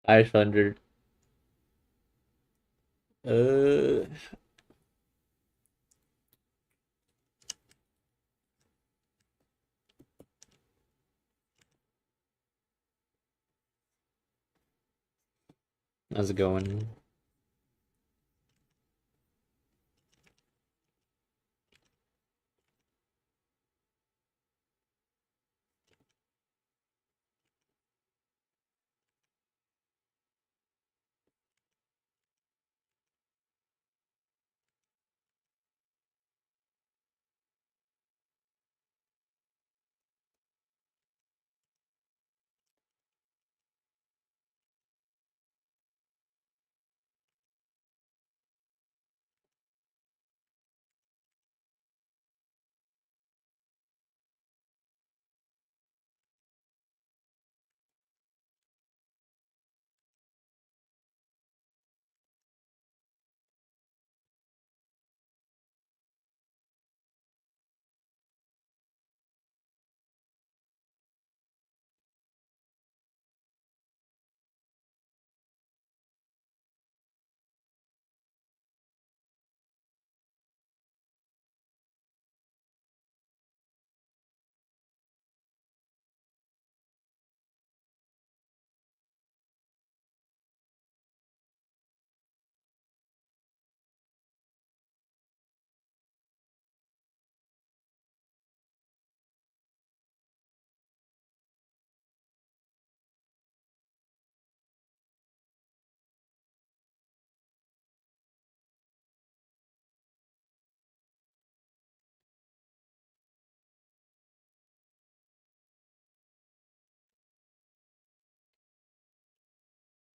Irish 100. Uh, how's it going?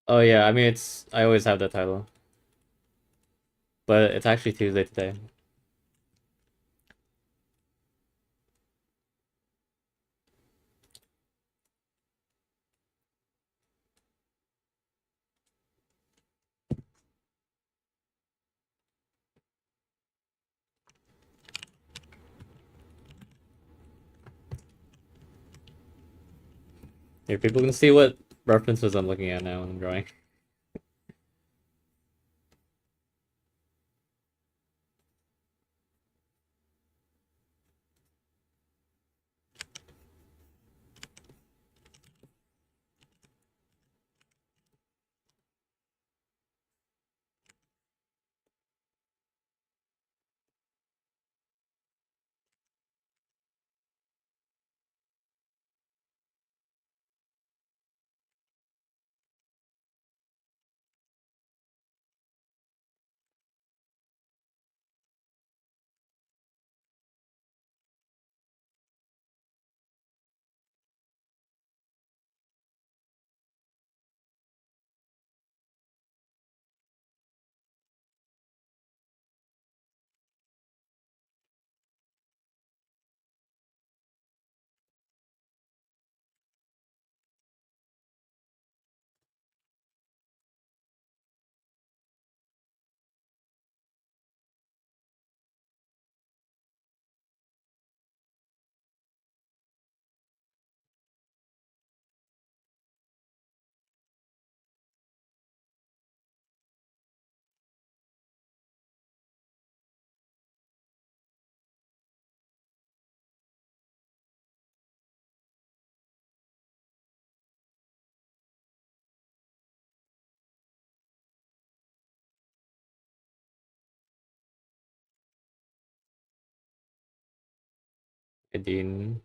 Oh yeah, I mean I always have that title, but it's actually Tuesday today. Here, people can see what references I'm looking at now when I'm drawing. Dean.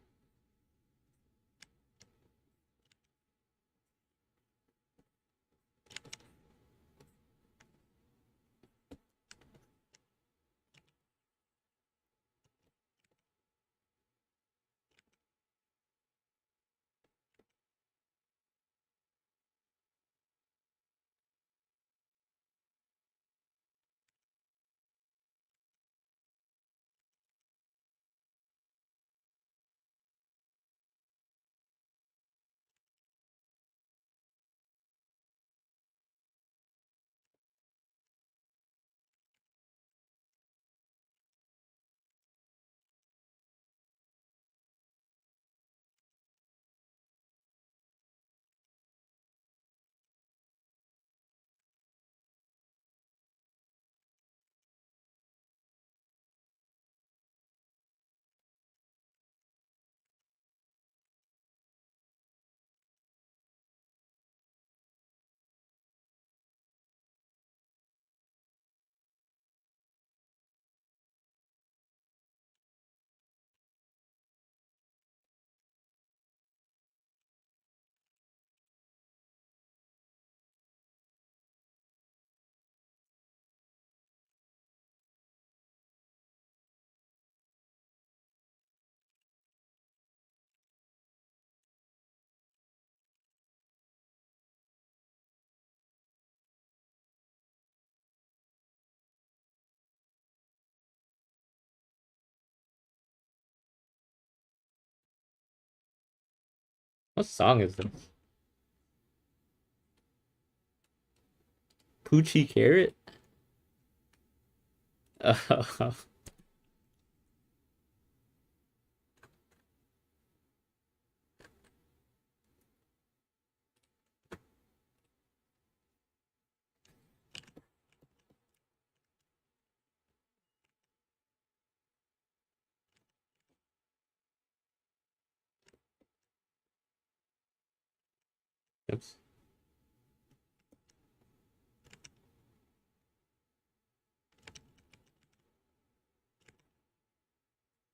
What song is this? Poochie Carrot? Oops.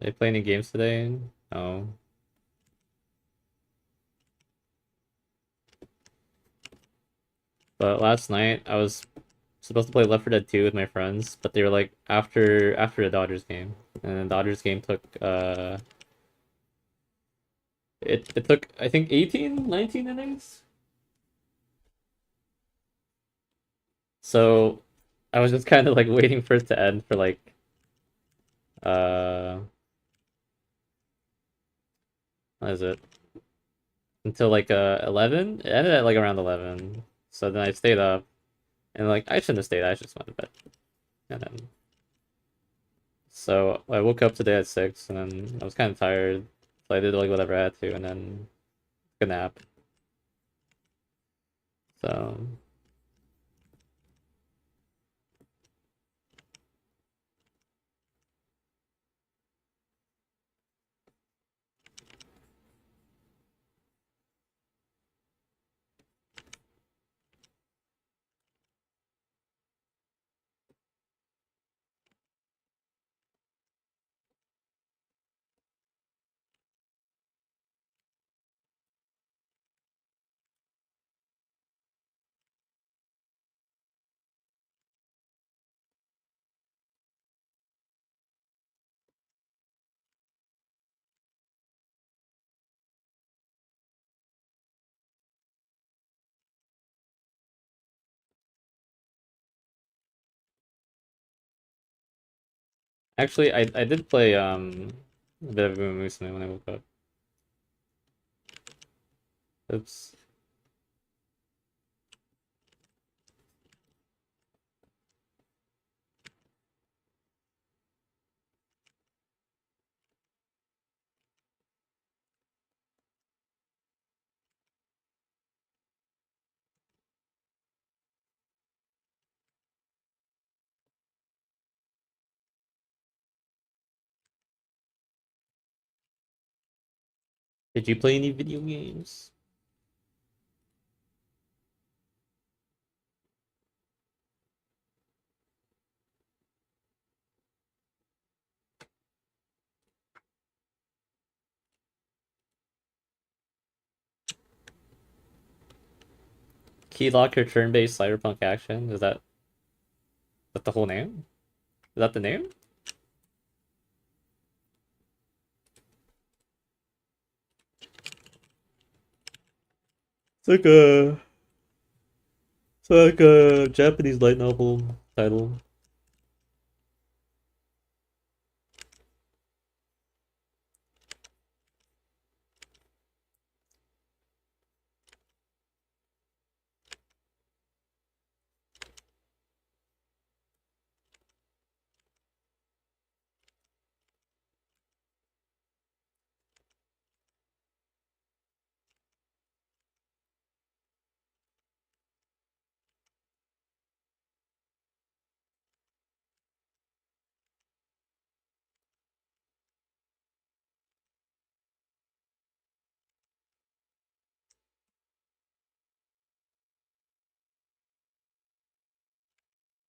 They play any games today? No. But last night I was supposed to play Left 4 Dead 2 with my friends, but they were like after the Dodgers game. And the Dodgers game took it took I think 18, 19 innings. So I was just kind of like waiting for it to end for like uh what is it? Until like 11. It ended at like around 11. So then I stayed up and like I shouldn't have stayed. I just went to bed. And then so I woke up today at 6 and then I was kind of tired. So I did like whatever I had to and then took a nap. So actually I did play a bit of Uma Musume when I woke up. Oops. Did you play any video games? Keylock or turn-based cyberpunk action? Is that the whole name? Is that the name? It's like a Japanese light novel title.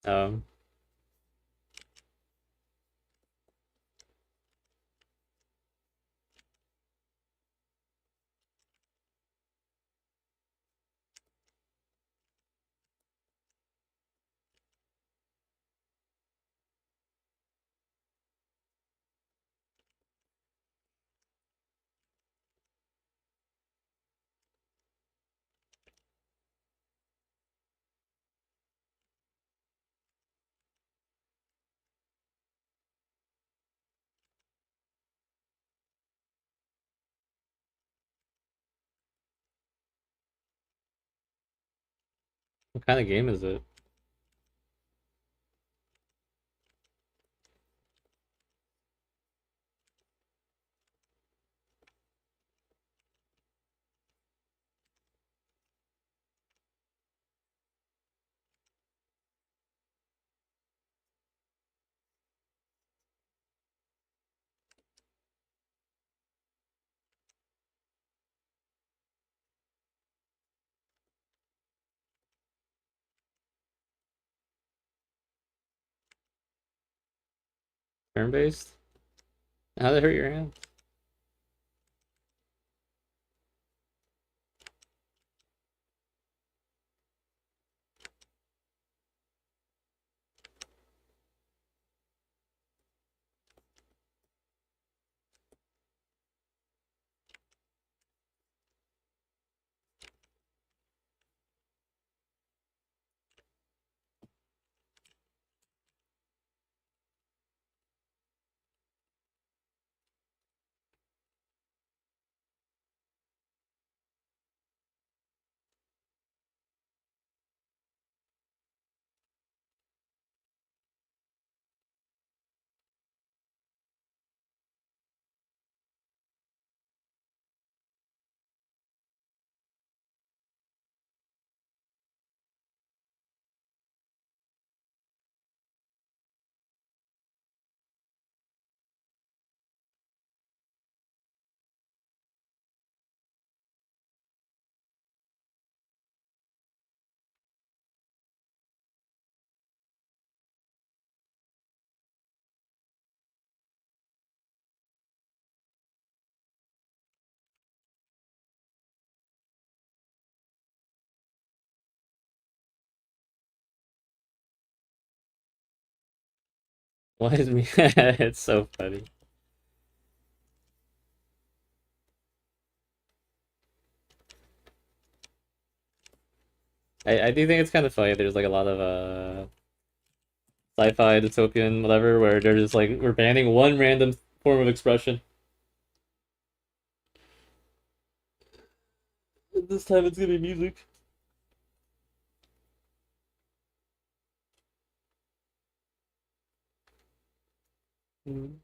Um, What kind of game is it? Turn-based? How'd it hurt your hand? Why is me? It's so funny. I do think it's kind of funny. There's like a lot of sci-fi, dystopian, whatever, where they're just like we're banning one random form of expression. This time it's gonna be music. Mm.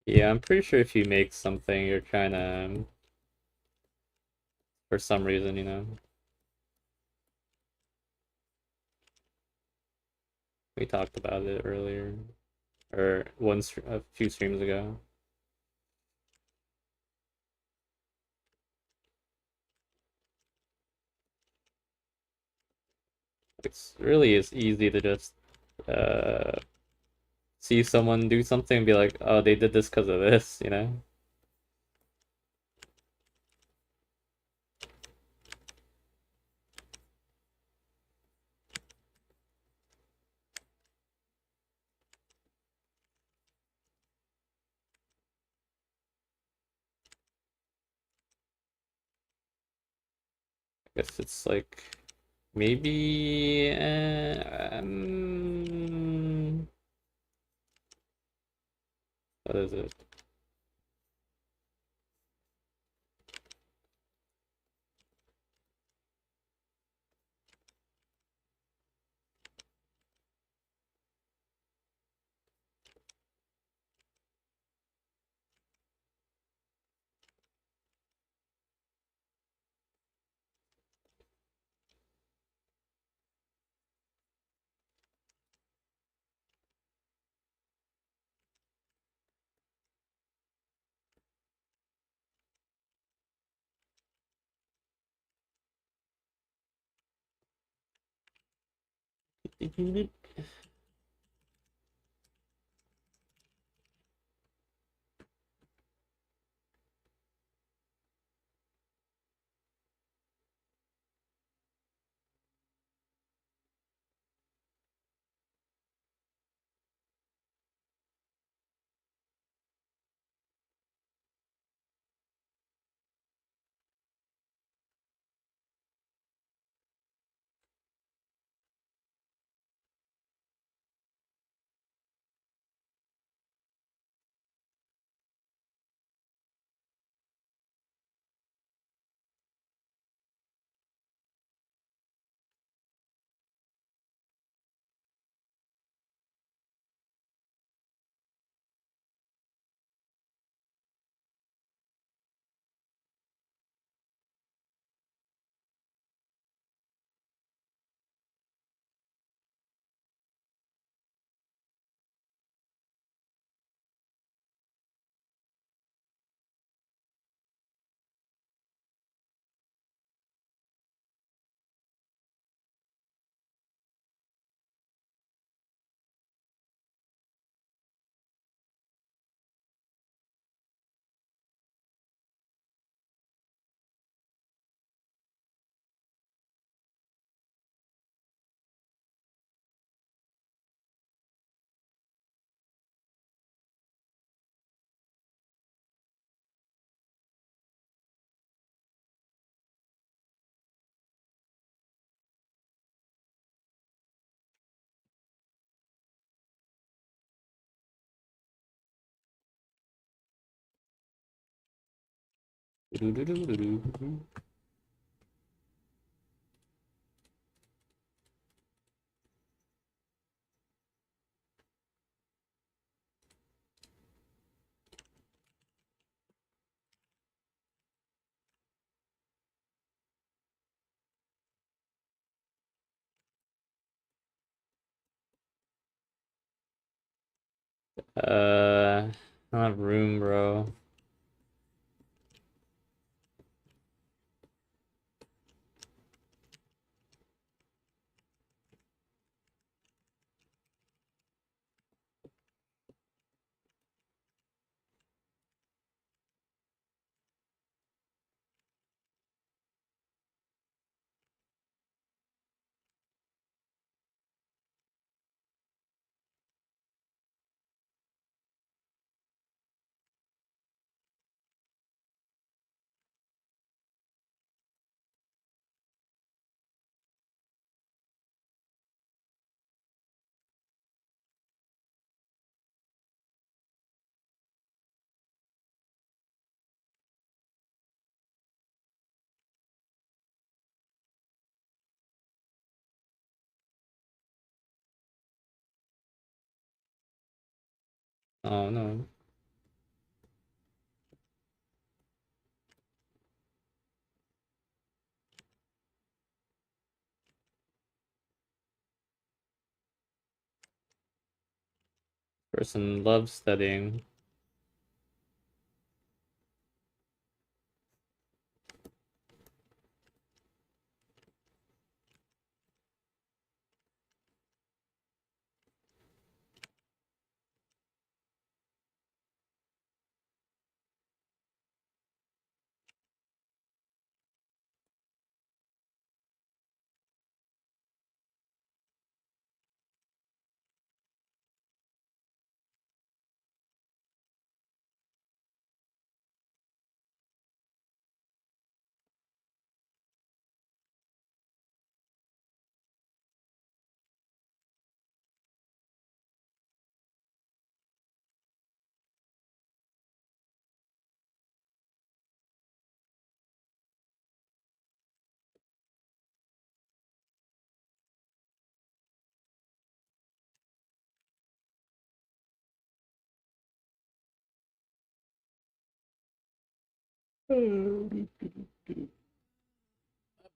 Yeah, I'm pretty sure if you make something, you're trying to, for some reason, you know. We talked about it earlier, or a few streams ago. It's really is easy to just uh see someone do something and be like, oh, they did this because of this, you know? I guess it's like maybe what is it? Uh, not room, bro. Oh no. Person loves studying.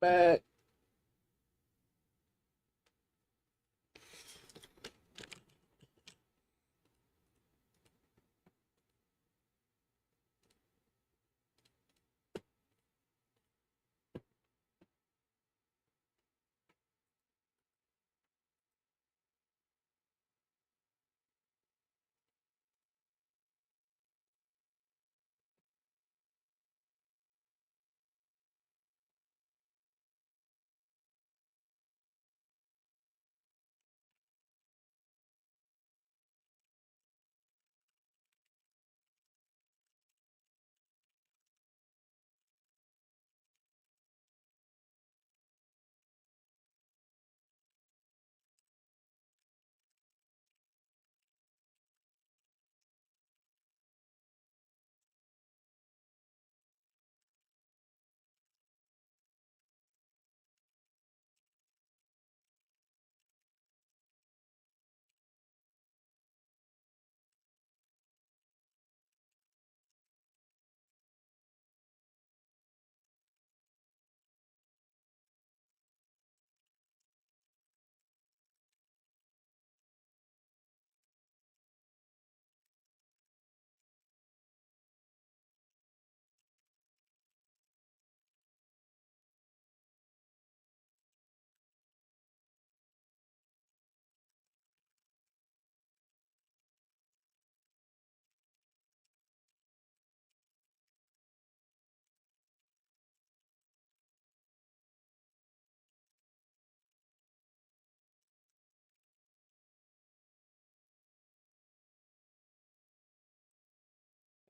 Back.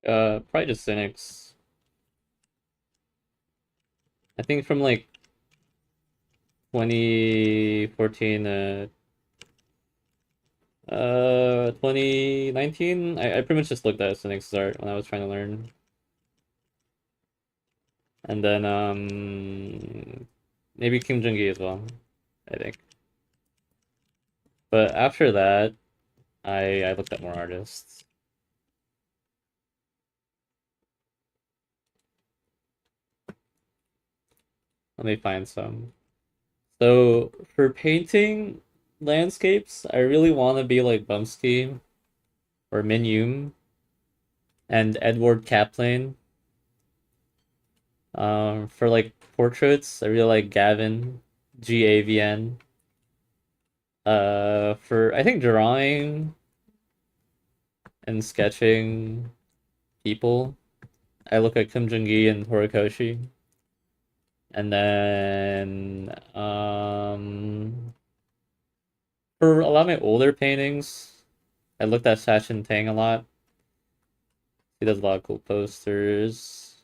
Probably just Cynics. I think from like 2014 to 2019, I pretty much just looked at Cynics art when I was trying to learn. And then maybe Kim Jung-gi as well, I think. But after that, I looked at more artists. Let me find some. So for painting landscapes, I really want to be like Bumsky or Min Yoon and Edward Kaplan. For like portraits, I really like Gavin, Gavn. For I think drawing and sketching people, I look at Kim Jung-gi and Horikoshi. And then for a lot of my older paintings, I looked at Sachin Tang a lot. He does a lot of cool posters.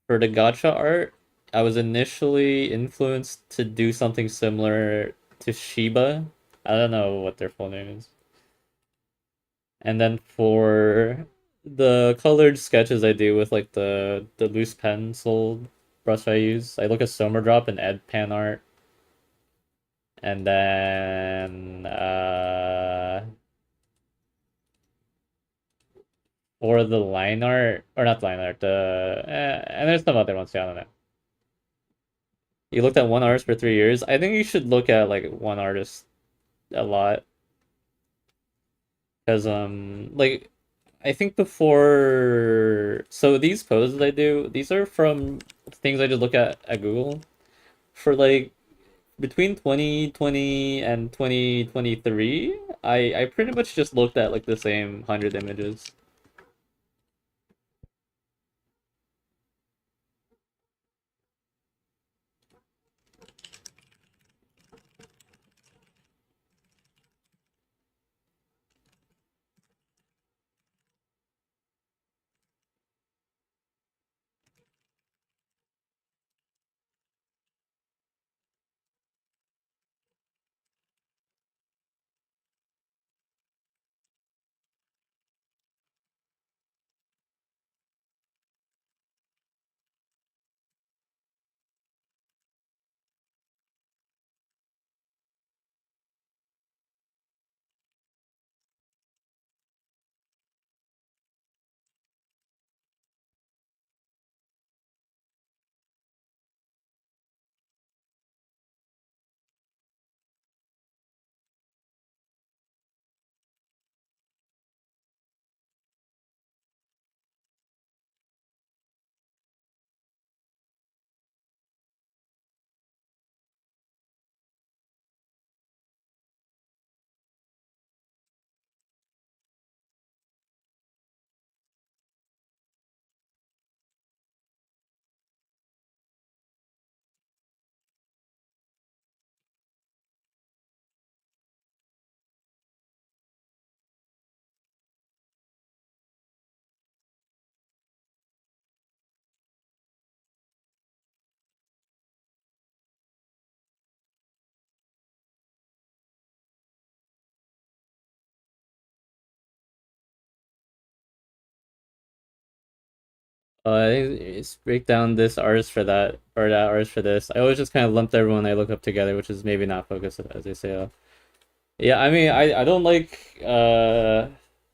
For the gacha art, I was initially influenced to do something similar to Shiba. I don't know what their full name is. And then for the colored sketches I do with like the loose pencil brush I use, I look at Somer Drop and Ed Pan Art. And then for the line art, or not line art, and there's some other ones, yeah, I don't know. You looked at one artist for 3 years. I think you should look at like one artist a lot. Because like I think before, so these poses I do, these are from things I just look at Google. For like between 2020 and 2023, I pretty much just looked at like the same 100 images. It's break down this artist for that or that artist for this. I always just kind of lumped everyone I look up together, which is maybe not focused as they say. Yeah, I mean, I don't like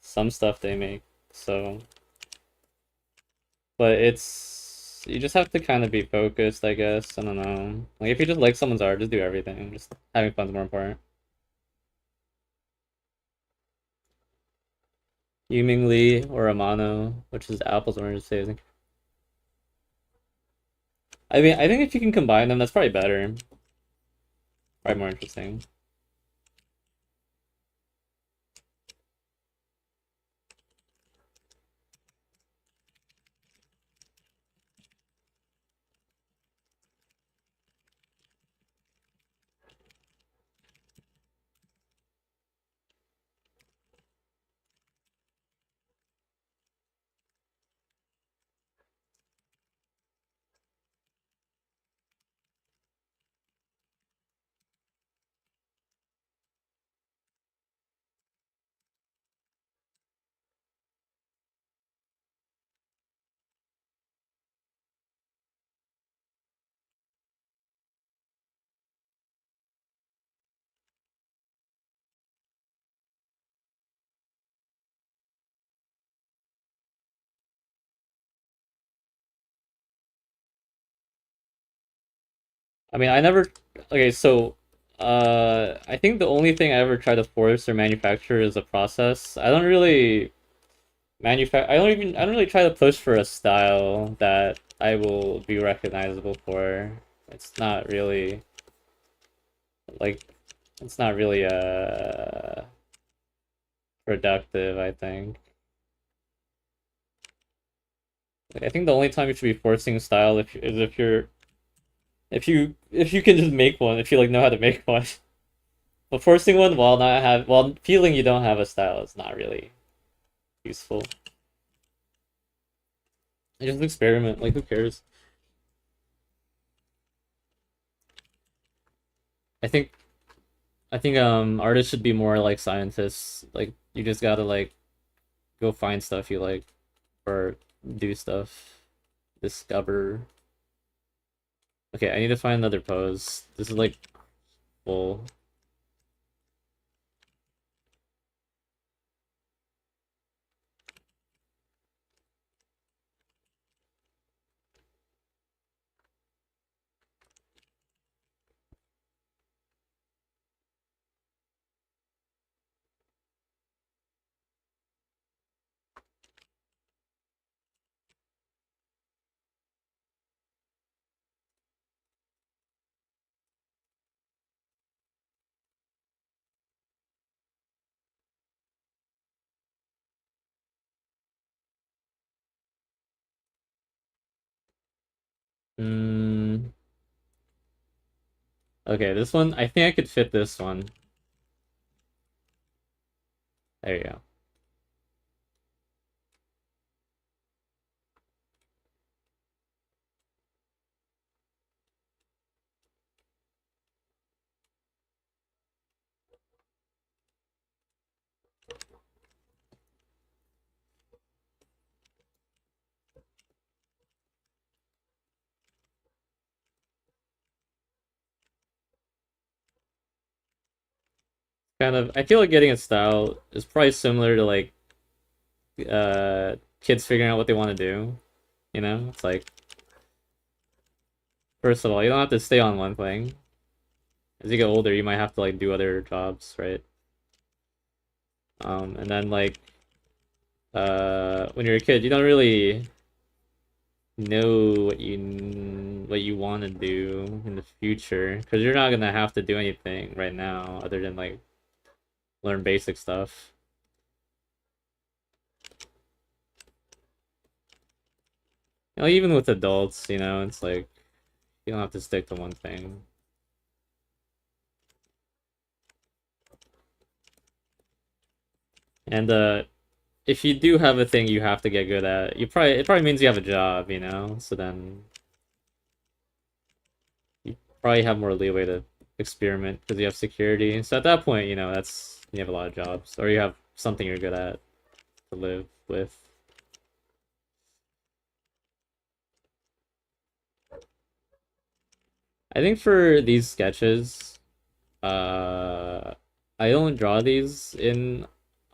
some stuff they make, so but it's you just have to kind of be focused, I guess. I don't know. Like if you just like someone's art, just do everything. Just having fun's more important. Yuming Lee or Amano, which is apples and oranges, I think. I mean, I think if you can combine them, that's probably better. Probably more interesting. I mean, I never. Okay, so I think the only thing I ever try to force or manufacture is a process. I don't really manufacture. I don't really try to push for a style that I will be recognizable for. It's not really like it's not really productive, I think. Like, I think the only time you should be forcing style is if you're if you can just make one, if you like know how to make one. But forcing one while feeling you don't have a style is not really useful. Just experiment, like who cares? I think artists should be more like scientists. Like you just gotta like go find stuff you like or do stuff. Discover. Okay, I need to find another pose. This is like full. Mm, okay, this one I think I could fit this one. There you go. Kind of I feel like getting a style is probably similar to like kids figuring out what they want to do. You know? It's like first of all, you don't have to stay on one thing. As you get older, you might have to like do other jobs, right? And then like when you're a kid, you don't really know what you want to do in the future because you're not gonna have to do anything right now other than like learn basic stuff. You know, even with adults, you know, it's like you don't have to stick to one thing. And if you do have a thing you have to get good at, it probably means you have a job, you know. So then you probably have more leeway to experiment because you have security. So at that point, you know, that's you have a lot of jobs, or you have something you're good at to live with. I think for these sketches, uh, I don't draw these in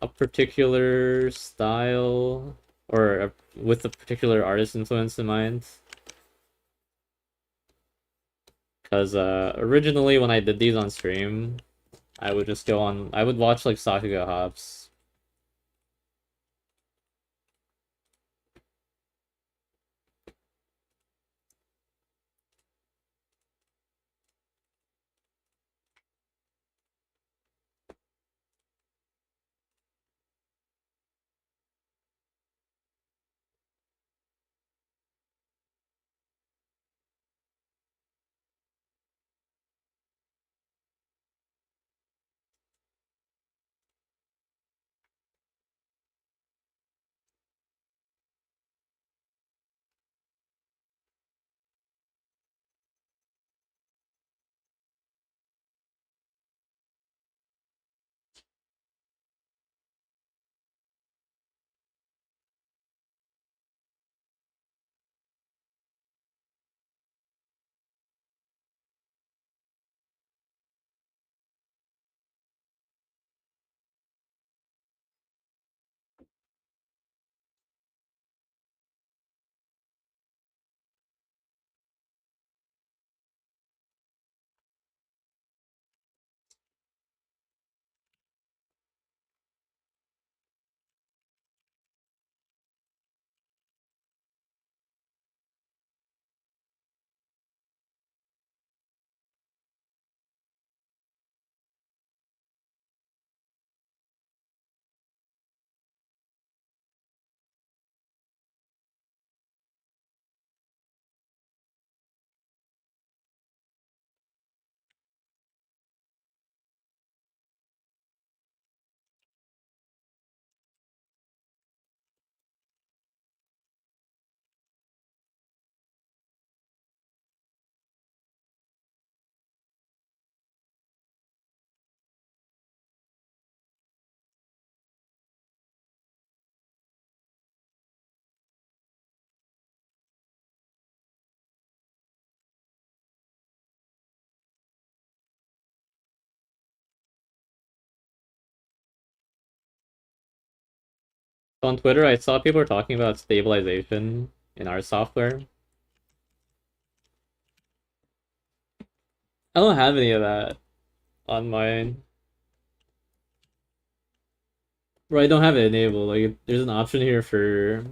a particular style or with a particular artist influence in mind. Because originally, when I did these on stream, I would watch like Sakuga Hops. So on Twitter, I saw people were talking about stabilization in our software. I don't have any of that on mine. Bro, I don't have it enabled. Like, there's an option here for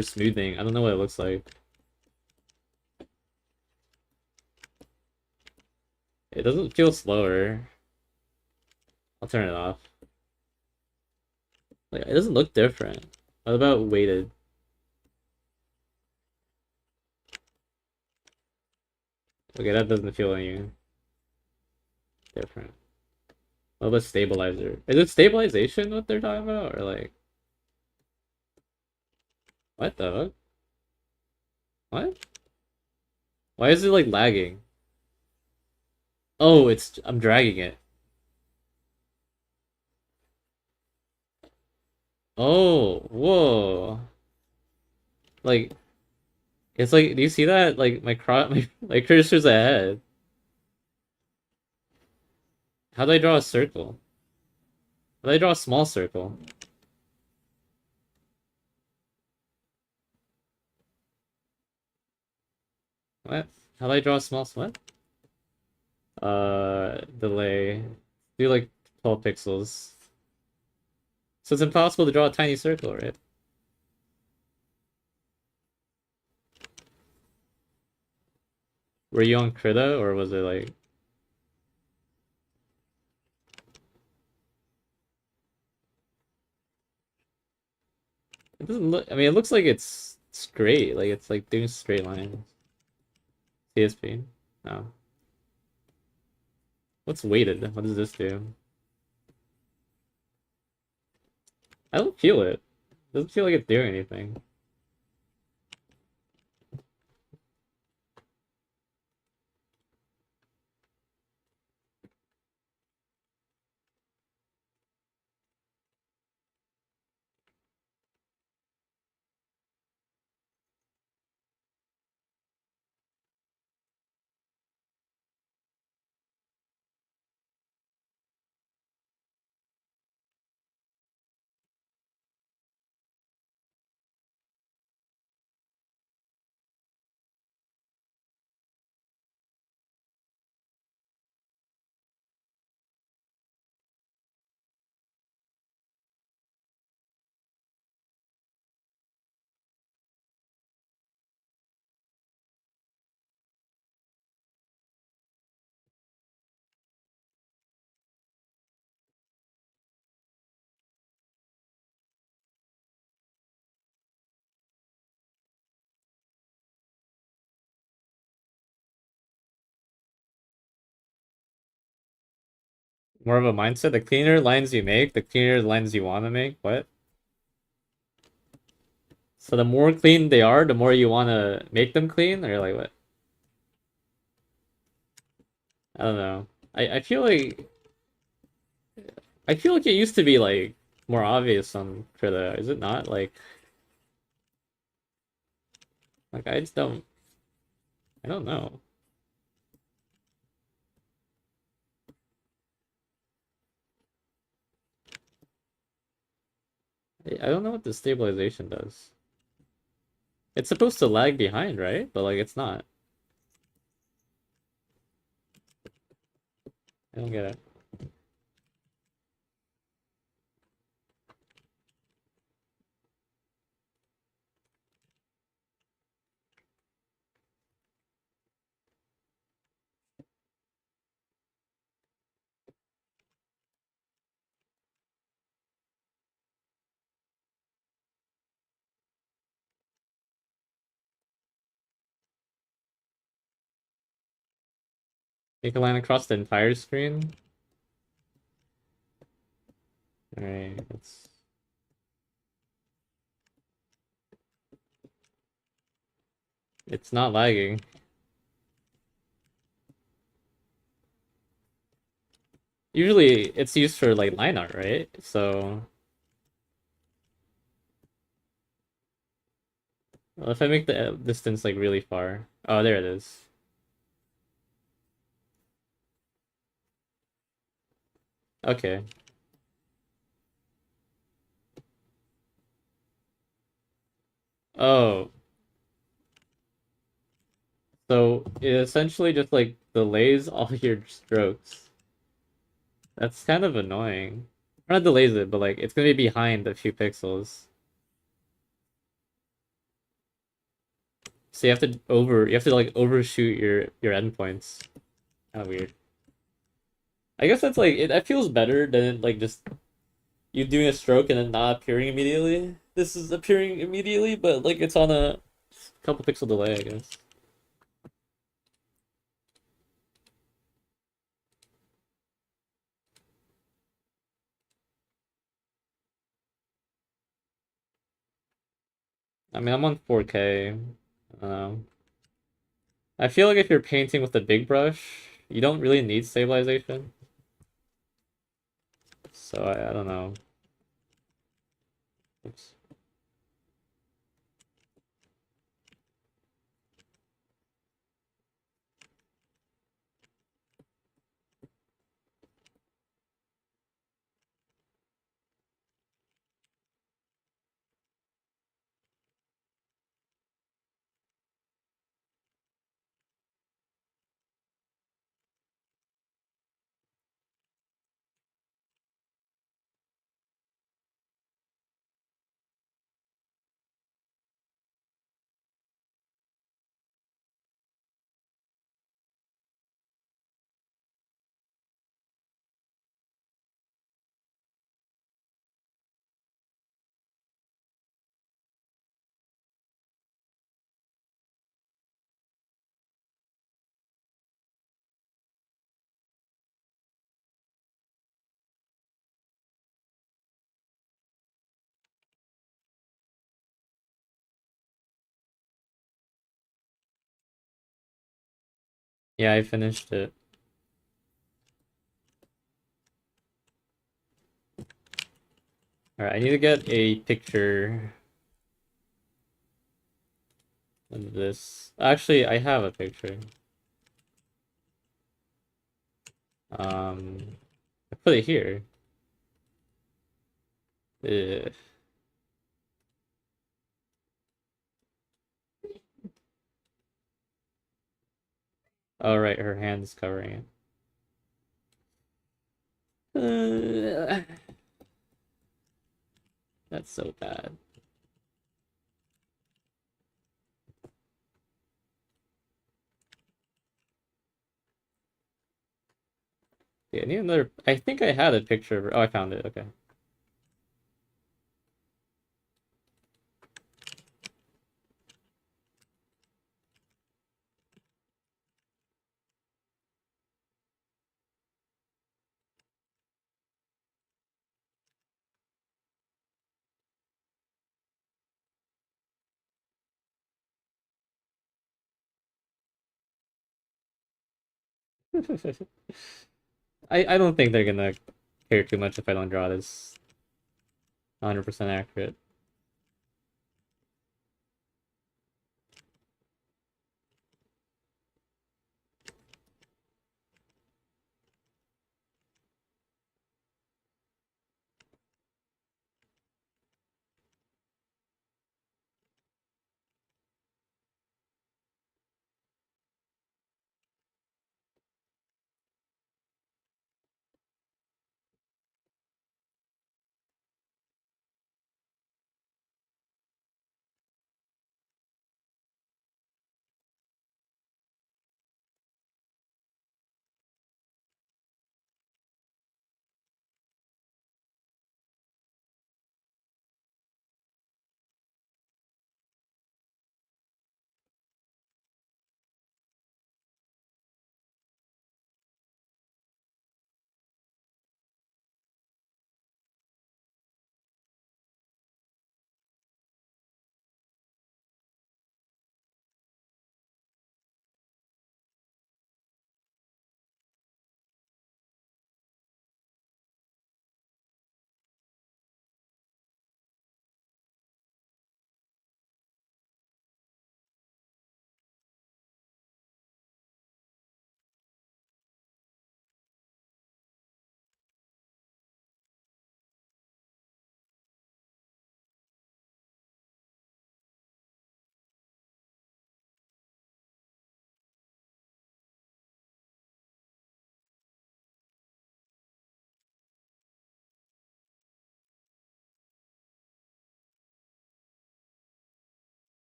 smoothing. I don't know what it looks like. It doesn't feel slower. I'll turn it off. Like, it doesn't look different. What about weighted? Okay, that doesn't feel any different. What about stabilizer? Is it stabilization what they're talking about? Or like, what the fuck? What? Why is it like lagging? Oh, I'm dragging it. Oh, whoa. Like, it's like, do you see that? Like, my cursor's ahead. How do I draw a circle? How do I draw a small circle? What? How do I draw a small what? Delay. Do like 12 pixels. So it's impossible to draw a tiny circle, right? Were you on Krita or was it like it doesn't look I mean it looks like it's straight, like it's like doing straight lines. CSP? No. What's weighted? What does this do? I don't feel it. It doesn't feel like it's doing anything. More of a mindset. The cleaner lines you make, the cleaner lines you want to make. What? So the more clean they are, the more you want to make them clean, or like what? I don't know. I feel like it used to be like more obvious on Krita. Is it not? Like I just don't. I don't know. I don't know what the stabilization does. It's supposed to lag behind, right? But like it's not. I don't get it. Make a line across the entire screen. Alright, it's not lagging. Usually it's used for like line art, right? So well, if I make the distance like really far. Oh, there it is. Okay. Oh, so it essentially just like delays all your strokes. That's kind of annoying. Or not delays it, but like it's gonna be behind a few pixels. So you have to like overshoot your endpoints. Kind of weird. I guess that's like that feels better than like just you doing a stroke and then not appearing immediately. This is appearing immediately, but like it's on a couple pixel delay, I guess. I mean, I'm on 4K. I feel like if you're painting with a big brush, you don't really need stabilization. So I don't know. Oops. Yeah, I finished it. All right, I need to get a picture of this. Actually, I have a picture. I put it here. Ugh. Oh, right, her hand's covering it. That's so bad. Yeah, I need another. I think I had a picture of her. Oh, I found it. Okay. I don't think they're gonna care too much if I don't draw this 100% accurate.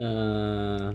Uh,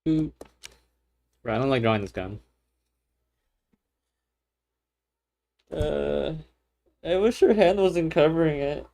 Bro, I don't like drawing this gun. Uh, I wish her hand wasn't covering it.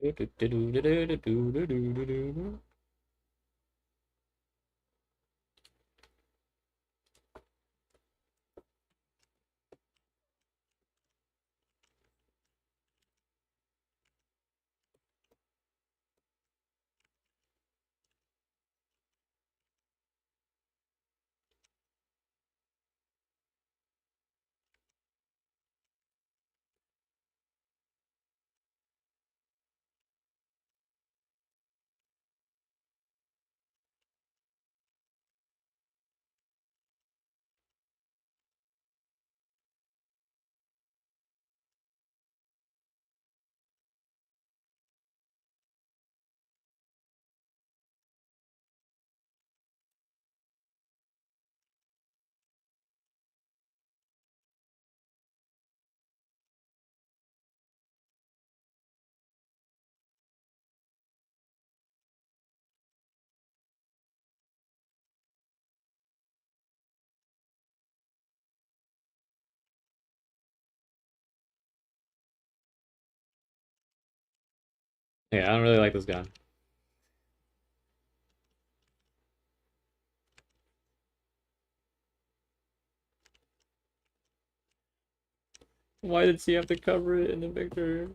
Yeah, I don't really like this gun. Why did she have to cover it in the picture?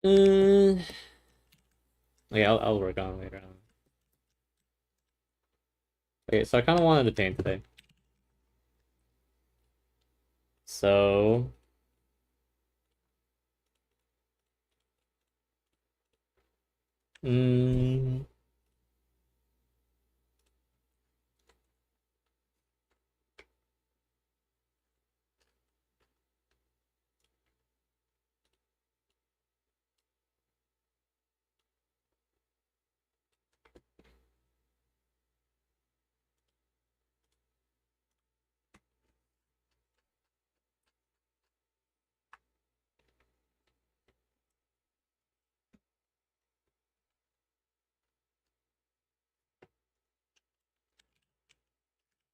Okay, I'll work on it later on. Okay, so I kind of wanted to paint today. So, mm,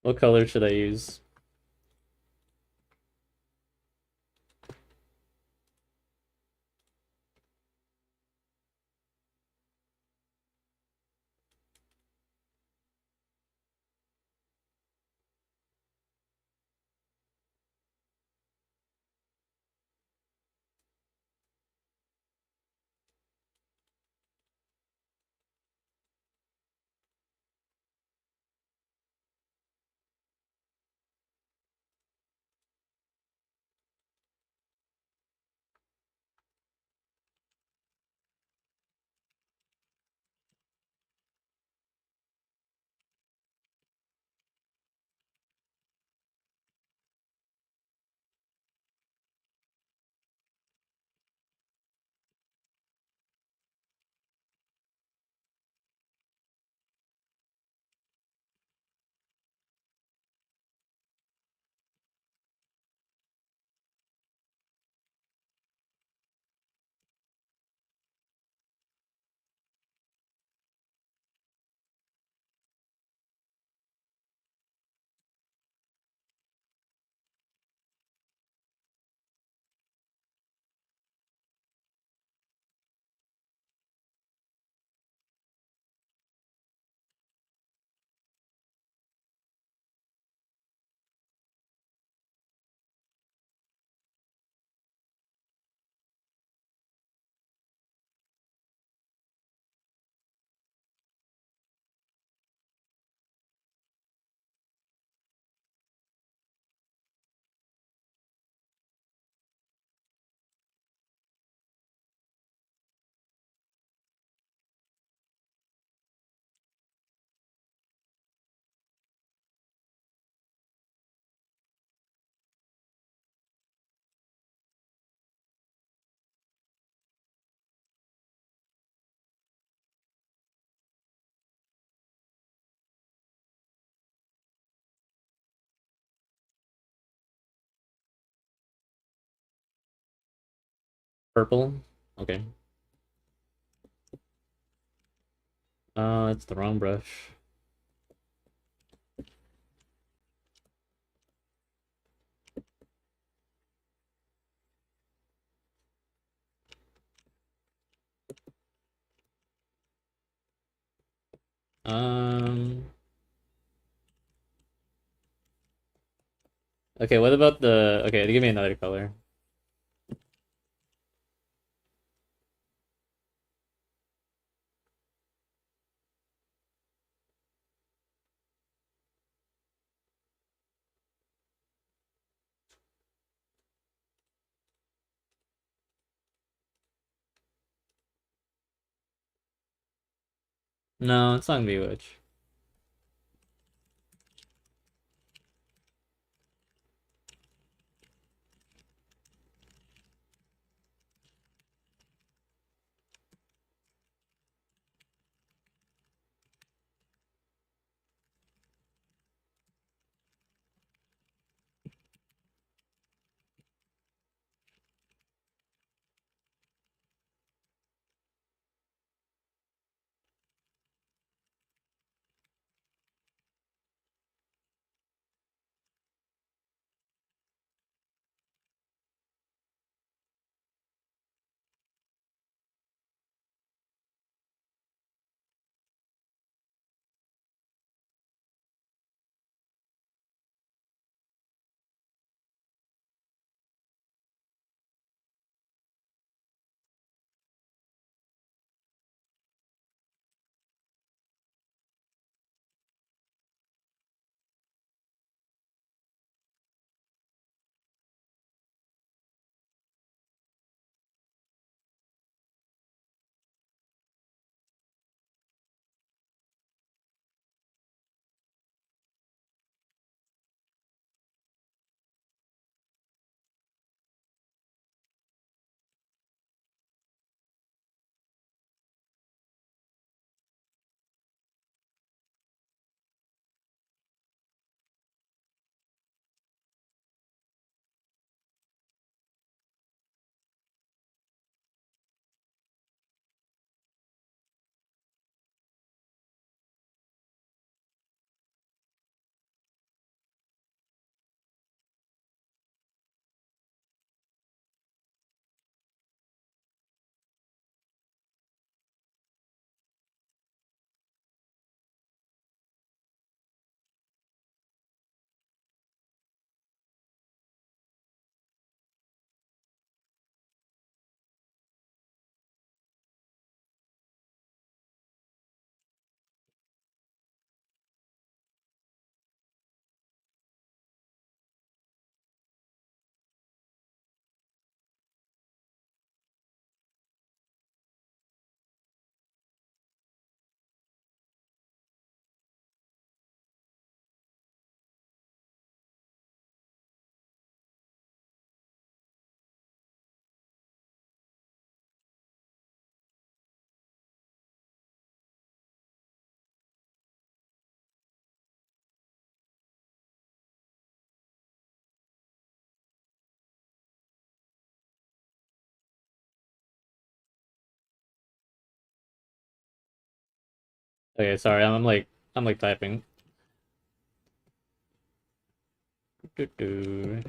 what color should I use? Purple? Okay. It's the wrong brush. Um, okay, what about the, okay, give me another color. No, it's not gonna be which. Okay, sorry, I'm like typing. Doo-doo.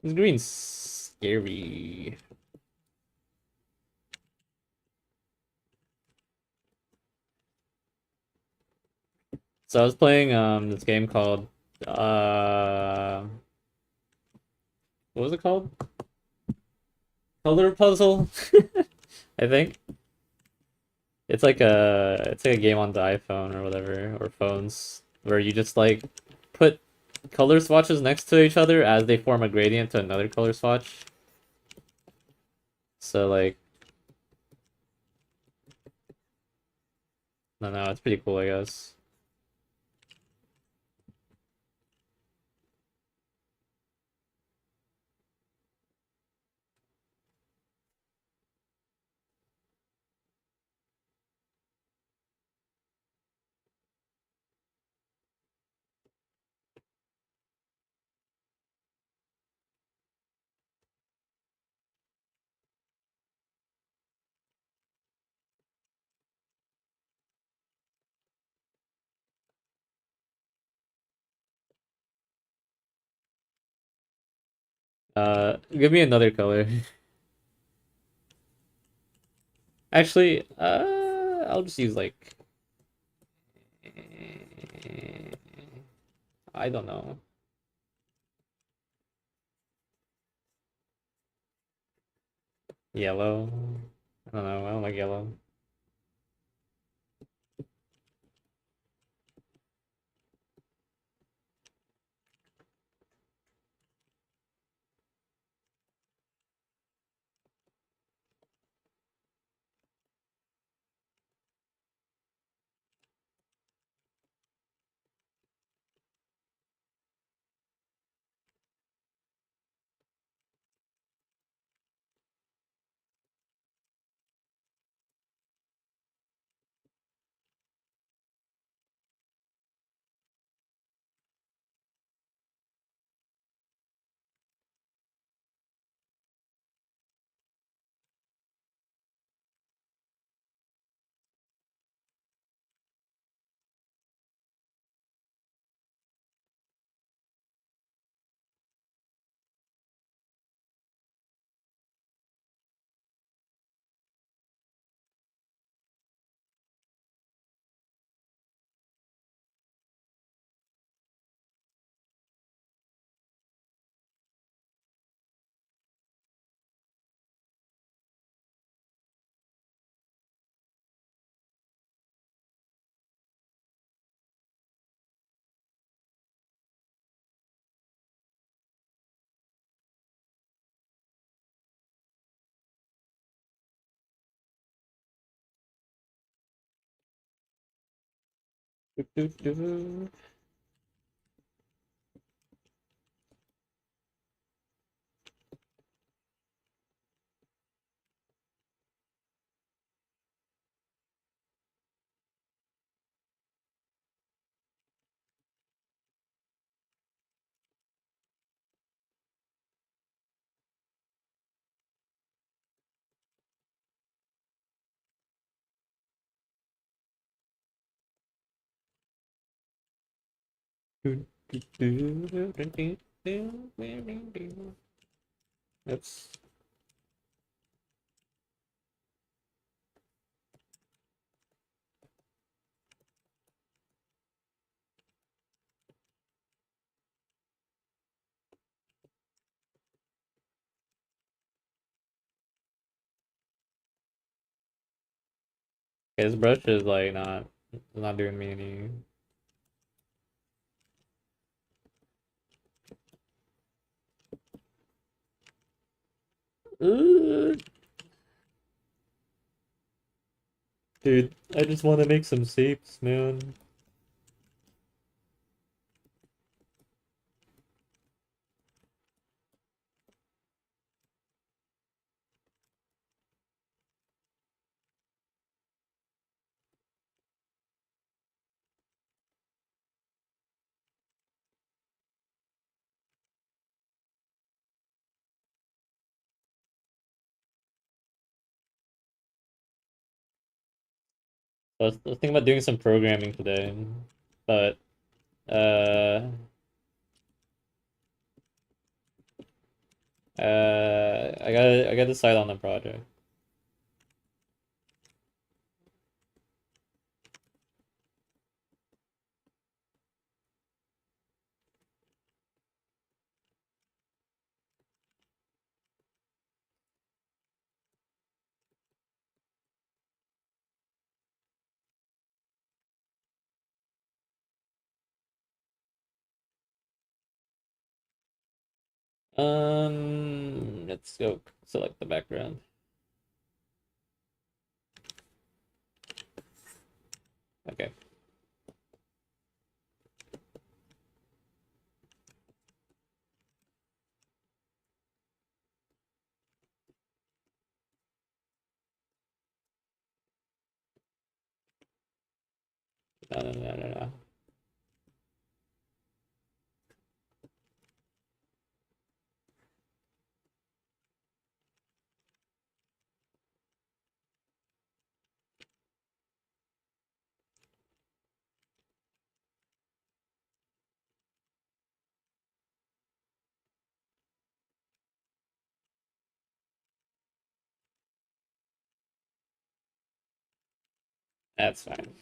This green's scary. So I was playing this game called what was it called? Color Puzzle, I think. It's like a game on the iPhone or whatever or phones where you just like put color swatches next to each other as they form a gradient to another color swatch. So like, I don't know, it's pretty cool, I guess. Give me another color. Actually, I'll just use like I don't know. Yellow. I don't know. I don't like yellow. Oops. His brush is like not doing me any. Ugh. Dude, I just want to make some shapes, man. I was thinking about doing some programming today, but uh, I gotta decide on the project. Let's go select the background. Okay. No, no, no, no, no. That's fine.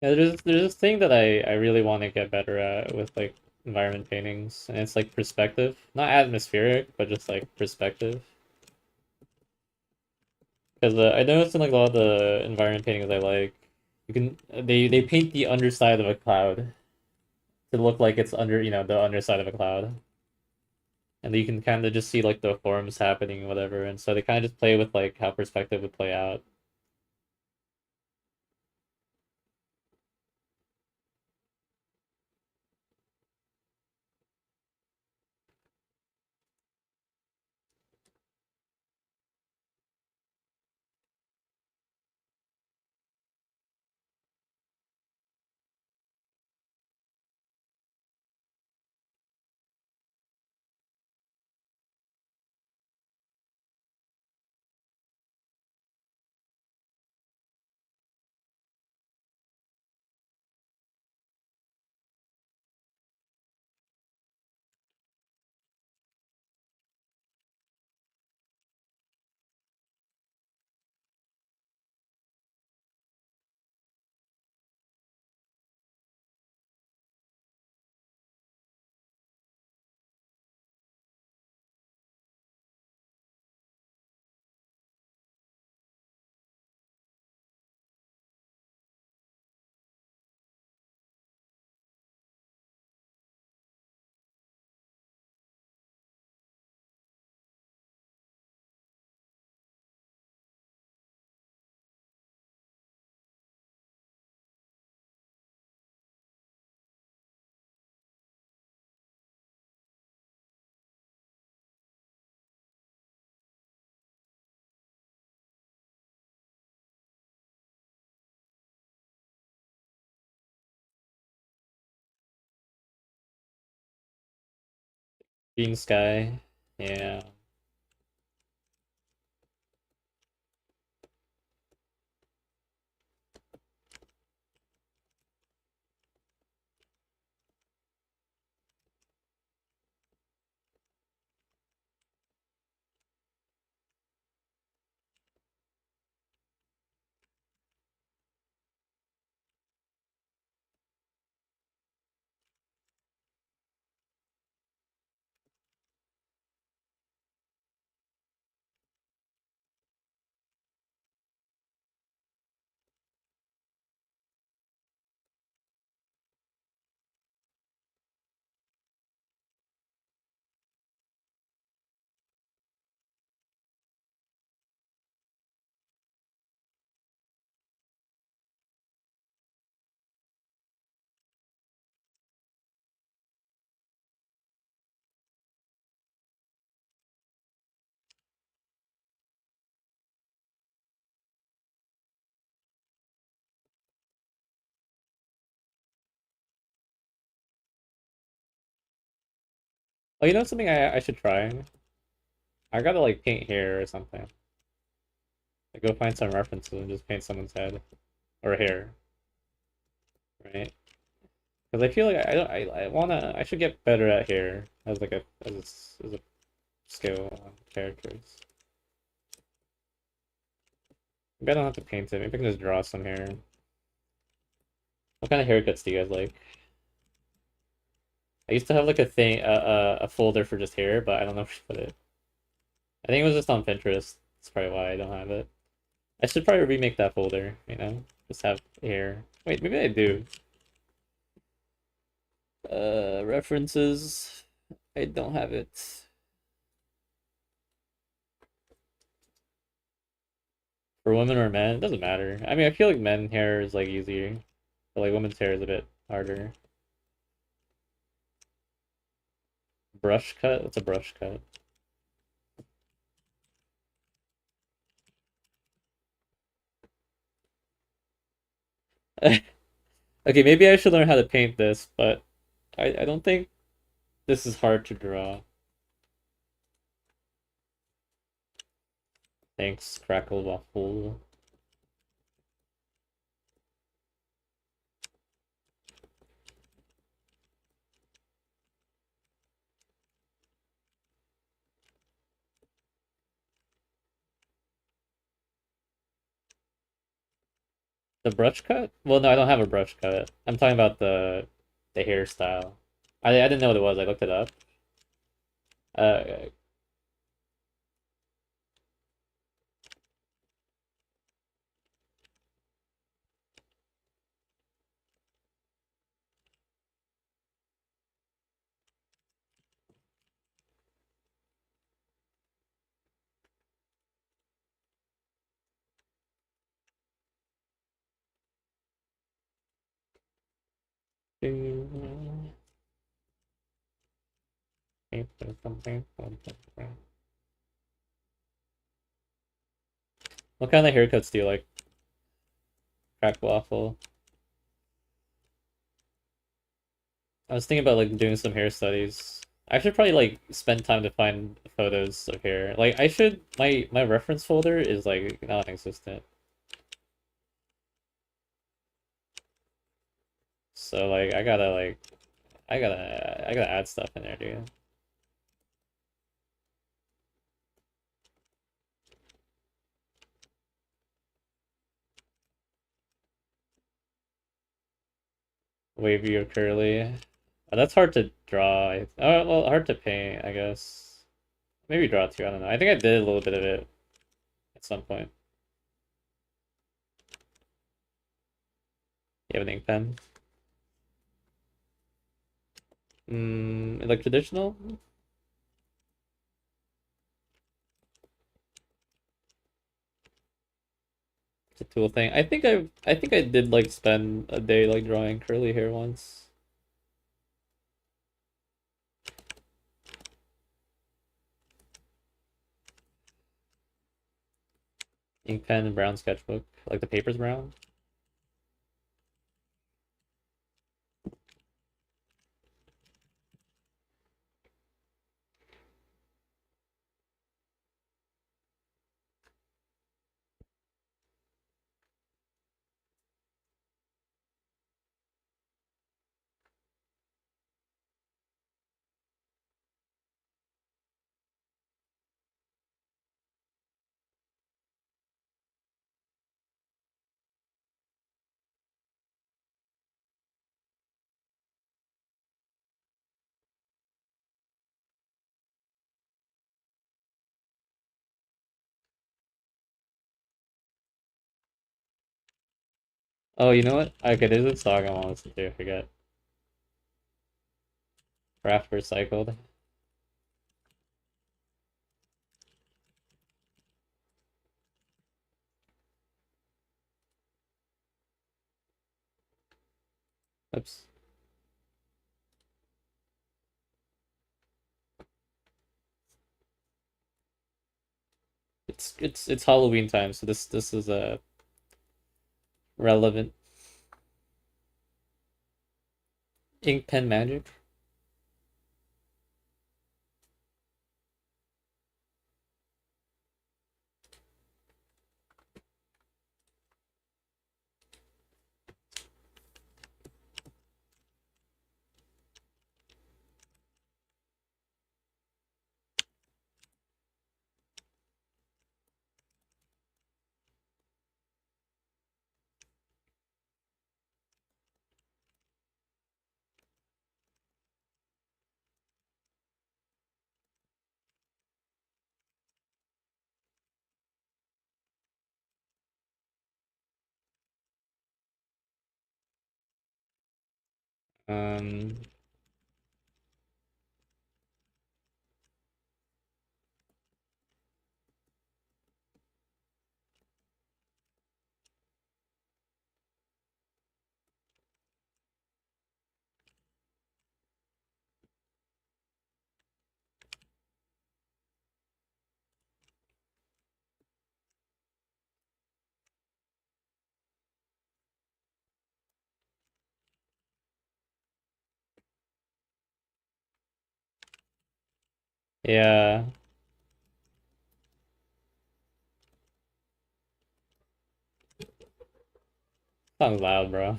Yeah, there's this thing that I really want to get better at with like environment paintings, and it's like perspective, not atmospheric, but just like perspective. Because I noticed in like a lot of the environment paintings I like, you can they paint the underside of a cloud to look like it's under the underside of a cloud, and you can kind of just see like the forms happening and whatever, and so they kind of just play with like how perspective would play out. Green sky. Yeah. Oh, you know something I should try? I gotta like paint hair or something. Like go find some references and just paint someone's head or hair, right? Because I feel like I don't I wanna I should get better at hair as like a skill on characters. Maybe I don't have to paint it. Maybe I can just draw some hair. What kind of haircuts do you guys like? I used to have like a thing, a folder for just hair, but I don't know where to put it. I think it was just on Pinterest. That's probably why I don't have it. I should probably remake that folder, you know? Just have hair. Wait, maybe I do. References. I don't have it. For women or men, it doesn't matter. I mean, I feel like men hair is like easier, but like women's hair is a bit harder. Brush cut? What's a brush cut? Okay, maybe I should learn how to paint this, but I don't think this is hard to draw. Thanks, Crackle Waffle. The brush cut? Well, no, I don't have a brush cut. I'm talking about the hairstyle. I didn't know what it was. I looked it up. Uh, what kind of haircuts do you like? Crack waffle. I was thinking about like doing some hair studies. I should probably like spend time to find photos of hair. Like I should my reference folder is like non-existent. So like I gotta add stuff in there, dude. Wavy or curly. That's hard to draw. Oh, well, hard to paint, I guess. Maybe draw too, I don't know. I think I did a little bit of it at some point. You have an ink pen? Like traditional? It's a tool thing. I think I did like spend a day like drawing curly hair once. Ink pen and brown sketchbook. Like the paper's brown. Oh, you know what? Okay, there's a song I want to listen to. I forget. Craft Recycled. Oops. It's Halloween time, so this is relevant. Ink pen magic. Um, yeah, sounds loud, bro.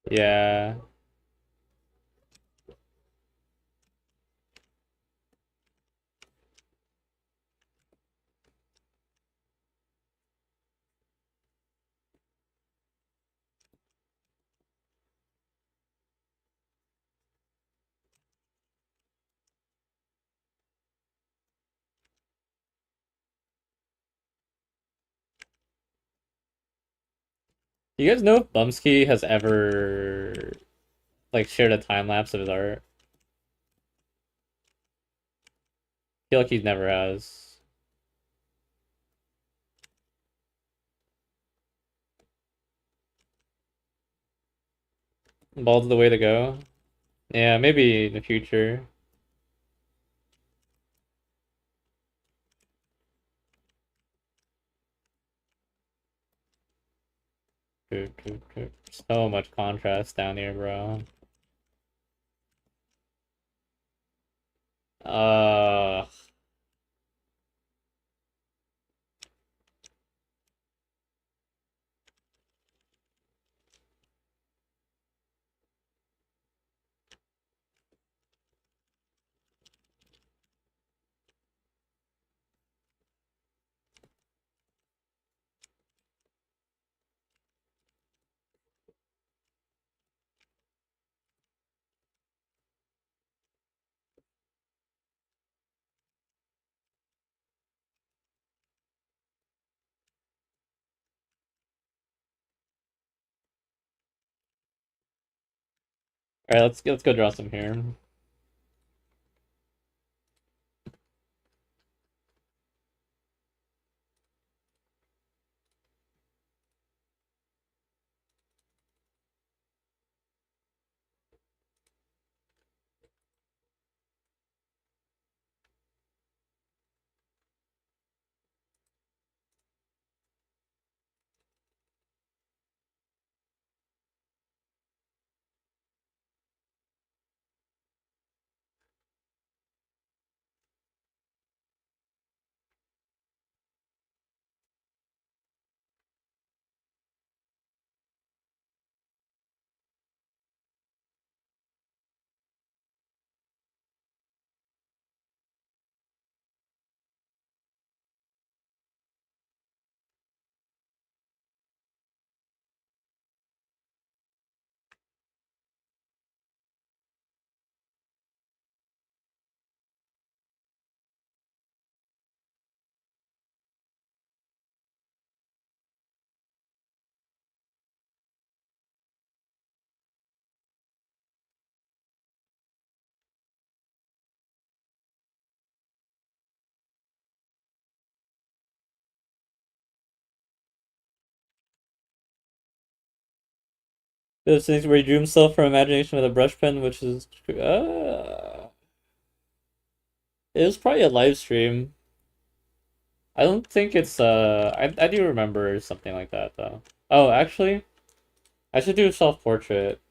Yeah, do you guys know if Bumsky has ever like shared a time lapse of his art? I feel like he never has. Bald's the way to go. Yeah, maybe in the future. So much contrast down here, bro. Uh, all right, let's go draw some here. Those things where he drew himself from imagination with a brush pen, which is it was probably a live stream. I don't think it's I do remember something like that though. Oh, actually, I should do a self-portrait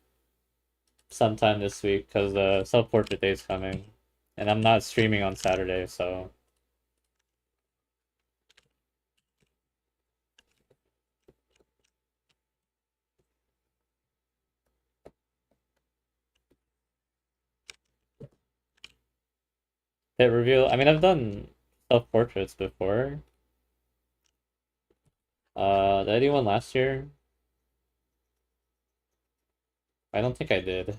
sometime this week because the self-portrait day is coming, and I'm not streaming on Saturday, so hit reveal. I mean, I've done self-portraits before. Did I do one last year? I don't think I did.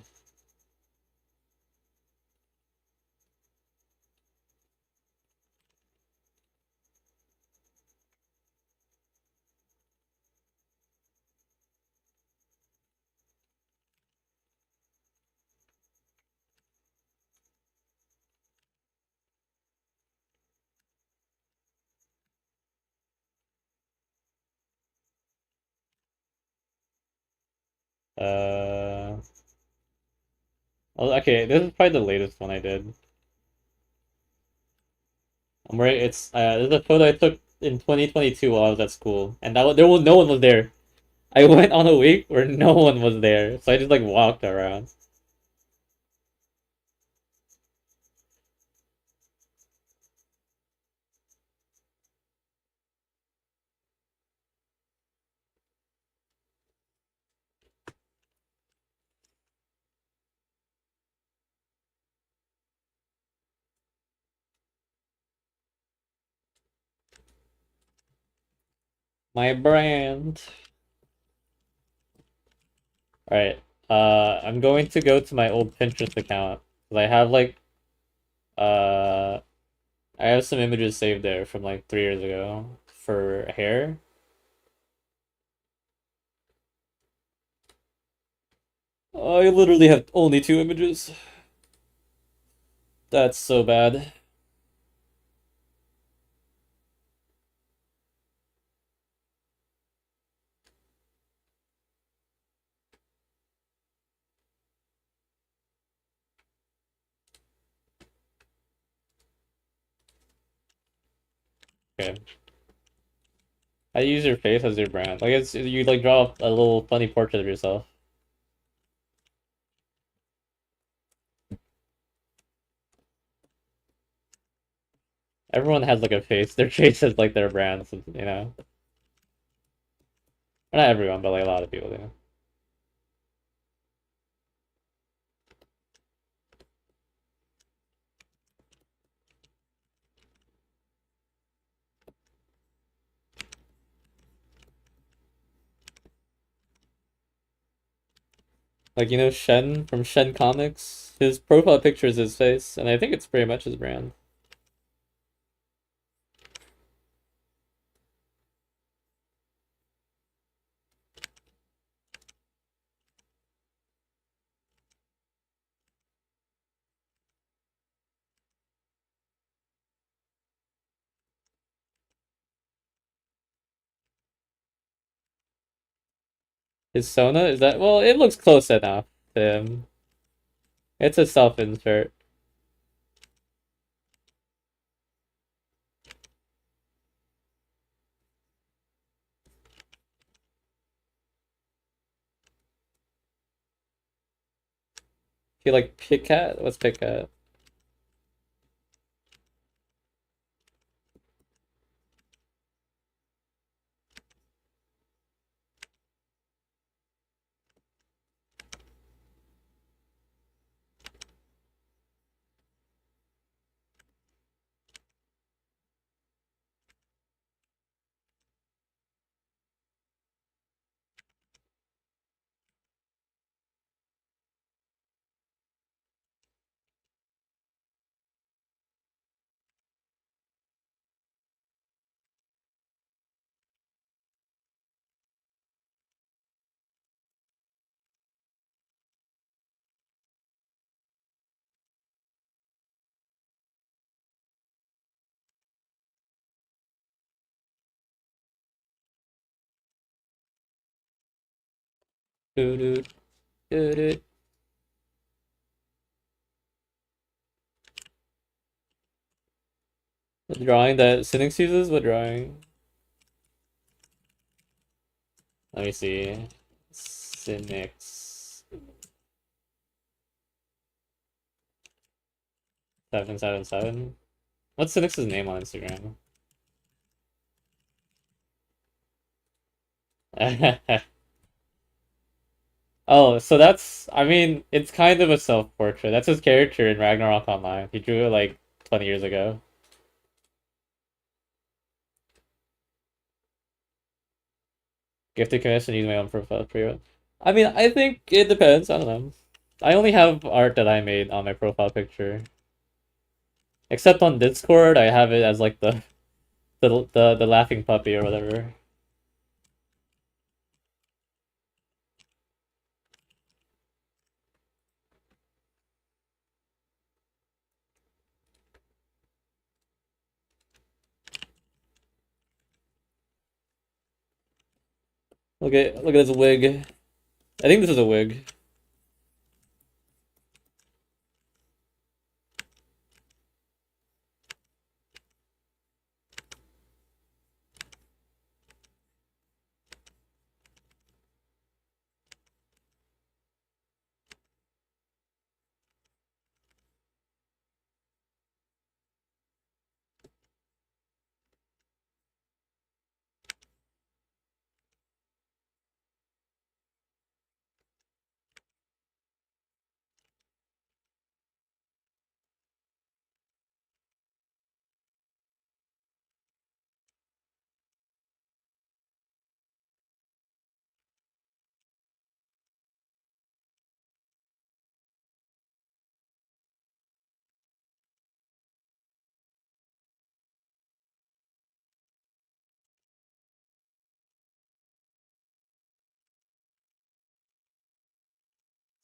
Uh, oh, okay, this is probably the latest one I did. I'm right. It's this is a photo I took in 2022 while I was at school, and no one was there. I went on a week where no one was there, so I just like walked around. My brand. All right. I'm going to go to my old Pinterest account because uh I have some images saved there from like 3 years ago for hair. I literally have only 2 images. That's so bad. Okay. I use your face as your brand. Like it's you like draw a little funny portrait of yourself. Everyone has like a face. Their face is like their brand, so, you know. Or not everyone, but like a lot of people, you know. Like you know Shen from Shen Comics? His profile picture is his face, and I think it's pretty much his brand. His Sona? Is that well, it looks close enough to him. It's a self-insert. He like Pit Cat? What's Pit Cat? Dude. The drawing that Sinix uses? What drawing? Let me see. Sinix 777. What's Sinix's name on Instagram? Oh, so that's, I mean, it's kind of a self-portrait. That's his character in Ragnarok Online. He drew it like 20 years ago. Gifted commission, use my own profile pre. I mean, I think it depends. I don't know. I only have art that I made on my profile picture. Except on Discord, I have it as like the laughing puppy or whatever. Look at this wig. I think this is a wig.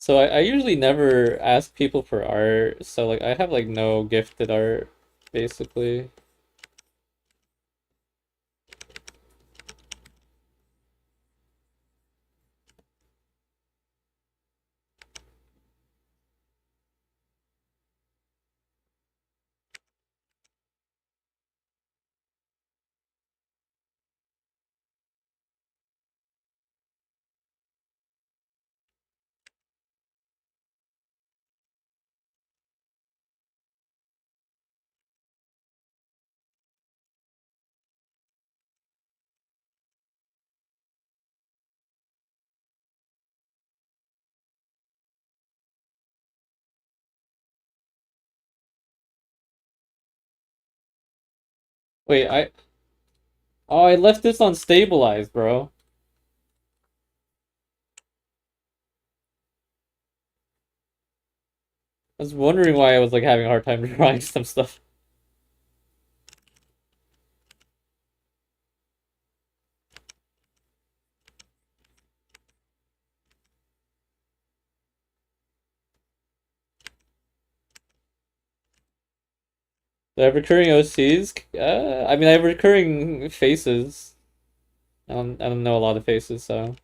So I usually never ask people for art. So like I have like no gifted art, basically. Wait, I left this on stabilized, bro. I was wondering why I was like having a hard time drawing some stuff. Do I have recurring OCs? I mean I have recurring faces. I don't know a lot of faces, so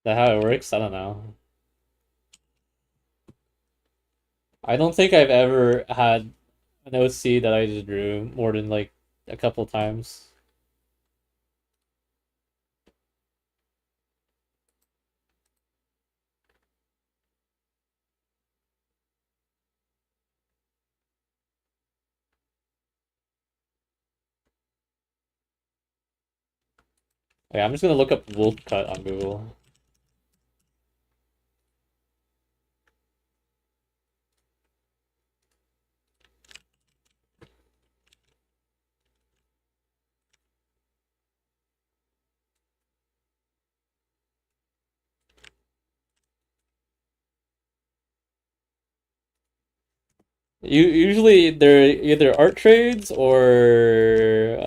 that how it works? I don't know. I don't think I've ever had an OC that I just drew more than like a couple times. Okay, I'm just gonna look up wolf cut on Google. Usually they're either art trades or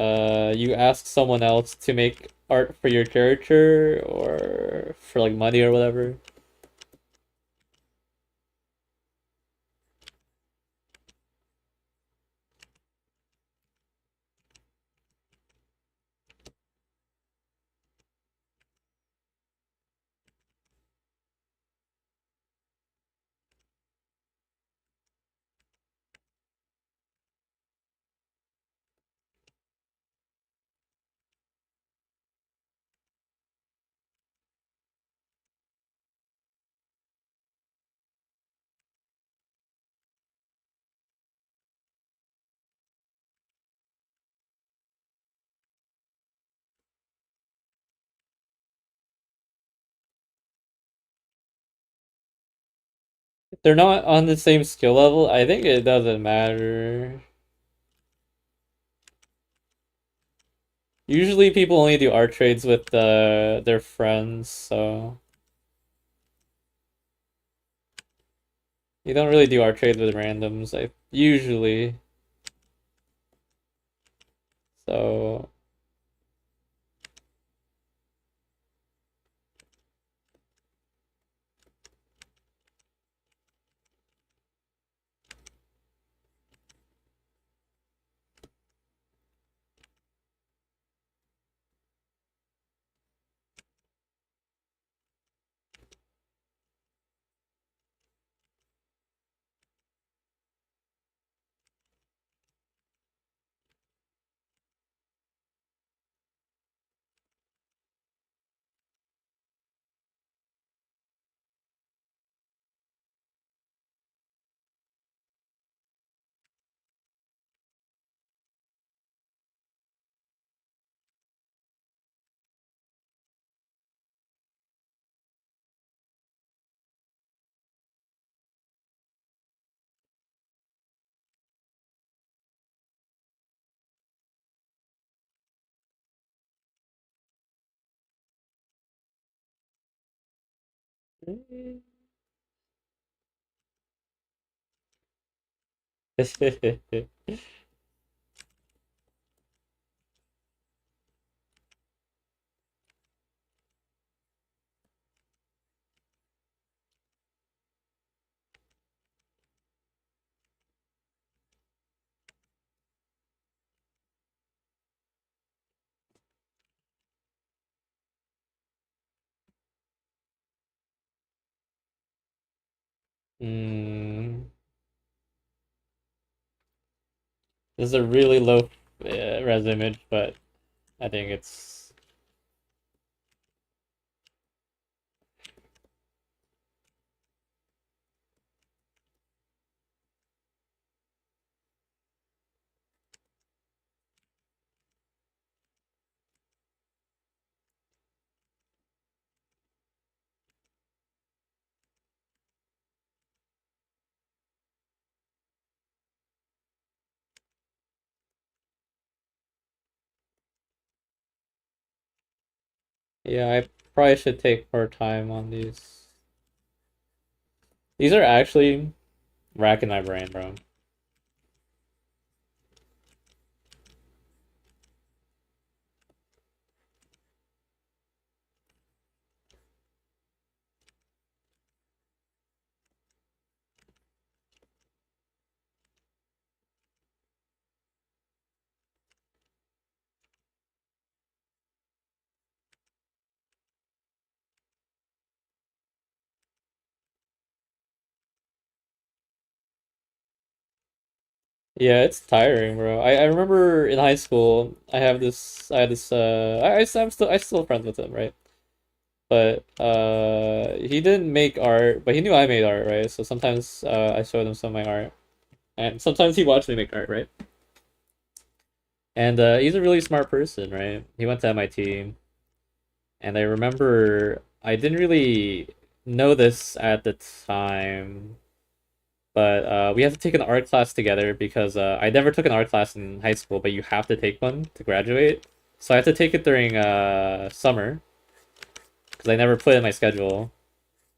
you ask someone else to make art for your character or for like money or whatever. If they're not on the same skill level, I think it doesn't matter. Usually people only do art trades with their friends, so you don't really do art trades with randoms, I usually. So Hmm. This is a really low res image, but I think it's yeah, I probably should take more time on these. These are actually racking my brain, bro. Yeah, it's tiring, bro. I remember in high school, I had this I'm still friends with him, right? But he didn't make art, but he knew I made art, right? So sometimes I showed him some of my art, and sometimes he watched me make art, right? And he's a really smart person, right? He went to MIT, and I remember I didn't really know this at the time, but we had to take an art class together because I never took an art class in high school, but you have to take one to graduate. So I had to take it during summer because I never put it in my schedule,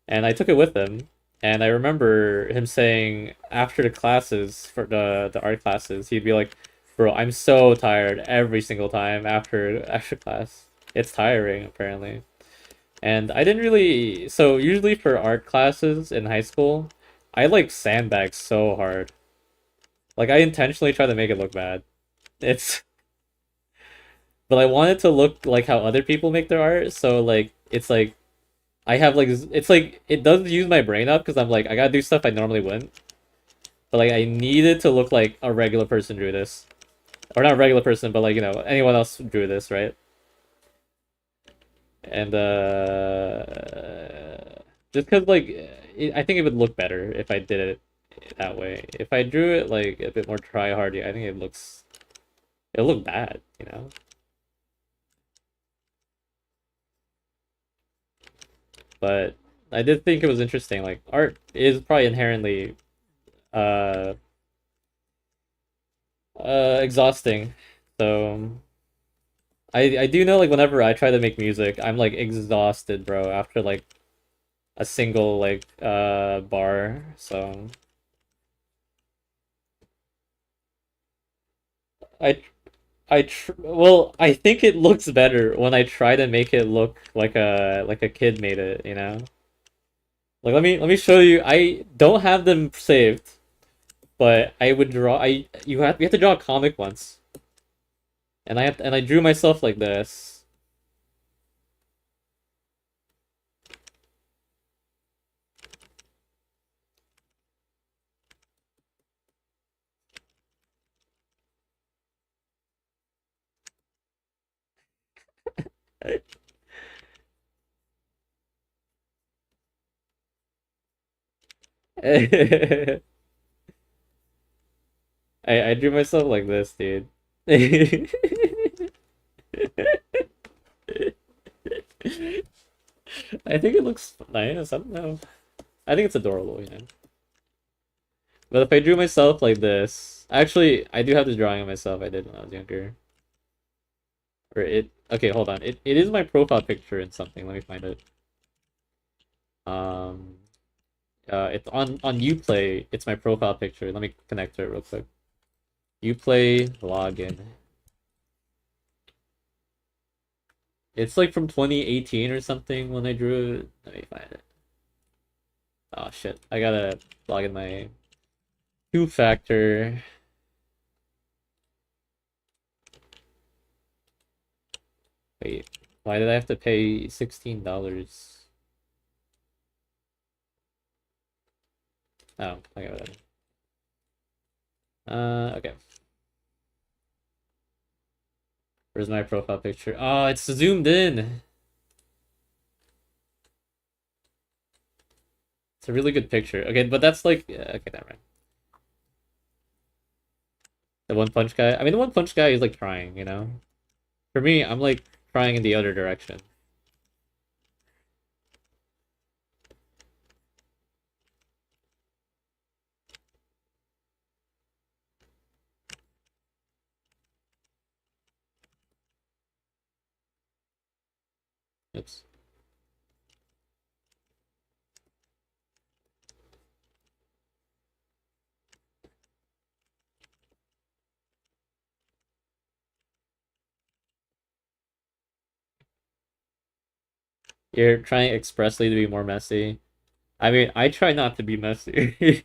and I took it with him. And I remember him saying after the classes for the art classes, he'd be like, "Bro, I'm so tired every single time after class. It's tiring apparently." And I didn't really so usually for art classes in high school, I like sandbag so hard. Like I intentionally try to make it look bad. It's but I want it to look like how other people make their art, so like it's like I have like it's like it does use my brain up because I'm like I gotta do stuff I normally wouldn't. But like I needed to look like a regular person drew this. Or not a regular person, but like, you know, anyone else drew this, right? And just because like I think it would look better if I did it that way. If I drew it like a bit more try hardy, I think it'll look bad, you know? But I did think it was interesting. Like art is probably inherently uh exhausting. So I do know like whenever I try to make music, I'm like exhausted, bro, after like a single like bar. So I well, I think it looks better when I try to make it look like a kid made it, you know? Like let me show you. I don't have them saved, but I would draw I you have to draw a comic once. And I drew myself like this. I drew myself like this, dude. I think it looks nice. I don't know. I think it's adorable, you know. But if I drew myself like this, actually, I do have this drawing of myself I did when I was younger. Or it. Okay, hold on. It is my profile picture in something. Let me find it. Um. It's on Uplay. It's my profile picture. Let me connect to it real quick. Uplay login. It's like from 2018 or something when I drew it. Let me find it. Oh shit! I gotta log in my two-factor. Wait, why did I have to pay $16? Oh, I got it. Okay. Where's my profile picture? Oh, it's zoomed in. It's a really good picture. Okay, but that's like okay, never mind. The One Punch guy. I mean, the One Punch guy is like trying, you know. For me, I'm like trying in the other direction. Oops. You're trying expressly to be more messy. I mean, I try not to be messy.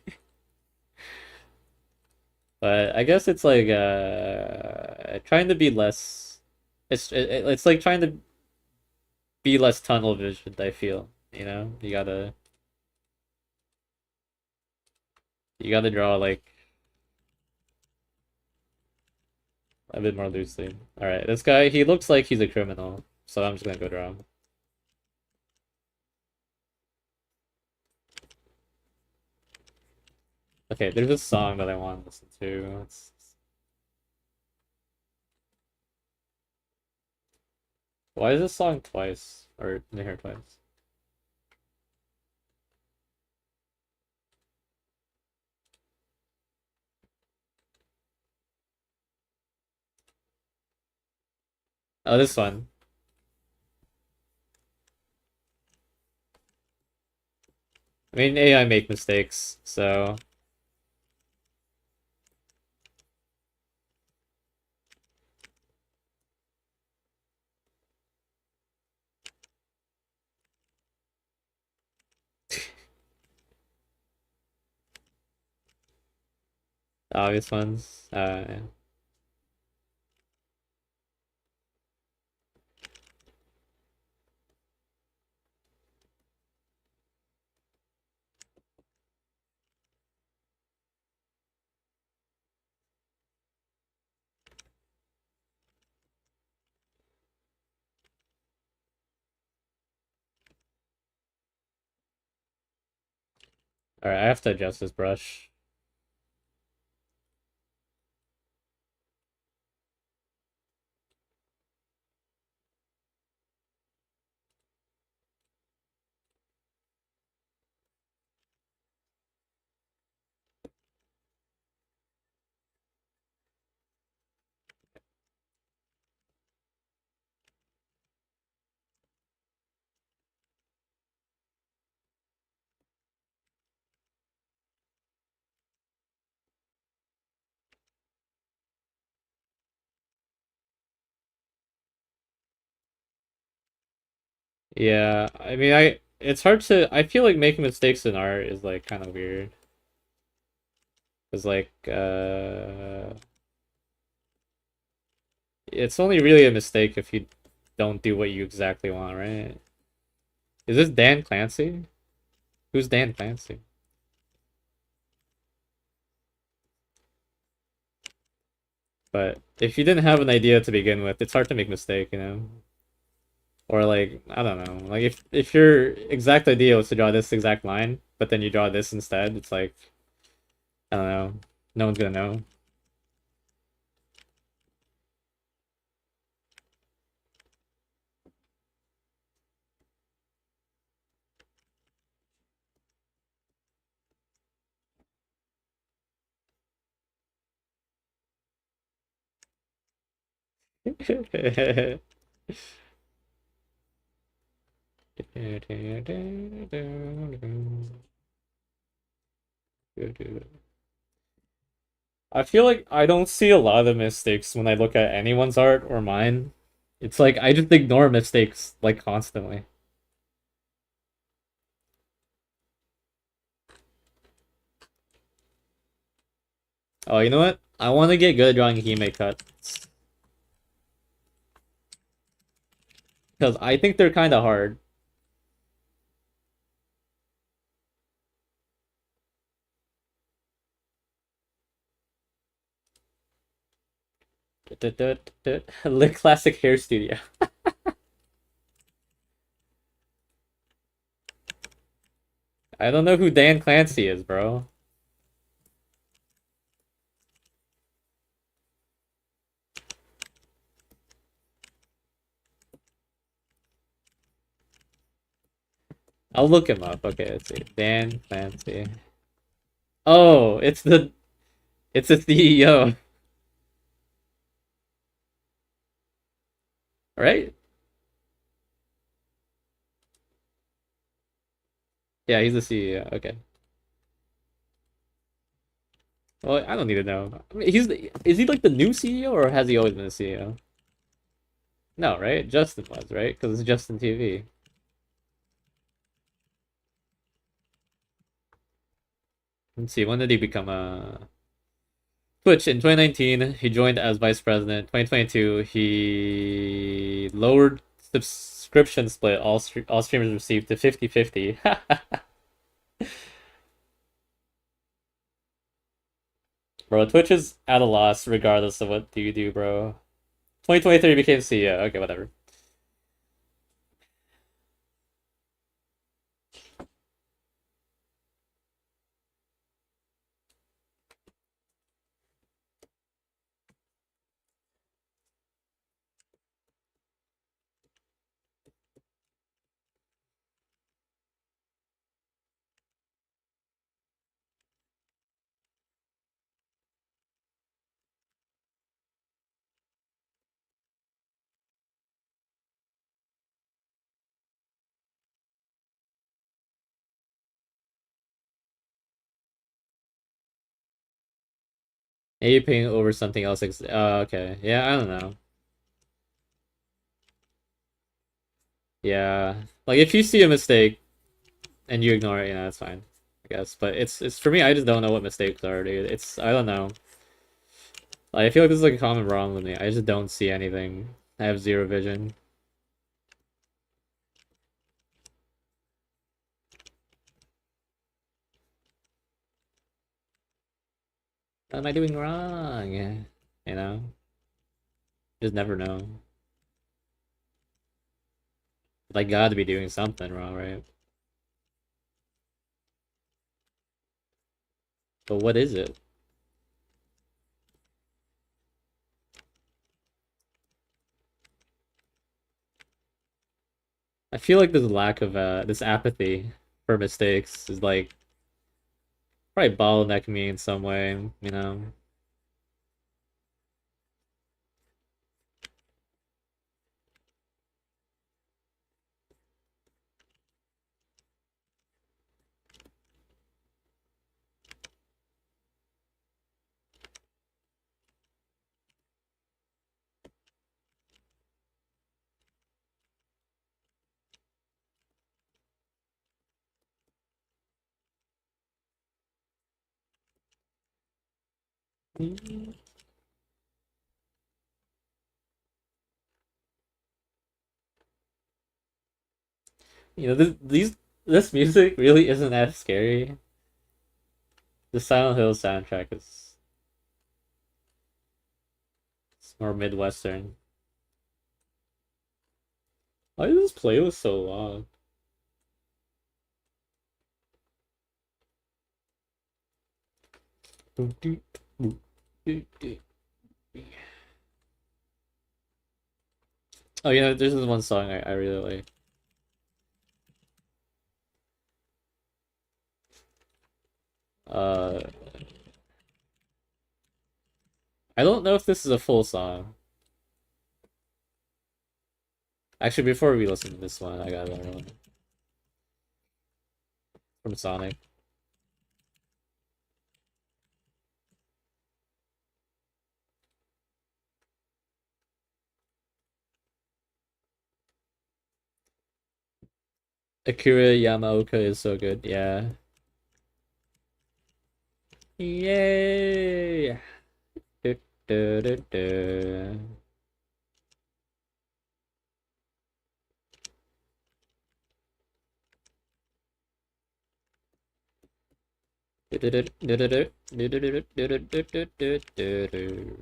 But I guess it's like trying to be less it's like trying to be less tunnel visioned, I feel. You know? You gotta draw like a bit more loosely. Alright, this guy he looks like he's a criminal, so I'm just gonna go draw him. Okay, there's a song that I want to listen to. Why is this song twice? Or in here twice? Oh, this one. I mean, AI make mistakes, so the obvious ones. All right, I have to adjust this brush. Yeah, I mean, it's hard to. I feel like making mistakes in art is like kind of weird. Cause like, it's only really a mistake if you don't do what you exactly want, right? Is this Dan Clancy? Who's Dan Clancy? But if you didn't have an idea to begin with, it's hard to make mistake, you know? Or like, I don't know. Like if your exact idea was to draw this exact line, but then you draw this instead, it's like, I don't know. No one's gonna know. I feel like I don't see a lot of mistakes when I look at anyone's art or mine. It's like I just ignore mistakes like constantly. Oh, you know what? I want to get good at drawing Hime cuts because I think they're kind of hard. The classic hair studio. I don't know who Dan Clancy is, bro. I'll look him up. Okay, let's see. Dan Clancy. Oh, it's the CEO, right? Yeah, he's the CEO. Okay. Well, I don't need to know. I mean, is he like the new CEO or has he always been a CEO? No, right? Justin was, right? Because it's Justin TV. Let's see, when did he become a Twitch? In 2019, he joined as vice president. 2022, he lowered subscription split all streamers received to 50-50. Bro, Twitch is at a loss regardless of what you do, bro. 2023 became CEO. Okay, whatever. Maybe paying over something else. Okay. Yeah, I don't know. Yeah. Like if you see a mistake and you ignore it, that's fine. I guess. But it's for me, I just don't know what mistakes are, dude. I don't know. Like I feel like this is like a common problem with me. I just don't see anything. I have zero vision. What am I doing wrong? You know? Just never know. Like gotta be doing something wrong, right? But what is it? I feel like this lack of this apathy for mistakes is like probably bottlenecking me in some way, you know? You know, this music really isn't that scary. The Silent Hill soundtrack is it's more Midwestern. Why is this playlist so long? Oh yeah, there's this one song I really like. Uh, I don't know if this is a full song. Actually, before we listen to this one, I got another one from Sonic. Akira Yamaoka is so good. Yeah. Yay! Du, du, du, du. Du, du, du, du, du, du. Du, du, du, du, du, du, du, du, du, du.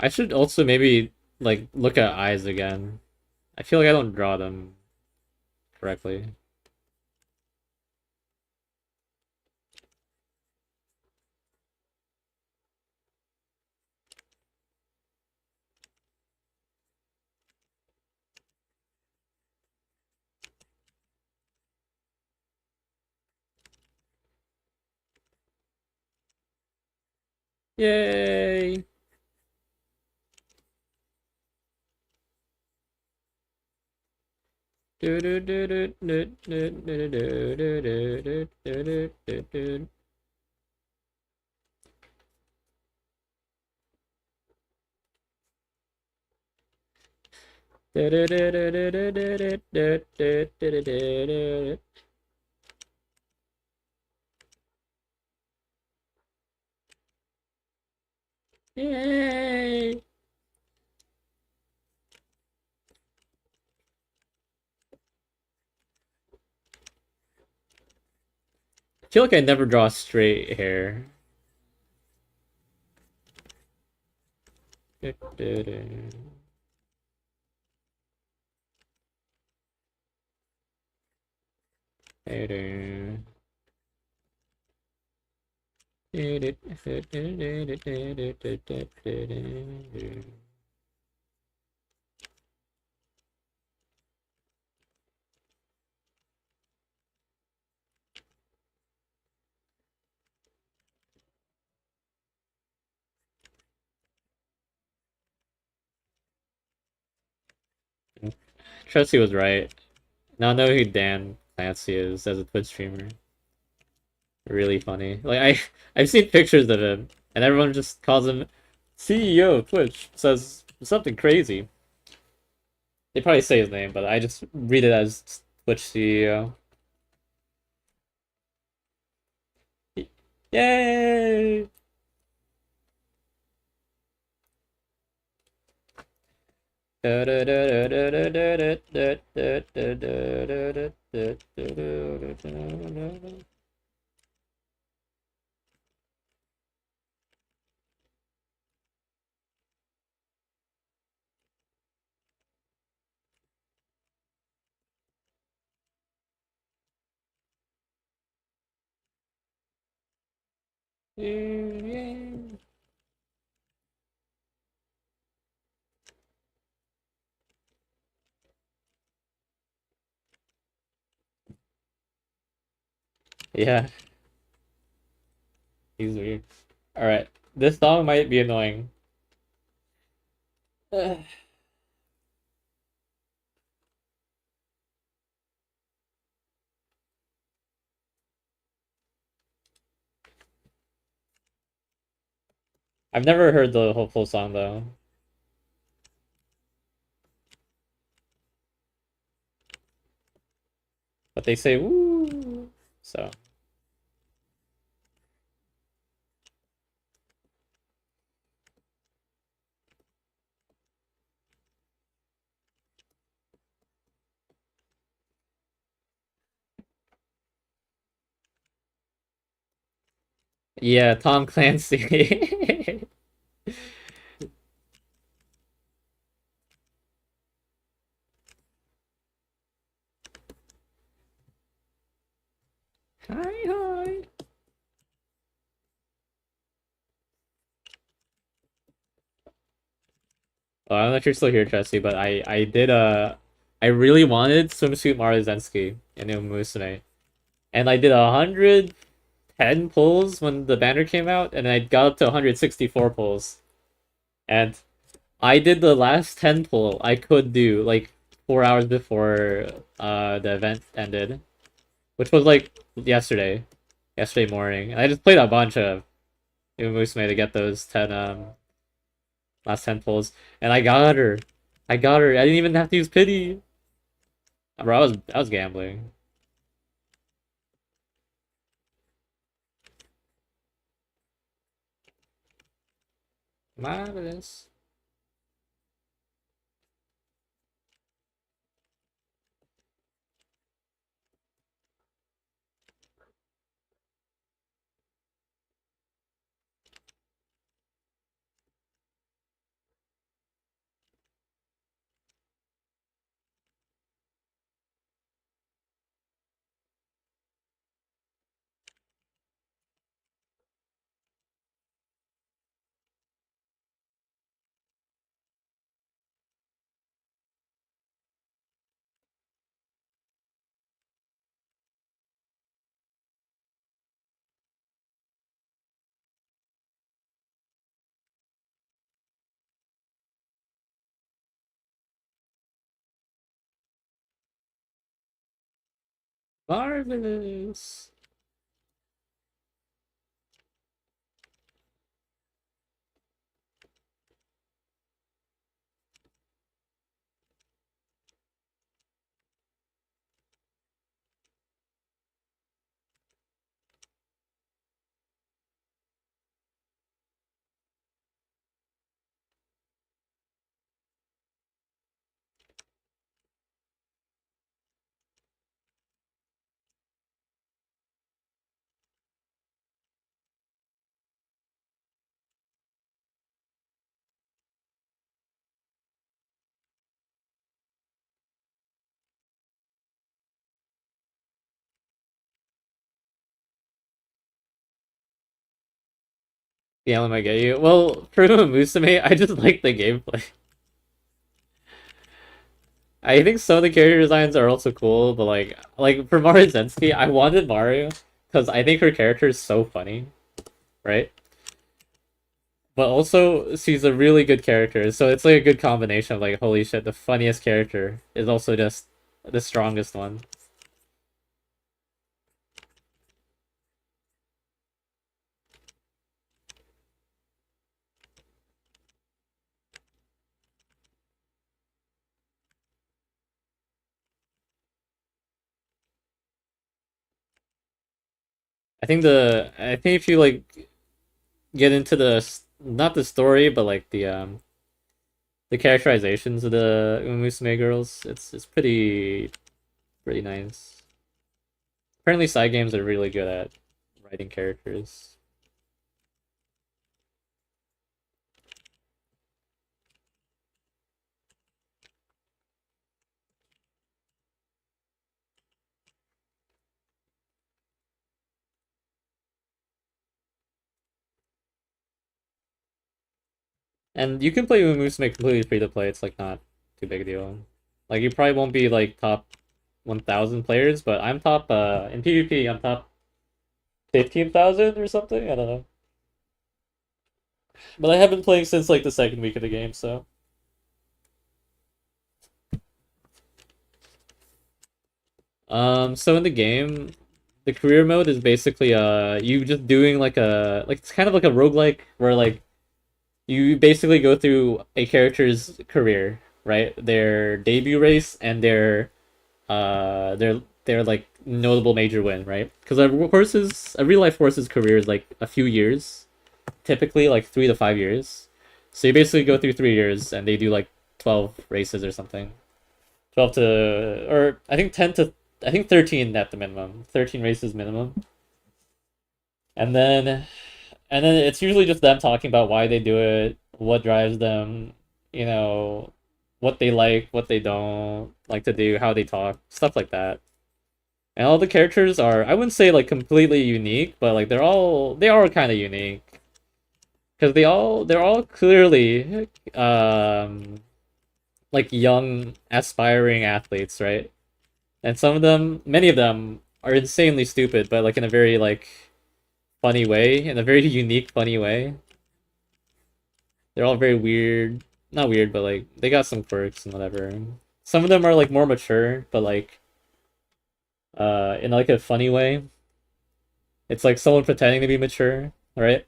I should also maybe like look at eyes again. I feel like I don't draw them correctly. Yay! Yay! I feel like I never draw straight hair. Trusty was right. Now I know who Dan Clancy is as a Twitch streamer. Really funny. Like I've seen pictures of him, and everyone just calls him CEO of Twitch. Says something crazy. They probably say his name, but I just read it as Twitch CEO. Yay! Yeah, he's weird. Alright, this song might be annoying. I've never heard the whole full song though. But they say woo. So yeah, Tom Clancy. Hi hi. Oh, I don't know if you're still here, Jesse, but I did I really wanted Swimsuit Maruzensky in Musume. And I did 110 pulls when the banner came out, and I got up to 164 pulls. And I did the last 10 pull I could do like 4 hours before the event ended, which was like yesterday morning. And I just played a bunch of Musume to get those 10 last 10 pulls, and I got her. I got her. I didn't even have to use pity. Bro, I was gambling. Marvelous. Marvelous. Yeah, let me get you. Well, for Musume, I just like the gameplay. I think some of the character designs are also cool, but like for Mario Zensky, I wanted Mario because I think her character is so funny, right? but also she's a really good character. So it's like a good combination of like, holy shit, the funniest character is also just the strongest one. I think if you like get into not the story, but like the characterizations of the Umusume girls, it's pretty nice. Apparently, side games are really good at writing characters. And you can play Umusume completely free to play. It's like not too big a deal. Like you probably won't be like top 1,000 players, but I'm top in PvP. I'm top 15,000 or something. I don't know. But I have been playing since like the second week of the game, so. So in the game, the career mode is basically you just doing like it's kind of like a roguelike where like you basically go through a character's career, right? Their debut race and their like notable major win, right? Because a real life horse's career is like a few years, typically like 3 to 5 years. So you basically go through 3 years and they do like 12 races or something. 12 to, or I think 10 to, I think 13 at the minimum. 13 races minimum. And then it's usually just them talking about why they do it, what drives them, you know, what they like, what they don't like to do, how they talk, stuff like that. And all the characters are, I wouldn't say like completely unique, but like they are kind of unique because they're all clearly like young aspiring athletes, right? And some of them, many of them are insanely stupid, but like in a very like funny way, in a very unique funny way. They're all very weird. Not weird, but like they got some quirks and whatever. Some of them are like more mature, but like in like a funny way. It's like someone pretending to be mature, right?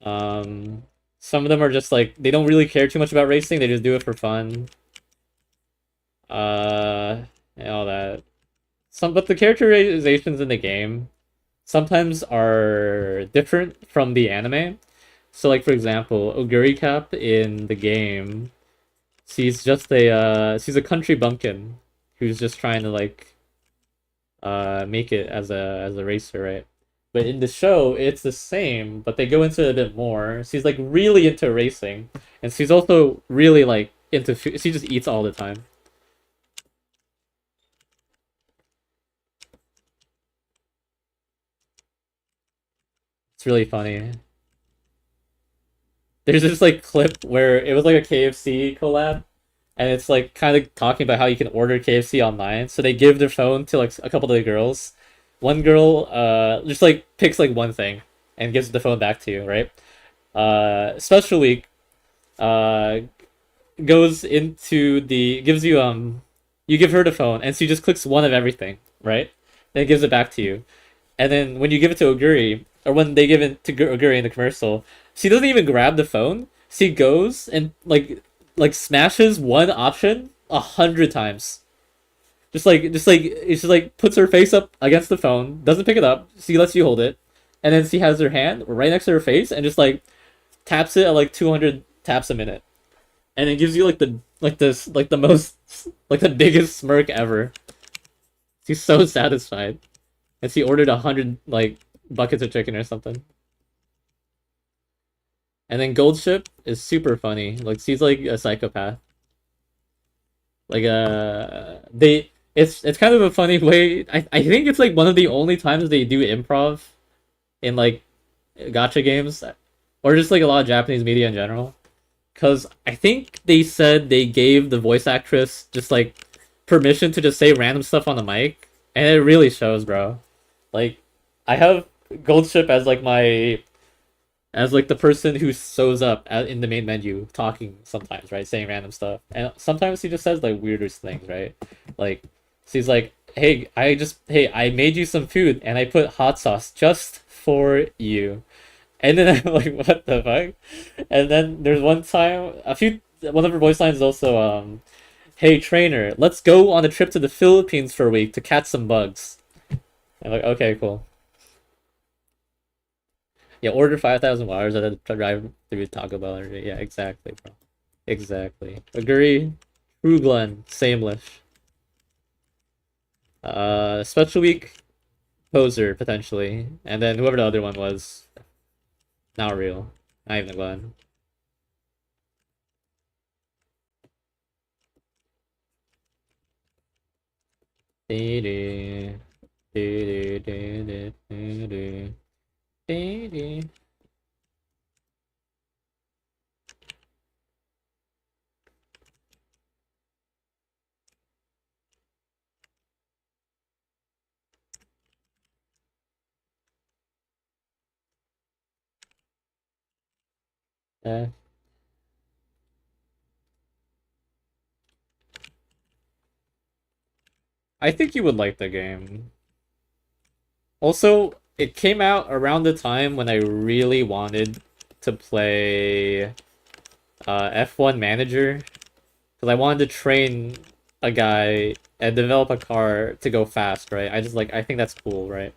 Um some of them are just like they don't really care too much about racing, they just do it for fun. And all that. But the characterizations in the game sometimes are different from the anime. So like for example, Oguri Cap in the game, she's a country bumpkin who's just trying to like make it as a racer, right? But in the show, it's the same, but they go into it a bit more. She's like really into racing, and she's also really like into food. She just eats all the time. It's really funny. There's this like clip where it was like a KFC collab, and it's like kind of talking about how you can order KFC online. So they give their phone to like a couple of the girls. One girl just like picks like one thing and gives the phone back to you, right? Special week uh goes into the gives you you give her the phone and she just clicks one of everything, right? Then it gives it back to you. And then when you give it to Oguri, or when they give it to Oguri in the commercial, she doesn't even grab the phone. She goes and like smashes one option 100 times. Just like puts her face up against the phone, doesn't pick it up. She lets you hold it, and then she has her hand right next to her face and just like taps it at like 200 taps a minute, and it gives you like the most like the biggest smirk ever. She's so satisfied, and she ordered 100 like buckets of chicken or something. And then Goldship is super funny. Like she's like a psychopath. Like they it's kind of a funny way. I think it's like one of the only times they do improv in like gacha games or just like a lot of Japanese media in general. Cause I think they said they gave the voice actress just like permission to just say random stuff on the mic, and it really shows, bro. Like I have Goldship as like the person who shows up in the main menu talking sometimes, right, saying random stuff, and sometimes he just says like weirdest things, right? Like, so he's like, hey, I made you some food and I put hot sauce just for you. And then I'm like, what the fuck? And then there's one time, one of her voice lines is also, hey trainer, let's go on a trip to the Philippines for a week to catch some bugs. I'm like, okay, cool. Yeah, order 5,000 waters at a drive through Taco Bell. Yeah, exactly, bro. Exactly. Agree. True Glen, Samelish. Special week, Poser, potentially. And then whoever the other one was, not real. Not even the Glen. Do-do. Do-do-do-do-do-do. Do-do. Uh, I think you would like the game. Also, it came out around the time when I really wanted to play F1 Manager because I wanted to train a guy and develop a car to go fast, right? I think that's cool, right?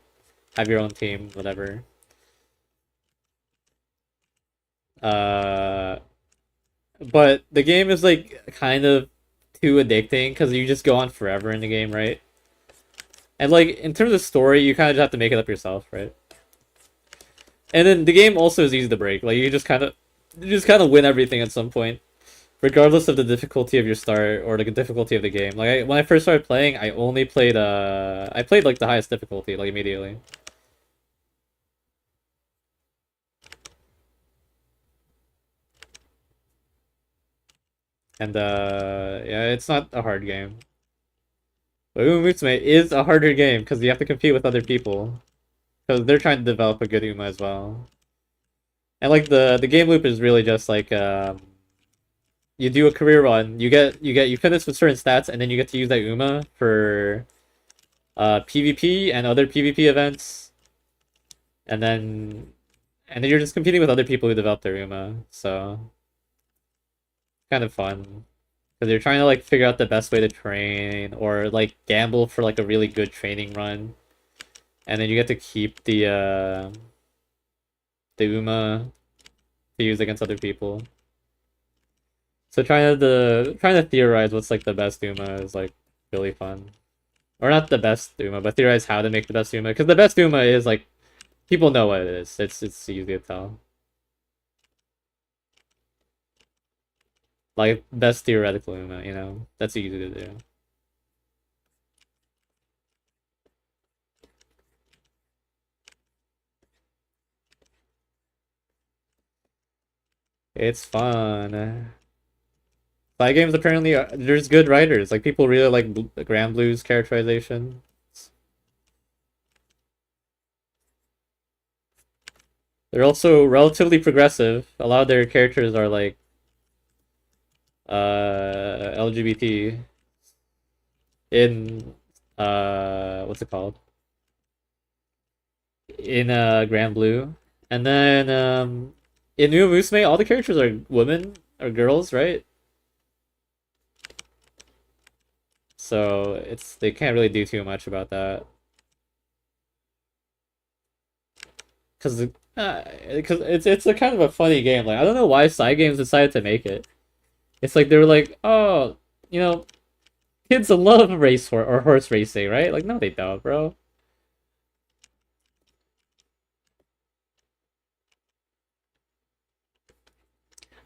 Have your own team, whatever. Uh, but the game is like kind of too addicting because you just go on forever in the game, right? And like in terms of story, you kind of just have to make it up yourself, right? And then the game also is easy to break. Like you just kind of win everything at some point, regardless of the difficulty of your start or the difficulty of the game. Like when I first started playing, I played like the highest difficulty like immediately. And yeah, it's not a hard game. But Uma Musume is a harder game because you have to compete with other people because they're trying to develop a good Uma as well. And like the game loop is really just like you do a career run, you finish with certain stats, and then you get to use that Uma for PvP and other PvP events, and then you're just competing with other people who develop their Uma, so kind of fun because you're trying to like figure out the best way to train or like gamble for like a really good training run, and then you get to keep the Uma to use against other people. So trying to theorize what's like the best Uma is like really fun. Or not the best Uma, but theorize how to make the best Uma. Because the best Uma is like people know what it is. It's easy to tell. Like best theoretical Uma, you know? That's easy to do. It's fun. Spy games apparently there's good writers. Like people really like Grand Blue's characterization. They're also relatively progressive. A lot of their characters are like LGBT in what's it called? In Grand Blue. And then in New Musume all the characters are women or girls, right? So it's they can't really do too much about that. Cause it's a kind of a funny game. Like I don't know why Side Games decided to make it. It's like they were like, oh, you know, kids love or horse racing, right? Like no, they don't, bro.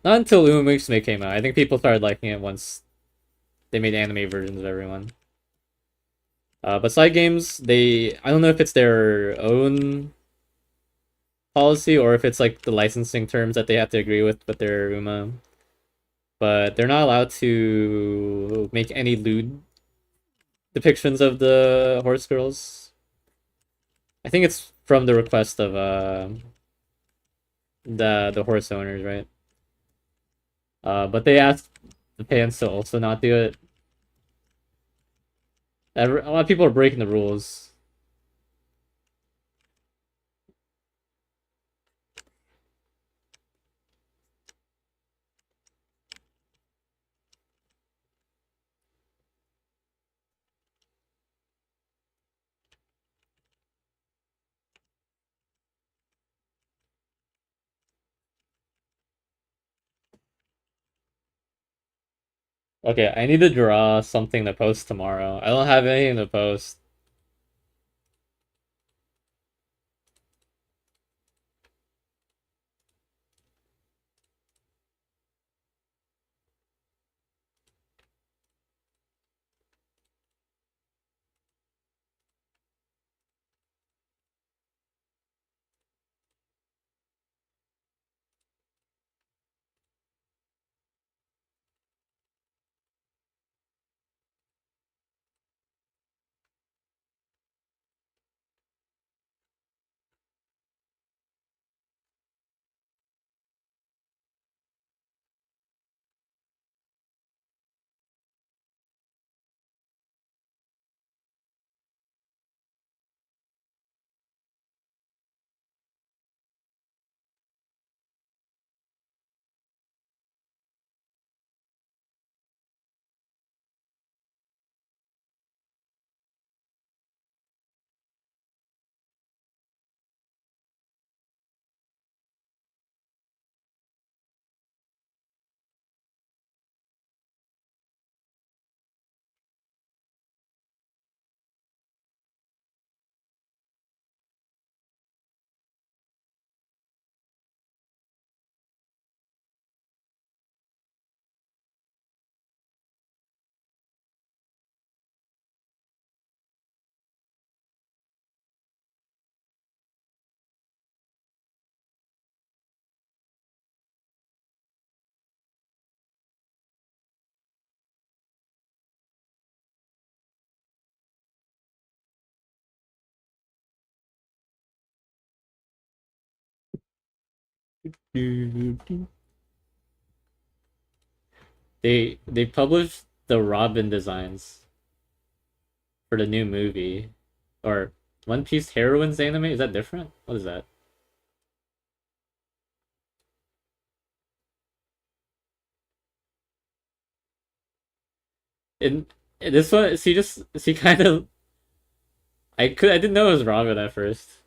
Not until Uma Musume came out. I think people started liking it once they made anime versions of everyone. But Side Games, I don't know if it's their own policy or if it's like the licensing terms that they have to agree with their Uma. But they're not allowed to make any lewd depictions of the horse girls. I think it's from the request of the horse owners, right? But they asked the fans to also not do it. A lot of people are breaking the rules. Okay, I need to draw something to post tomorrow. I don't have anything to post. They published the Robin designs for the new movie. Or One Piece Heroines anime? Is that different? What is that? In this one, she kind of I didn't know it was Robin at first.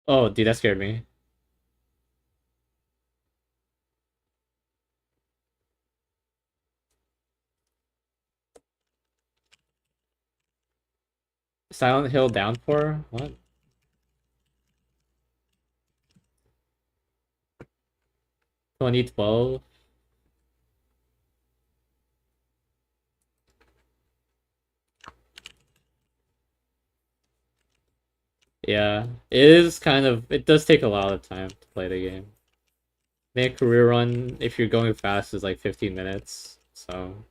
Oh, dude, that scared me. Silent Hill Downpour? What? 2012? Yeah, it is kind of. It does take a lot of time to play the game. I think a career run, if you're going fast, is like 15 minutes. So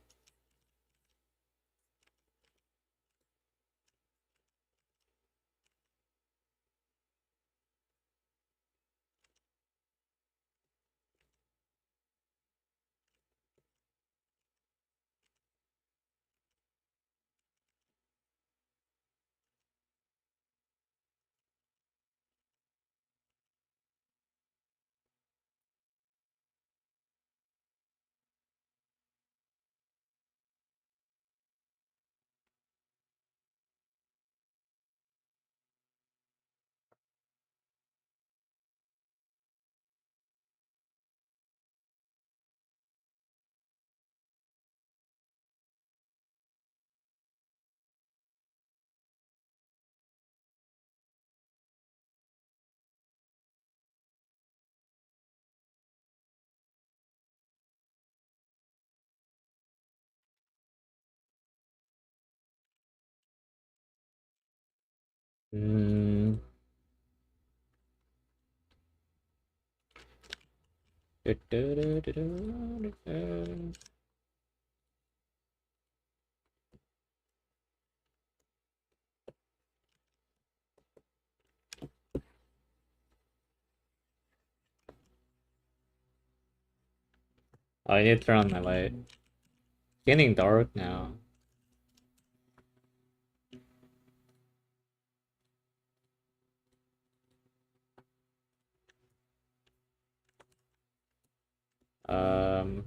Mm. I need to turn on my light. It's getting dark now. Um,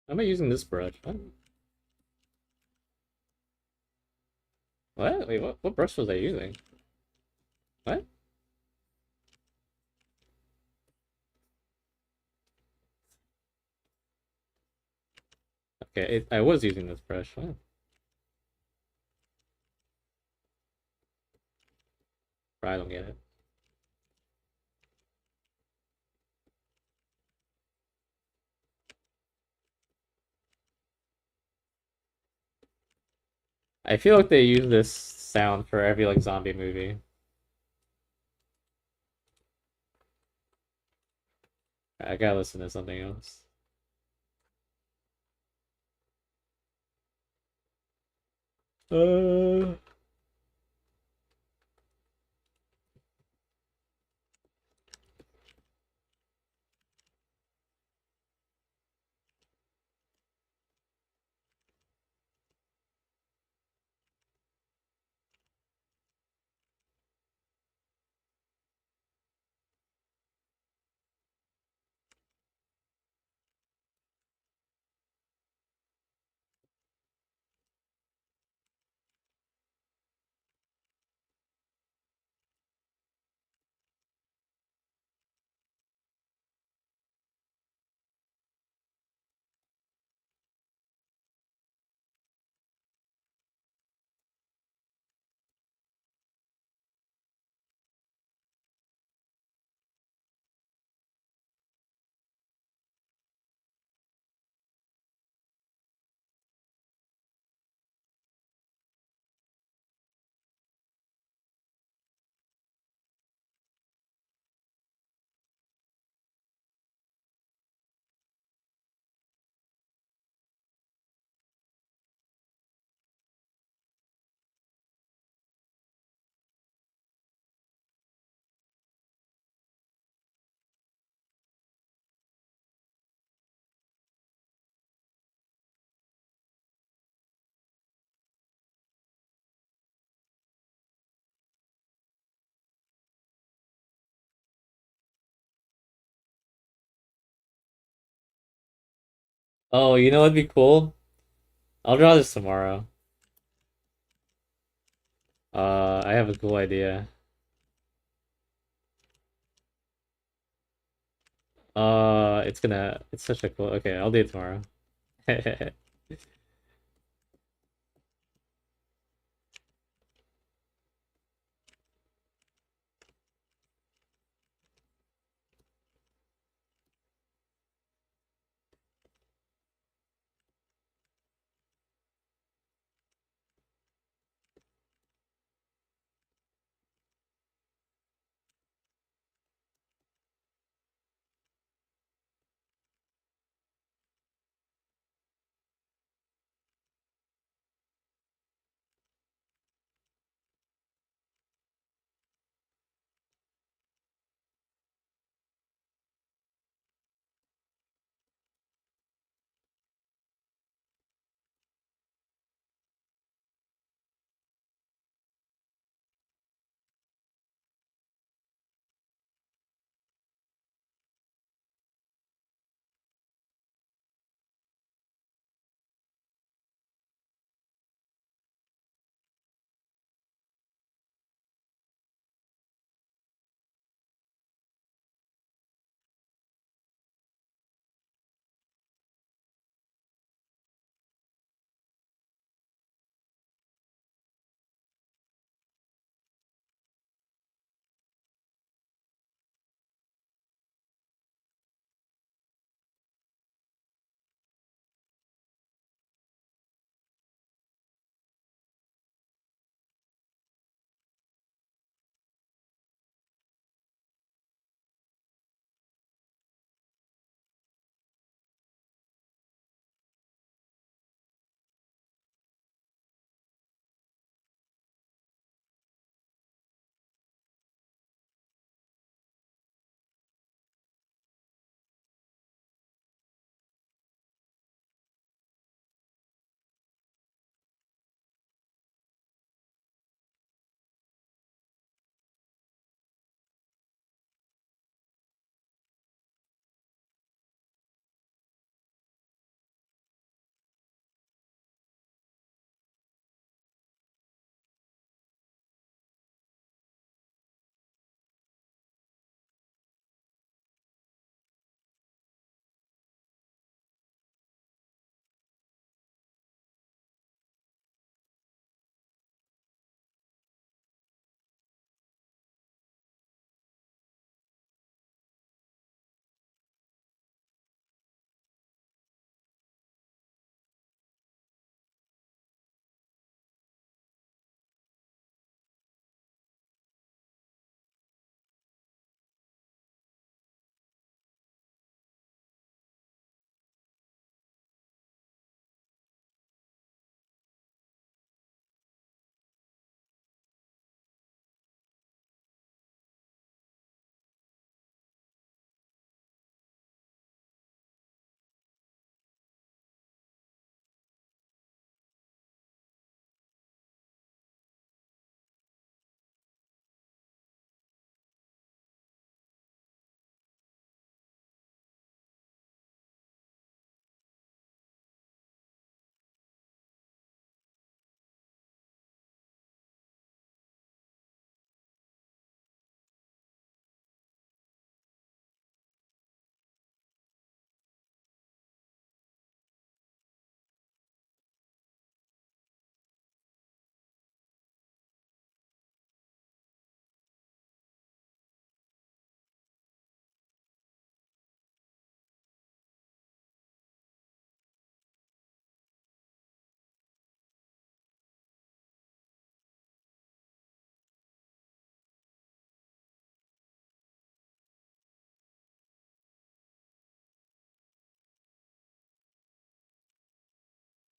how am I using this brush? What? Wait, what brush was I using? What? Okay, I was using this brush. What? I don't get it. I feel like they use this sound for every like zombie movie. I gotta listen to something else. Uh, Oh, you know what'd be cool? I'll draw this tomorrow. I have a cool idea. It's such a cool. Okay, I'll do it tomorrow.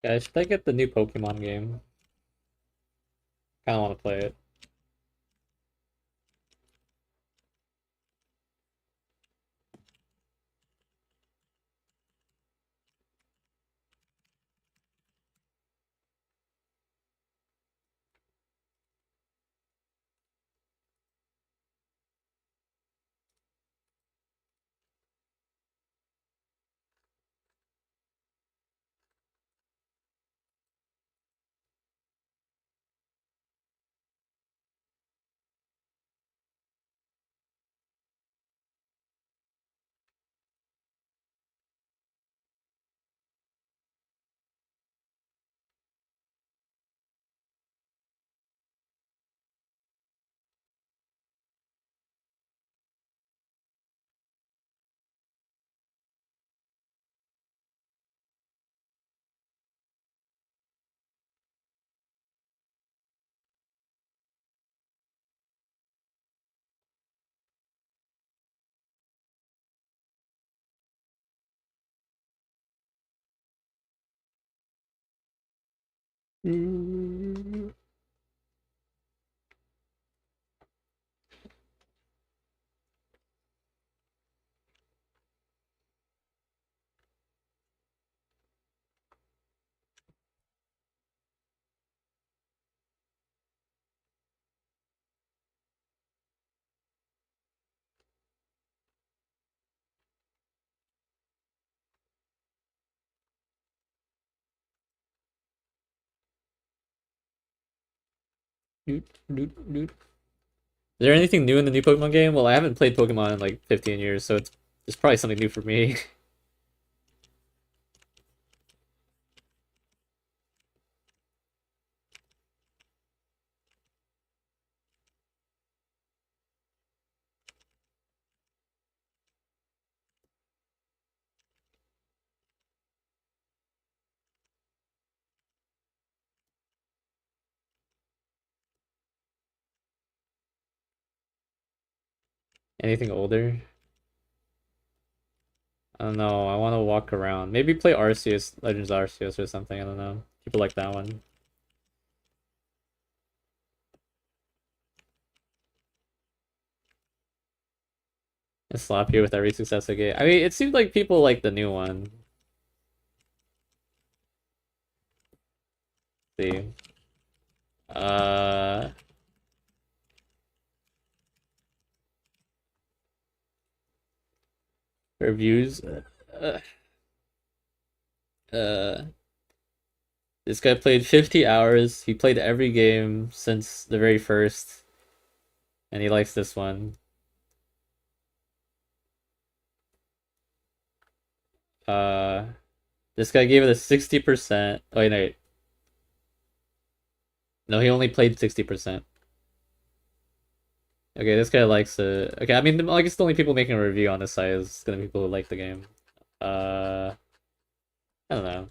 Guys, should I get the new Pokemon game? Kind of want to play it. Dude, dude. Is there anything new in the new Pokemon game? Well, I haven't played Pokemon in like 15 years, so it's probably something new for me. Anything older? I don't know. I want to walk around. Maybe play Arceus, Legends Arceus or something. I don't know. People like that one. And slap you with every successive game. I mean, it seemed like people like the new one. Let's see. Uh, reviews. Uh, uh, this guy played 50 hours. He played every game since the very first, and he likes this one. Uh, this guy gave it a 60%. Oh, wait, no. No, he only played 60%. Okay, this guy likes it. Okay, I mean, I guess the only people making a review on this site is gonna be people who like the game. Uh, I don't know.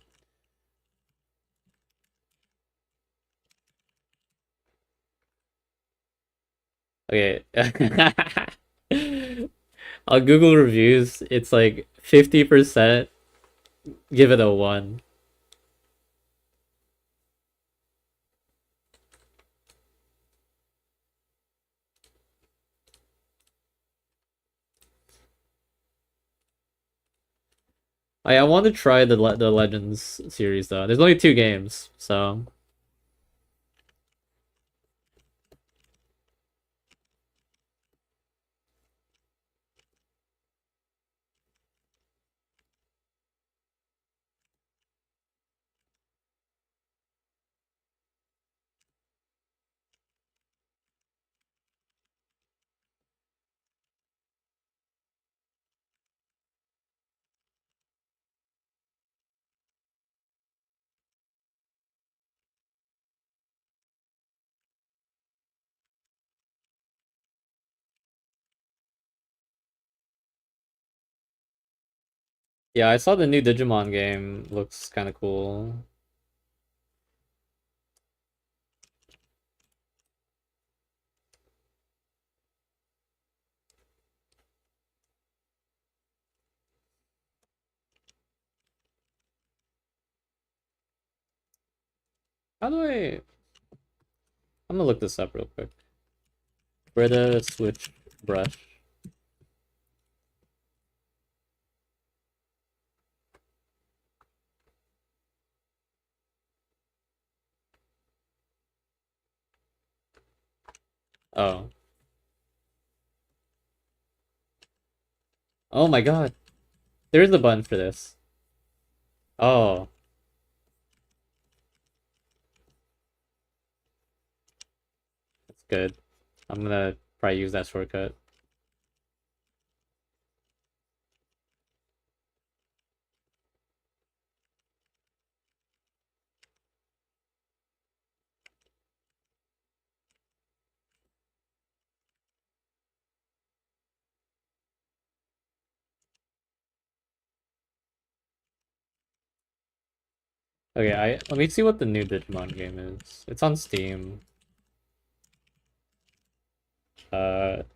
Okay. On Google reviews, it's like 50% give it a 1. I want to try the Legends series though. There's only 2 games, so yeah, I saw the new Digimon game. Looks kind of cool. How do I? I'm gonna look this up real quick. Brita Switch Brush. Oh. Oh my god. There's a button for this. Oh, that's good. I'm gonna probably use that shortcut. Okay, let me see what the new Digimon game is. It's on Steam.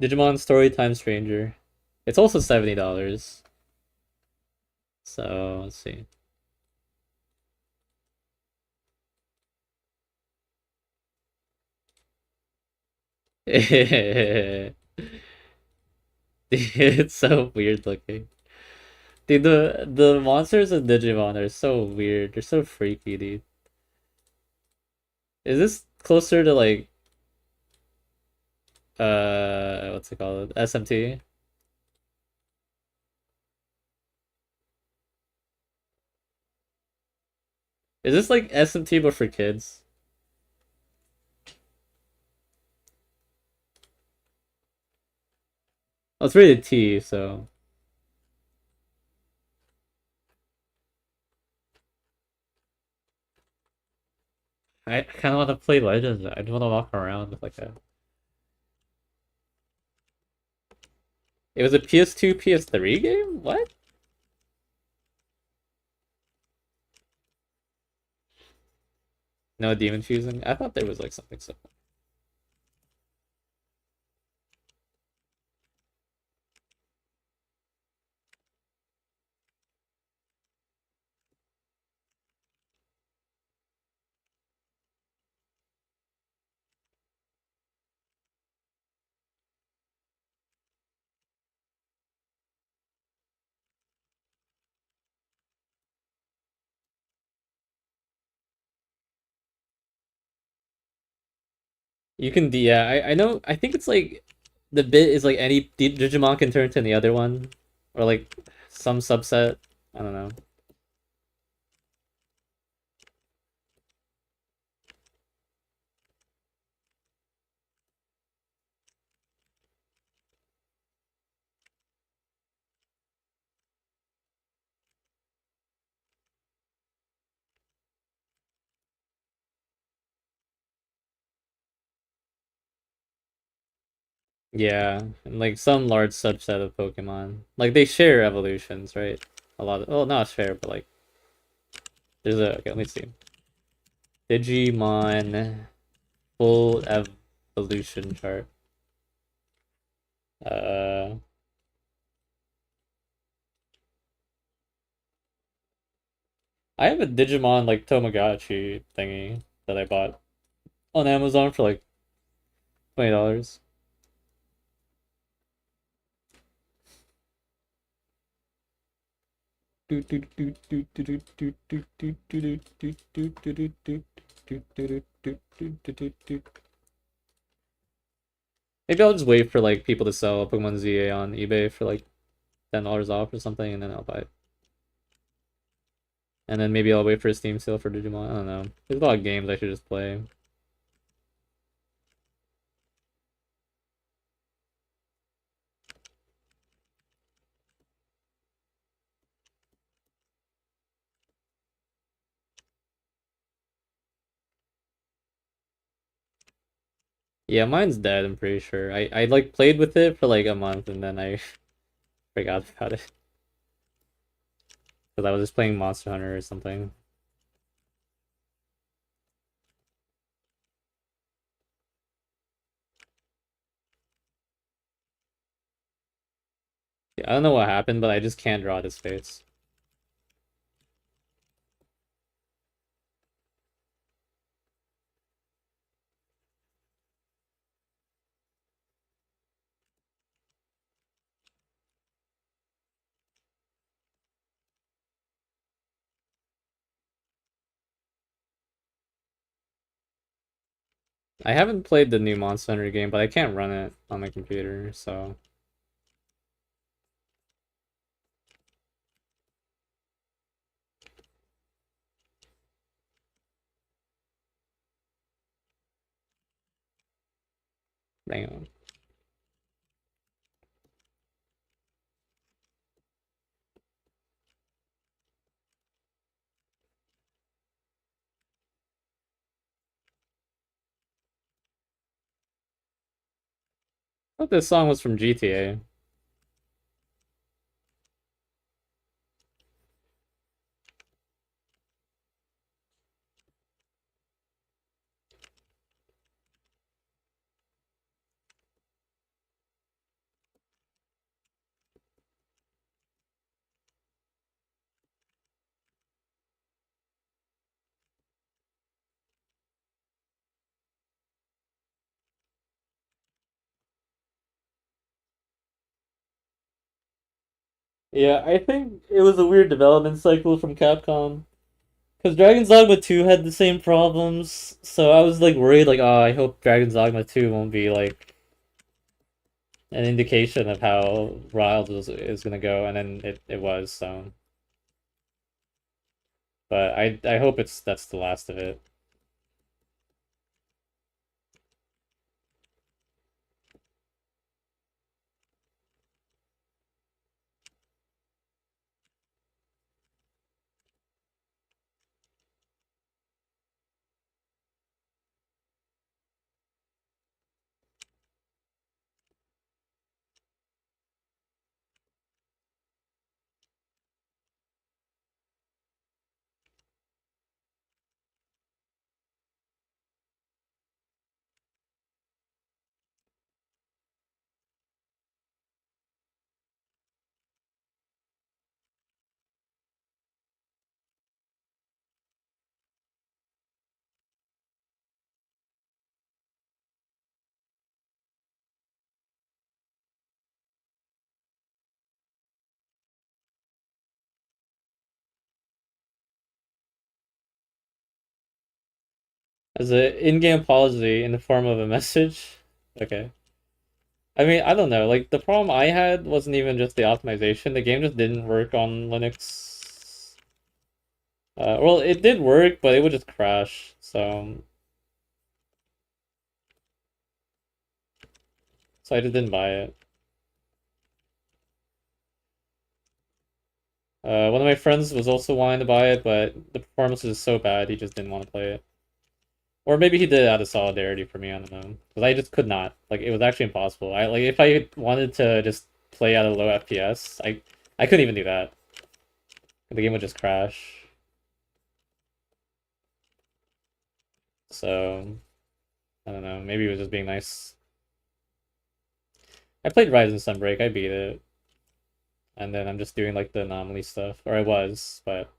Digimon Storytime Stranger. It's also $70. So let's see. It's so weird looking. Dude, the monsters in Digimon are so weird. They're so freaky, dude. Is this closer to like what's it called? SMT? Is this like SMT but for kids? Oh, it's rated T, so I kind of want to play Legends. I just want to walk around with like a. It was a PS2, PS3 game? What? No demon fusing? I thought there was like something similar. You can, yeah, I know. I think it's like the bit is like any Digimon can turn to the other one, or like some subset. I don't know. Yeah, and like some large subset of Pokemon, like they share evolutions, right? A lot of, well, not share, but like there's a. Okay, let me see. Digimon full evolution chart. Uh, I have a Digimon like Tamagotchi thingy that I bought on Amazon for like $20. Maybe I'll just wait for like people to sell Pokemon ZA on eBay for like $10 off or something, and then I'll buy it. And then maybe I'll wait for a Steam sale for Digimon. I don't know. There's a lot of games I should just play. Yeah, mine's dead, I'm pretty sure. I like played with it for like a month and then I forgot about it. Because I was just playing Monster Hunter or something. Yeah, I don't know what happened, but I just can't draw this face. I haven't played the new Monster Hunter game, but I can't run it on my computer, so hang on. I thought this song was from GTA. Yeah, I think it was a weird development cycle from Capcom. Because Dragon's Dogma 2 had the same problems, so I was like worried, like, oh, I hope Dragon's Dogma 2 won't be like an indication of how Wild is gonna go, and then it was, so. But I hope that's the last of it. As an in-game apology in the form of a message. Okay. I mean, I don't know. Like the problem I had wasn't even just the optimization. The game just didn't work on Linux. Well, it did work, but it would just crash. So I just didn't buy it. One of my friends was also wanting to buy it, but the performance is so bad he just didn't want to play it. Or maybe he did it out of solidarity for me. I don't know, because I just could not. Like it was actually impossible. I like if I wanted to just play at a low FPS, I couldn't even do that. The game would just crash. So I don't know. Maybe it was just being nice. I played Rise and Sunbreak. I beat it, and then I'm just doing like the anomaly stuff, or I was, but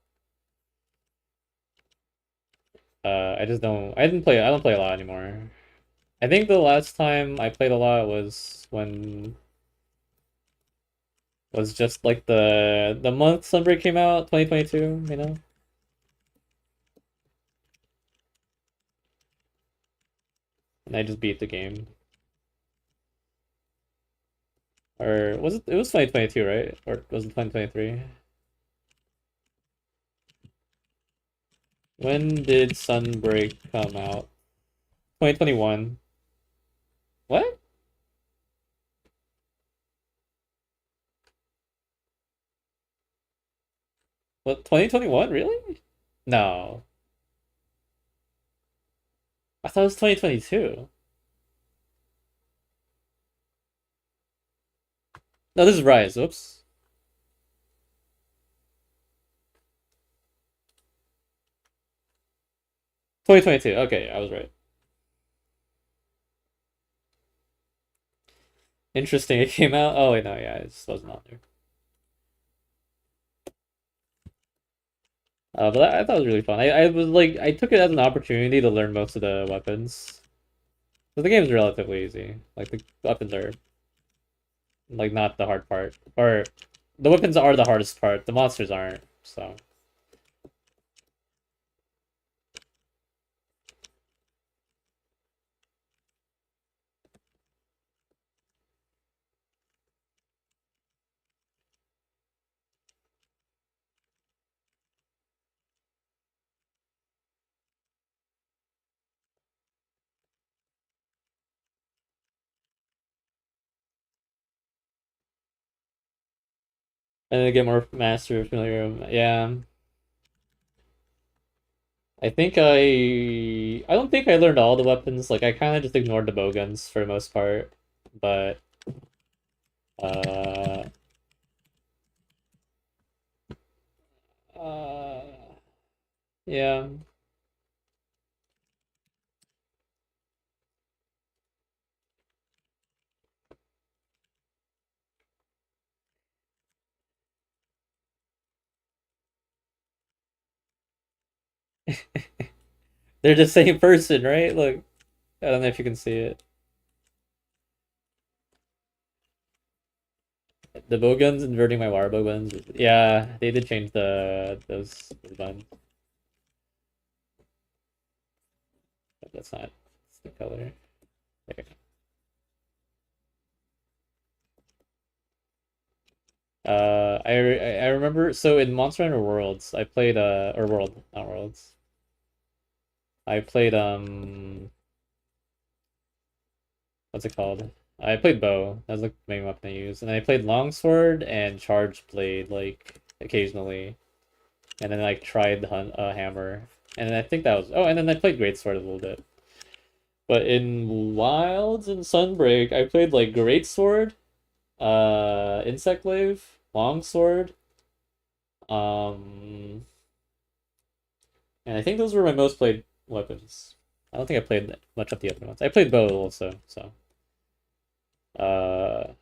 I just don't. I didn't play. I don't play a lot anymore. I think the last time I played a lot was just like the month Sunbreak came out, 2022. You know, and I just beat the game. Or was it? It was 2022, right? Or was it 2023? When did Sunbreak come out? 2021. What? What? 2021? Really? No. I thought it was 2022. No, this is Rise. Oops. 2022. Okay, I was right. Interesting. It came out. Oh wait, no, yeah, it just wasn't on there. But I thought it was really fun. I was like, I took it as an opportunity to learn most of the weapons. But the game is relatively easy. Like the weapons are like not the hard part, or the weapons are the hardest part. The monsters aren't. So. And then get more master familiar. Yeah. I don't think I learned all the weapons. Like I kind of just ignored the bowguns for the most part. But uh uh yeah. They're the same person, right? Look, I don't know if you can see it. The bowguns inverting my wire bowguns. Yeah, they did change those buttons. But that's not that's the color. There. I remember. So in Monster Hunter Worlds, I played or World, not Worlds. I played what's it called? I played bow. That was like the main weapon I used, and I played longsword and charged blade like occasionally, and then like tried the hammer, and then I think that was and then I played greatsword a little bit. But in Wilds and Sunbreak, I played like greatsword, insect glaive, longsword, um, and I think those were my most played weapons. I don't think I played much of the other ones. I played bow also, so. Uh,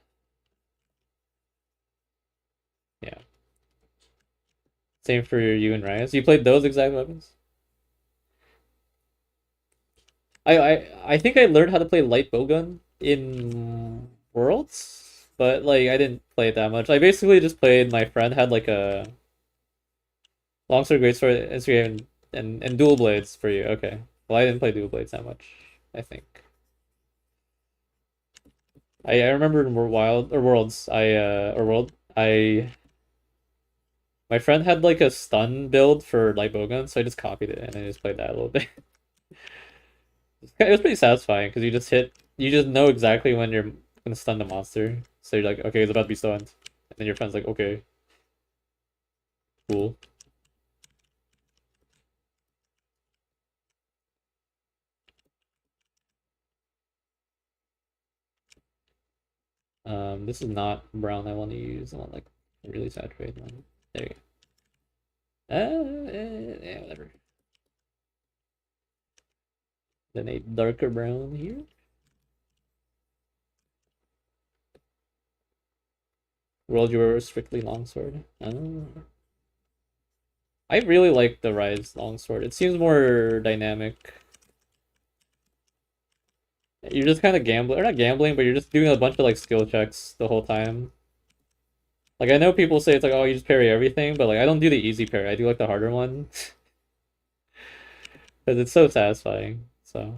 yeah. Same for you and Ryan. So you played those exact weapons? I think I learned how to play light bowgun in Worlds, but like I didn't play it that much. I basically just played. My friend had like a longsword, greatsword, and dual blades for you. Okay. Well, I didn't play dual blades that much, I think. I remember in Wild or Worlds, I my friend had like a stun build for light bowgun, so I just copied it and I just played that a little bit. It was pretty satisfying because you just know exactly when you're gonna stun the monster. So you're like, okay, it's about to be stunned, and then your friend's like, okay, cool. This is not brown I want to use. I want like a really saturated one. There you go. Yeah, whatever. Then a darker brown here. World, you were strictly longsword. Oh. I really like the Rise longsword. It seems more dynamic. You're just kind of gambling, or not gambling, but you're just doing a bunch of like skill checks the whole time. Like I know people say it's like, oh, you just parry everything, but like I don't do the easy parry. I do like the harder one because it's so satisfying. So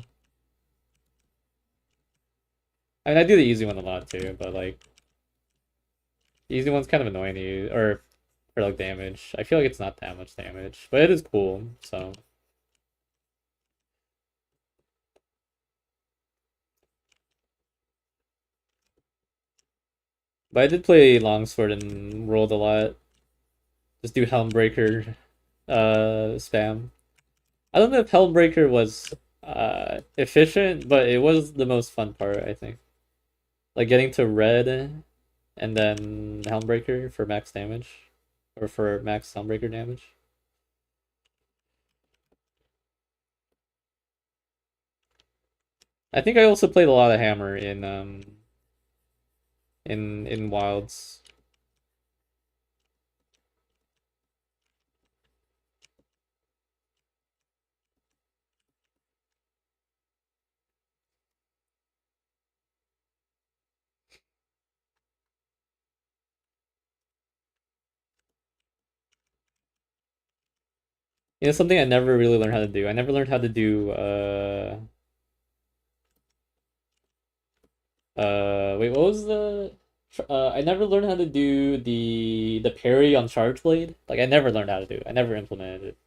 I mean, I do the easy one a lot too, but like the easy one's kind of annoying to use, or for like damage. I feel like it's not that much damage, but it is cool. So, but I did play longsword and rolled a lot. Just do Helmbreaker, spam. I don't know if Helmbreaker was efficient, but it was the most fun part, I think. Like getting to red and then Helmbreaker for max damage. Or for max Helmbreaker damage. I think I also played a lot of hammer in Wilds. You know, something I never really learned how to do. I never learned how to do wait, what was the I never learned how to do the parry on Charge Blade. Like I never learned how to do it. I never implemented it.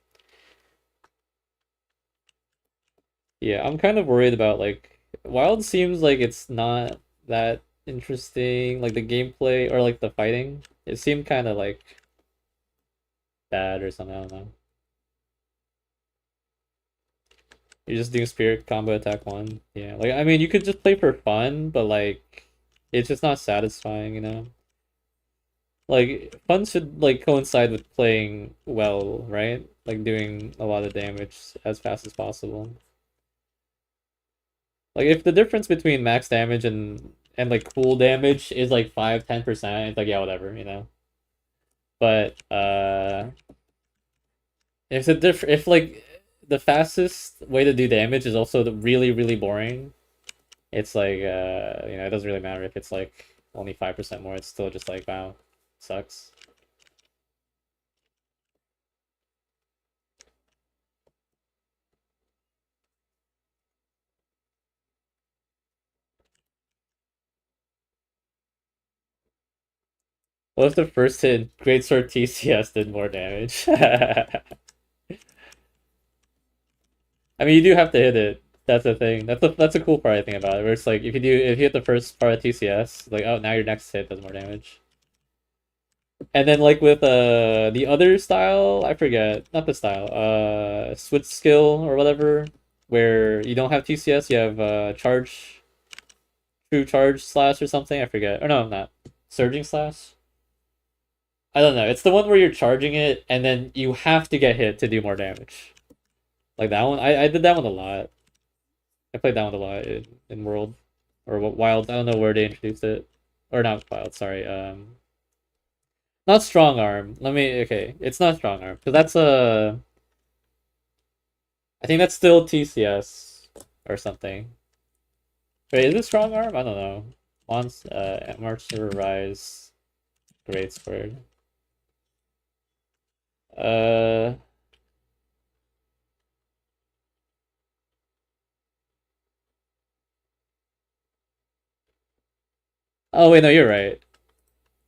Yeah, I'm kind of worried about like Wild seems like it's not that interesting. Like the gameplay or like the fighting. It seemed kind of like bad or something. I don't know. You're just doing spirit combo attack one. Yeah, like I mean you could just play for fun, but like it's just not satisfying, you know? Like fun should like coincide with playing well, right? Like doing a lot of damage as fast as possible. Like if the difference between max damage and like cool damage is like 5-10%, it's like yeah, whatever, you know. But if like the fastest way to do damage is also really really boring, it's like you know, it doesn't really matter if it's like only 5% more. It's still just like, wow, sucks. What if the first hit Greatsword TCS did more damage? I mean, you do have to hit it. That's the thing. That's a cool part I think about it. Where it's like if you hit the first part of TCS, like oh now your next hit does more damage. And then like with the other style, I forget, not the style, switch skill or whatever, where you don't have TCS, you have charge, true charge slash or something. I forget. Or no, not surging slash. I don't know. It's the one where you're charging it and then you have to get hit to do more damage. Like that one, I did that one a lot. I played that one a lot in World or Wild. I don't know where they introduced it, or not Wild. Sorry, not Strong Arm. Let me. Okay, it's not Strong Arm because that's a. I think that's still TCS or something. Wait, is it Strong Arm? I don't know. Once Marcher Rise, Great Sword. Uh. Oh wait, no, you're right.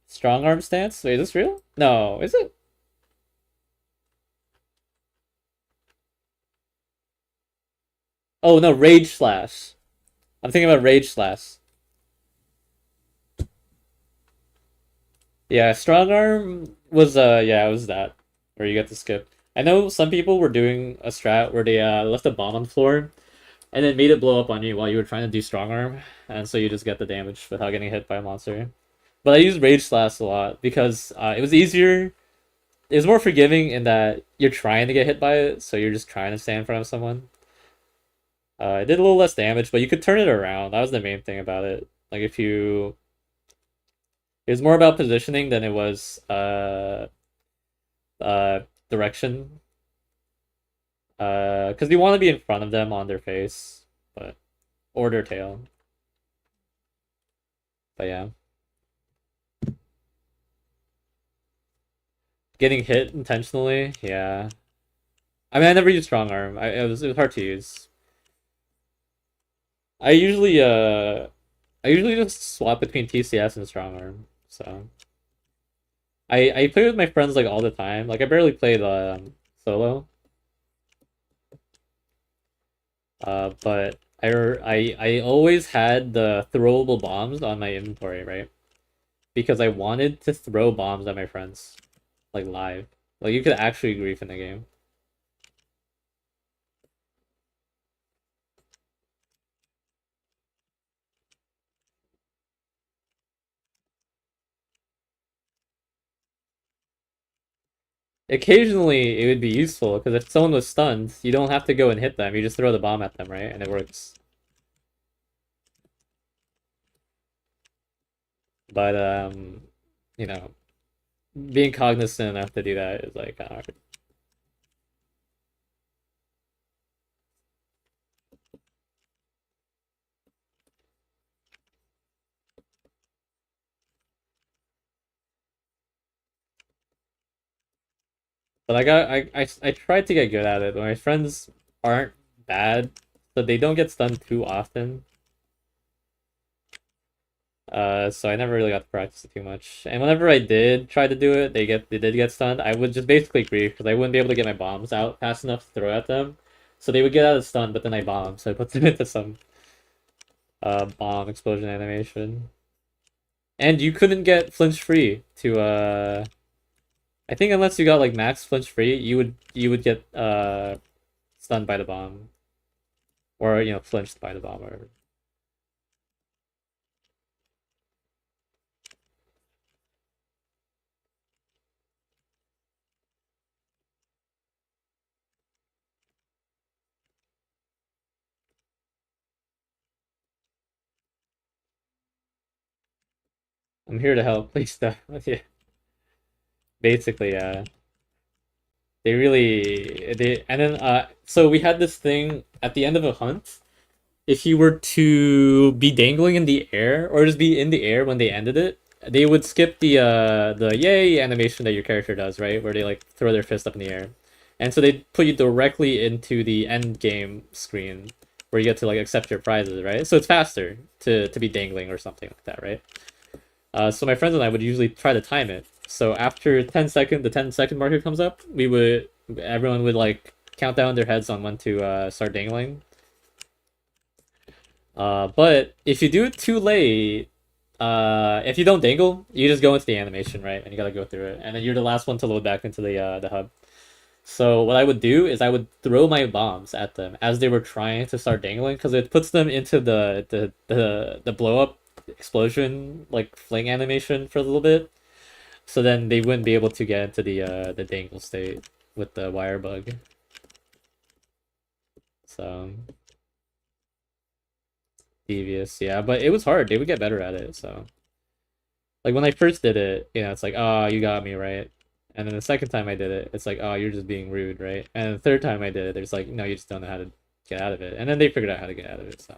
Strong Arm stance. Wait, is this real? No, is it? Oh no, Rage Slash. I'm thinking about Rage Slash. Yeah, Strong Arm was yeah, it was that where you get to skip. I know some people were doing a strat where they left a bomb on the floor and then made it blow up on you while you were trying to do Strong Arm, and so you just get the damage without getting hit by a monster. But I used Rage Slash a lot because it was easier. It was more forgiving in that you're trying to get hit by it, so you're just trying to stand in front of someone. It did a little less damage, but you could turn it around. That was the main thing about it. Like if you, it was more about positioning than it was direction. Because you want to be in front of them on their face, but or their tail. But yeah, getting hit intentionally, yeah. I mean, I never used strong arm. It was hard to use. I usually I usually just swap between TCS and strong arm. So I play with my friends like all the time. Like I barely play the solo. But I always had the throwable bombs on my inventory, right? Because I wanted to throw bombs at my friends, like live. Like you could actually grief in the game. Occasionally, it would be useful because if someone was stunned, you don't have to go and hit them. You just throw the bomb at them, right? And it works. But you know, being cognizant enough to do that is like kind of hard. But I tried to get good at it. My friends aren't bad, so they don't get stunned too often. So I never really got to practice it too much. And whenever I did try to do it, they did get stunned. I would just basically grief because I wouldn't be able to get my bombs out fast enough to throw at them. So they would get out of stun, but then I bomb, so I put them into some bomb explosion animation. And you couldn't get flinch free to I think unless you got like max flinch free, you would get stunned by the bomb. Or flinched by the bomb or I'm here to help, please stuff. Yeah. Basically, yeah. They and then so we had this thing at the end of a hunt if you were to be dangling in the air or just be in the air when they ended it, they would skip the yay animation that your character does, right? Where they like throw their fist up in the air. And so they put you directly into the end game screen where you get to like accept your prizes, right? So it's faster to be dangling or something like that, right? So my friends and I would usually try to time it. So after the 10-second marker comes up, everyone would like count down their heads on when to start dangling. But if you do it too late, if you don't dangle, you just go into the animation, right? And you gotta go through it, and then you're the last one to load back into the hub. So what I would do is I would throw my bombs at them as they were trying to start dangling because it puts them into the blow up explosion like fling animation for a little bit. So then they wouldn't be able to get into the dangle state with the wire bug. So devious, yeah, but it was hard. They would get better at it. So like when I first did it, it's like, oh, you got me right. And then the second time I did it, it's like, oh, you're just being rude, right? And the third time I did it, there's like, no, you just don't know how to get out of it. And then they figured out how to get out of it. So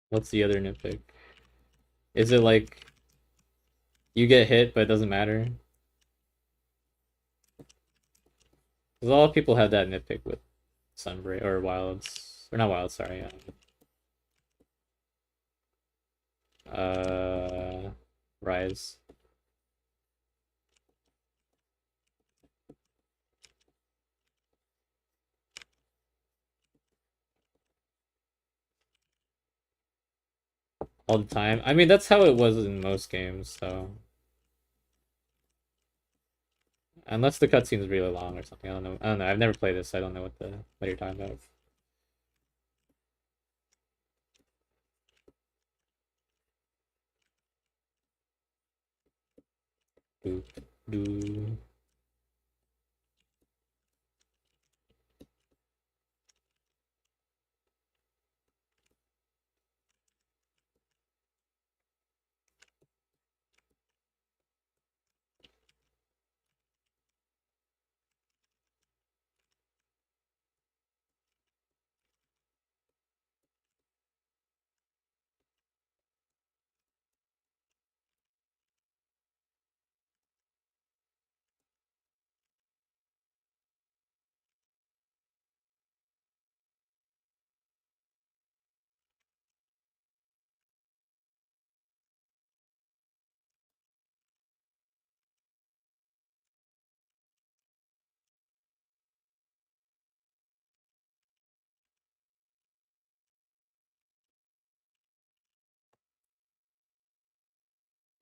what's the other nitpick? Is it like you get hit but it doesn't matter? Because a lot of people have that nitpick with Sunbreak or Wilds or not Wilds, sorry. Rise. All the time. I mean, that's how it was in most games, so unless the cutscene is really long or something, I don't know. I don't know. I've never played this. So I don't know what you're talking about. Do do.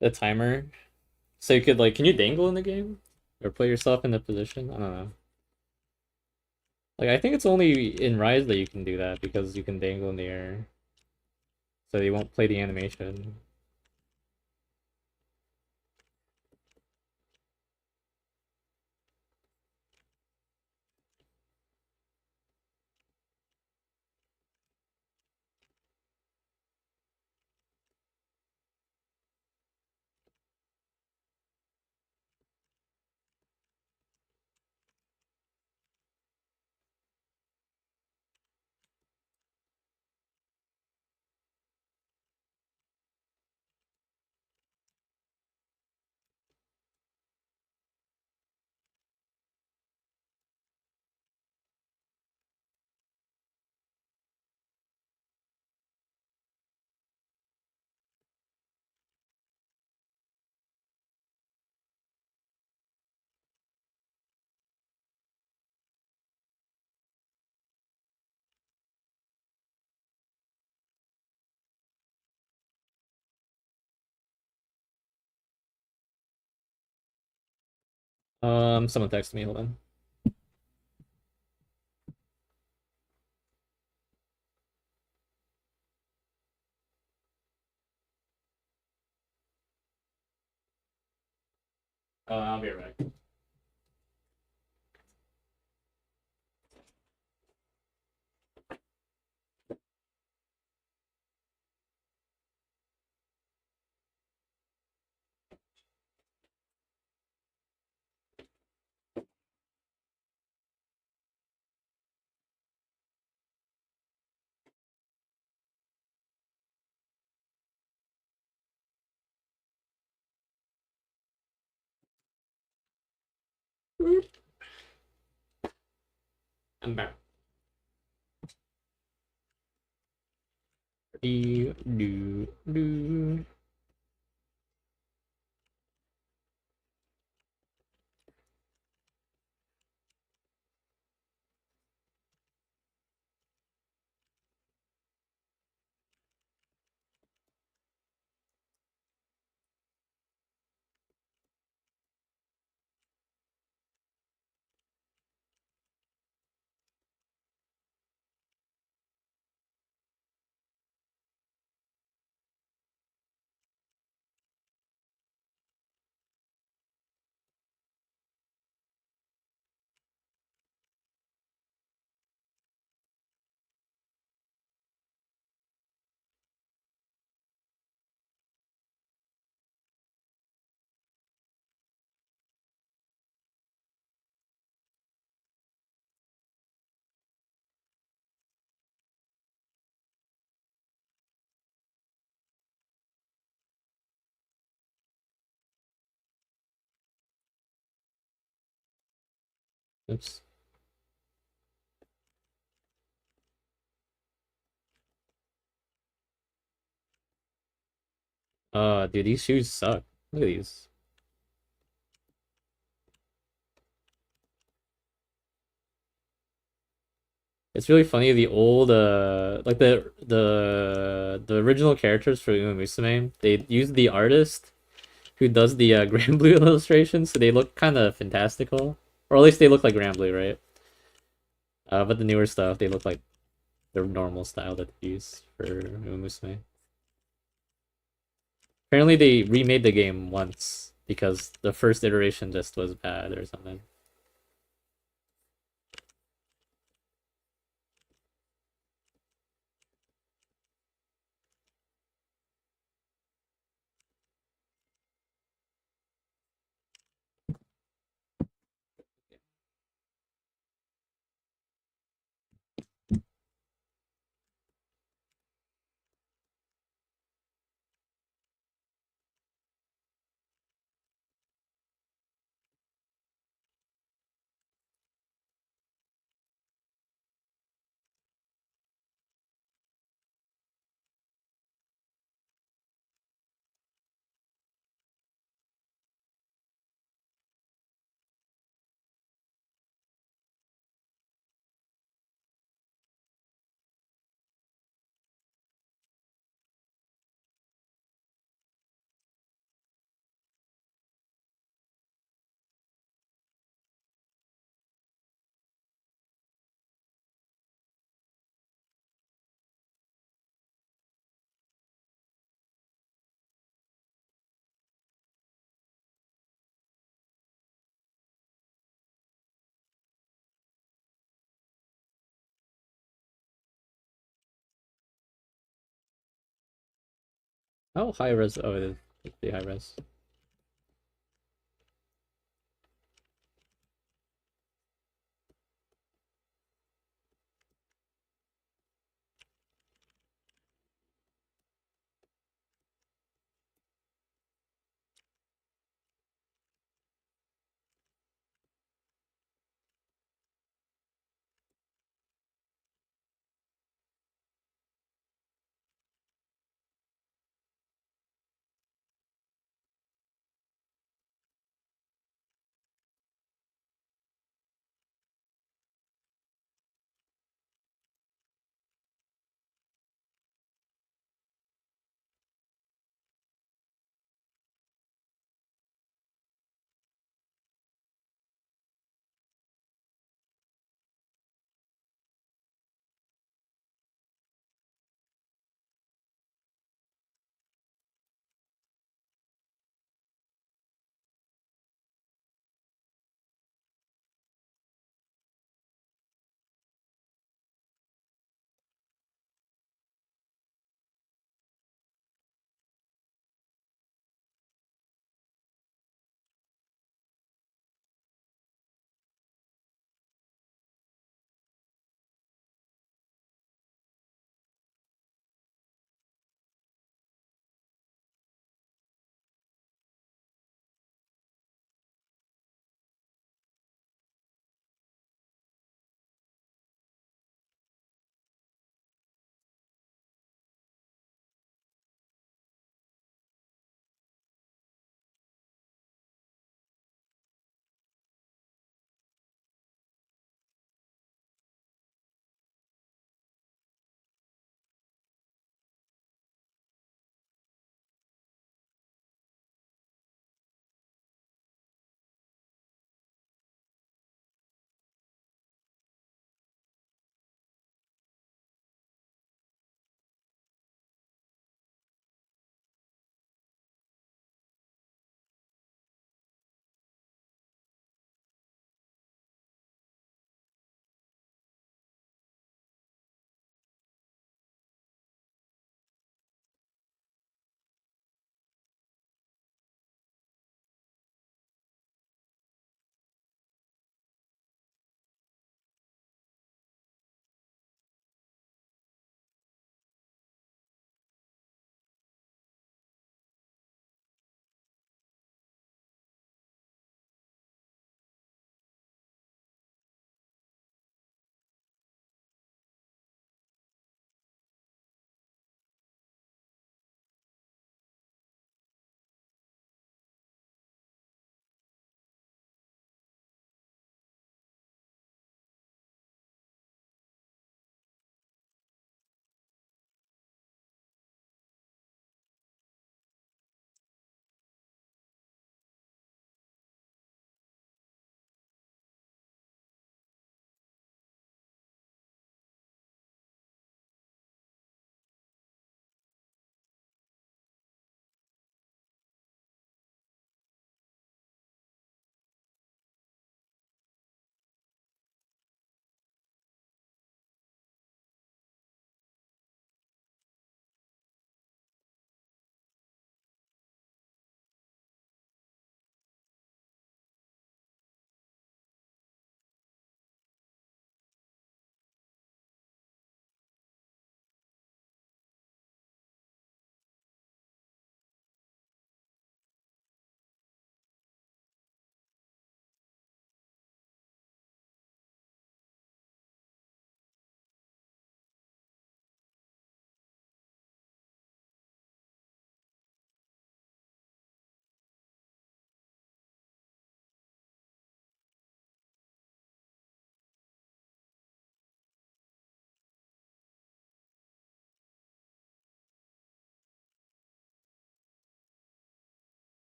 The timer. So you could like, can you dangle in the game or put yourself in the position? I don't know. Like I think it's only in Rise that you can do that because you can dangle in the air, so you won't play the animation. Someone text me. Hold on. I'll be right back. I'm back. Do, do, do. Oops. Dude, these shoes suck. Look at these. It's really funny. The old, like the original characters for Uma Musume, they use the artist who does the Grand Blue illustrations, so they look kind of fantastical, or at least they look like Grand Blue, right? But the newer stuff, they look like the normal style that they use for Uma Musume. Apparently, they remade the game once because the first iteration just was bad or something. Oh, high res. Oh, it is. It's the high res.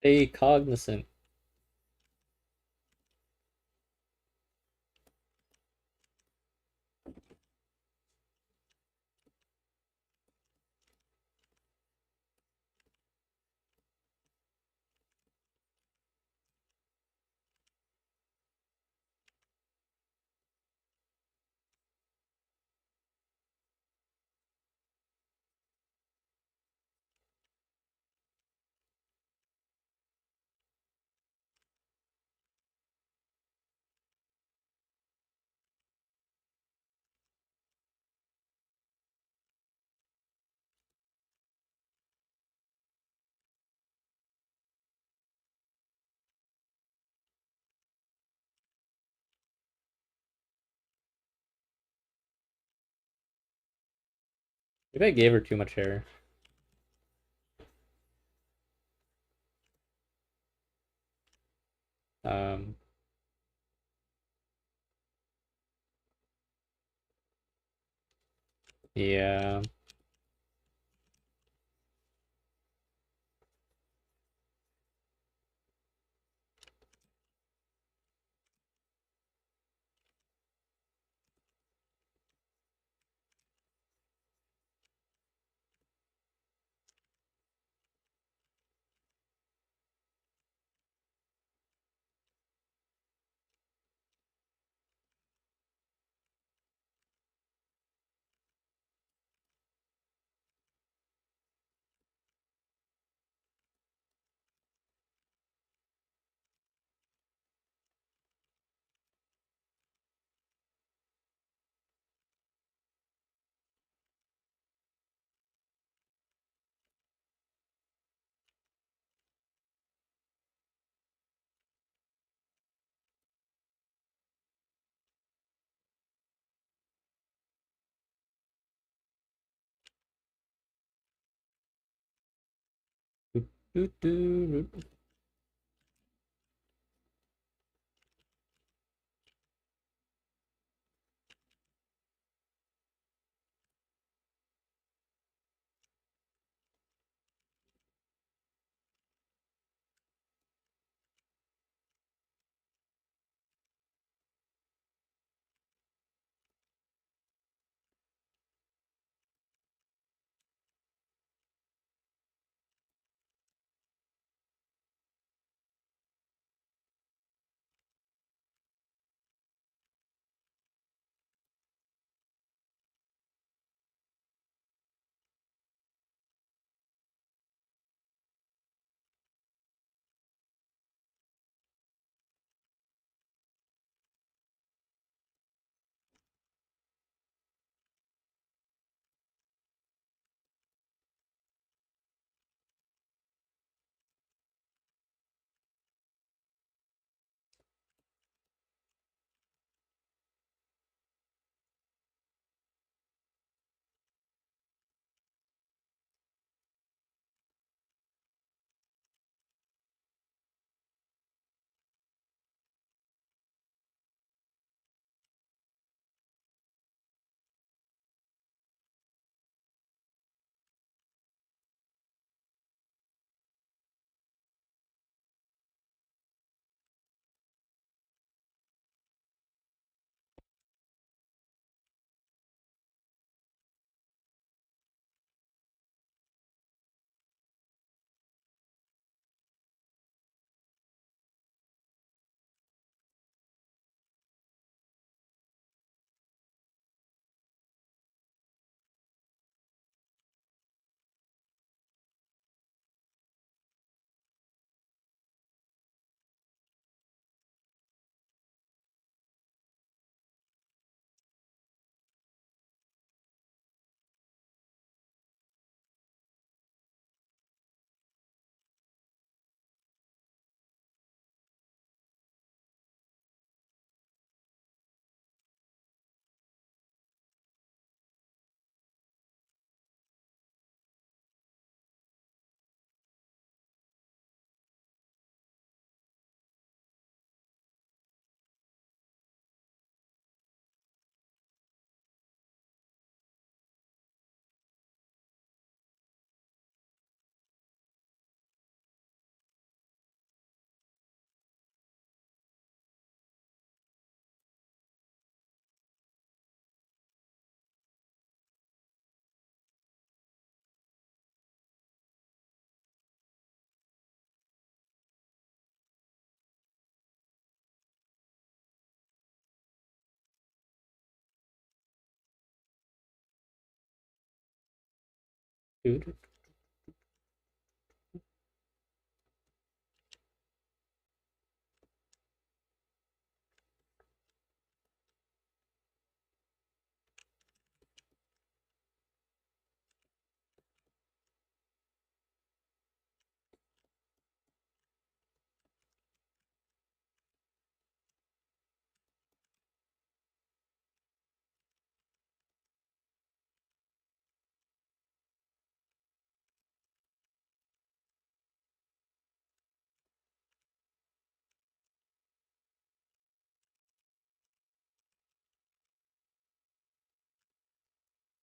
Stay cognizant. Maybe I gave her too much hair. Um, yeah. Doo, doo, doo, doo. Dude.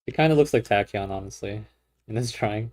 It kind of looks like Tachyon, honestly, in this drawing.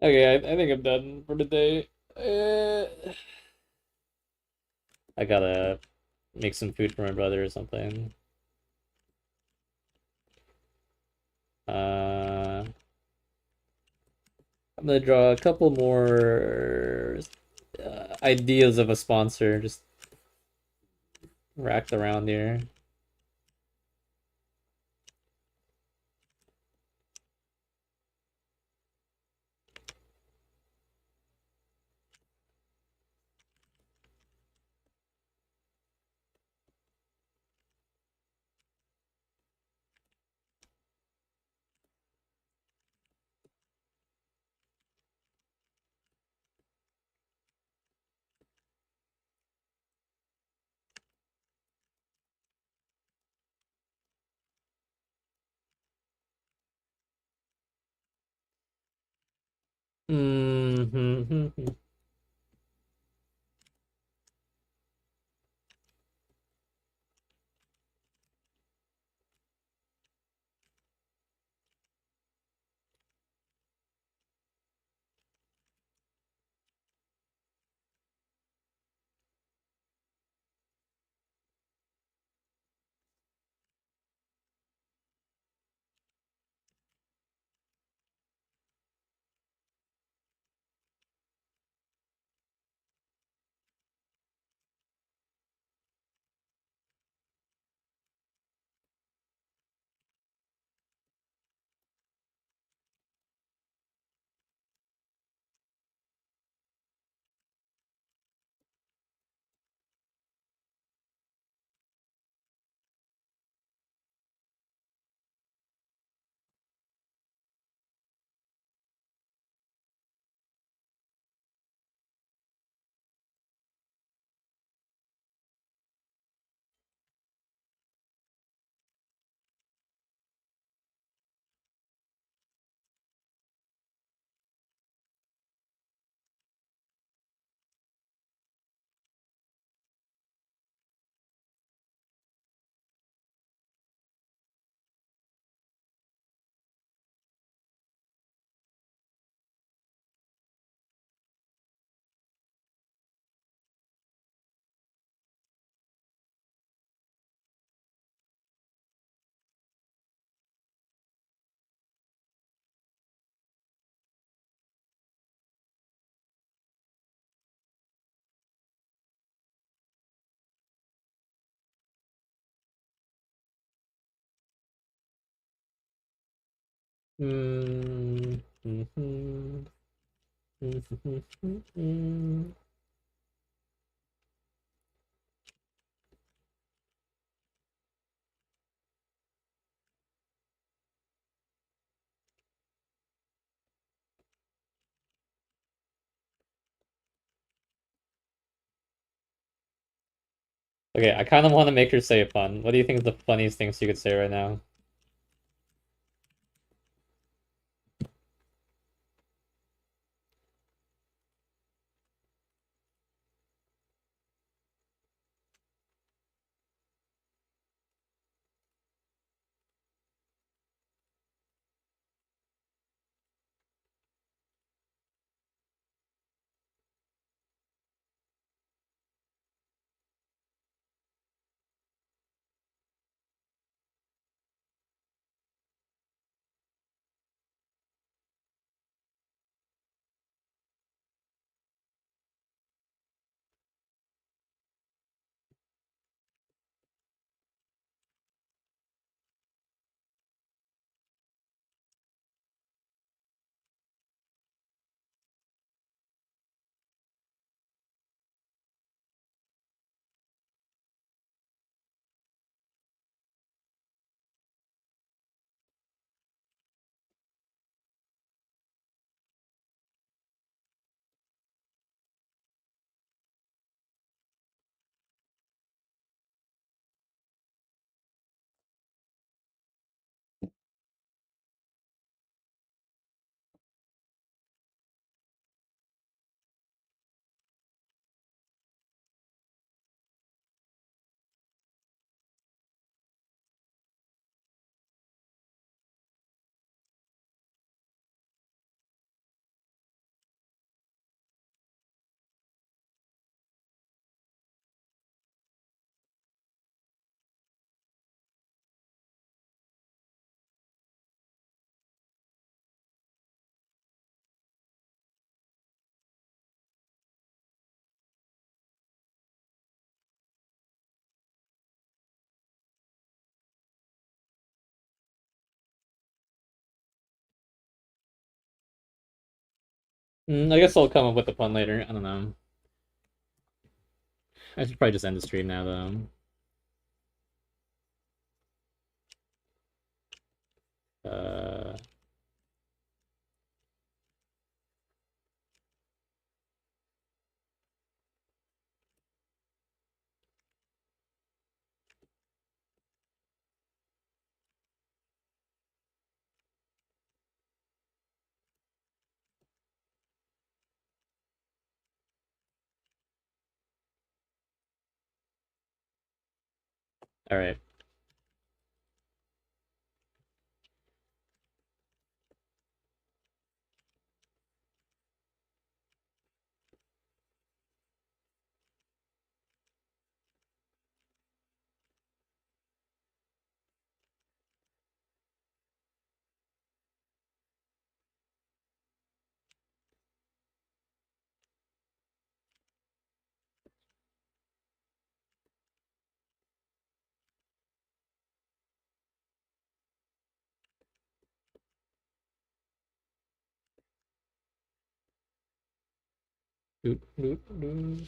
Okay, I think I'm done for today. I gotta make some food for my brother or something. I'm gonna draw a couple more ideas of a sponsor. Just racked around here. Mm-hmm. Mm, mhm, mhm. Okay, I kind of want to make her say a pun. What do you think is the funniest things you could say right now? I guess I'll come up with a pun later. I don't know. I should probably just end the stream now, though. All right. Doot, doot, doot.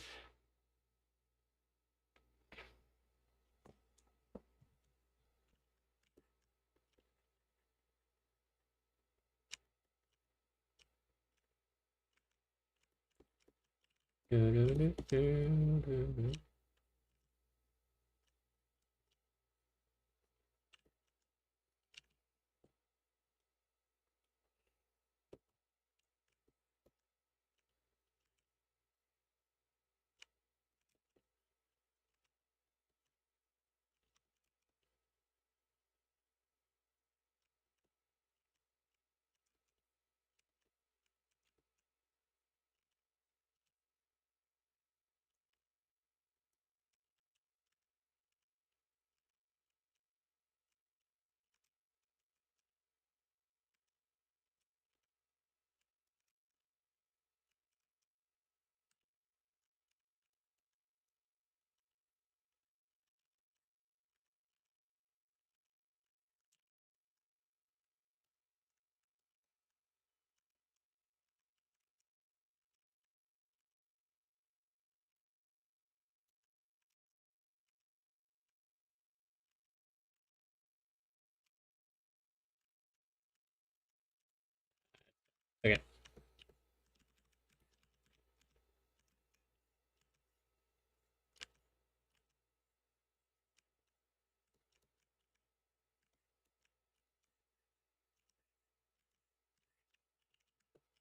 Okay.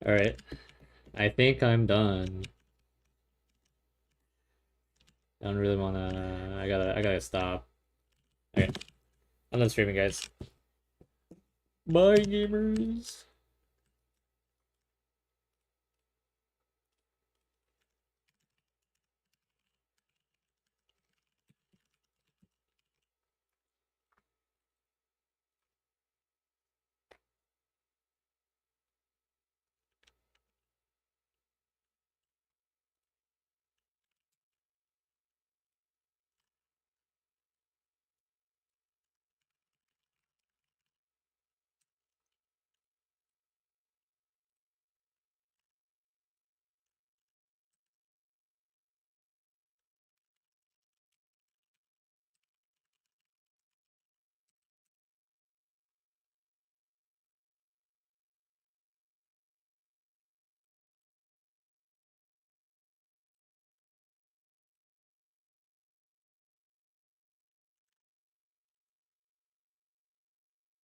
All right. I think I'm done. I don't really wanna. I gotta stop. Okay. I'm done streaming, guys. Bye, gamers.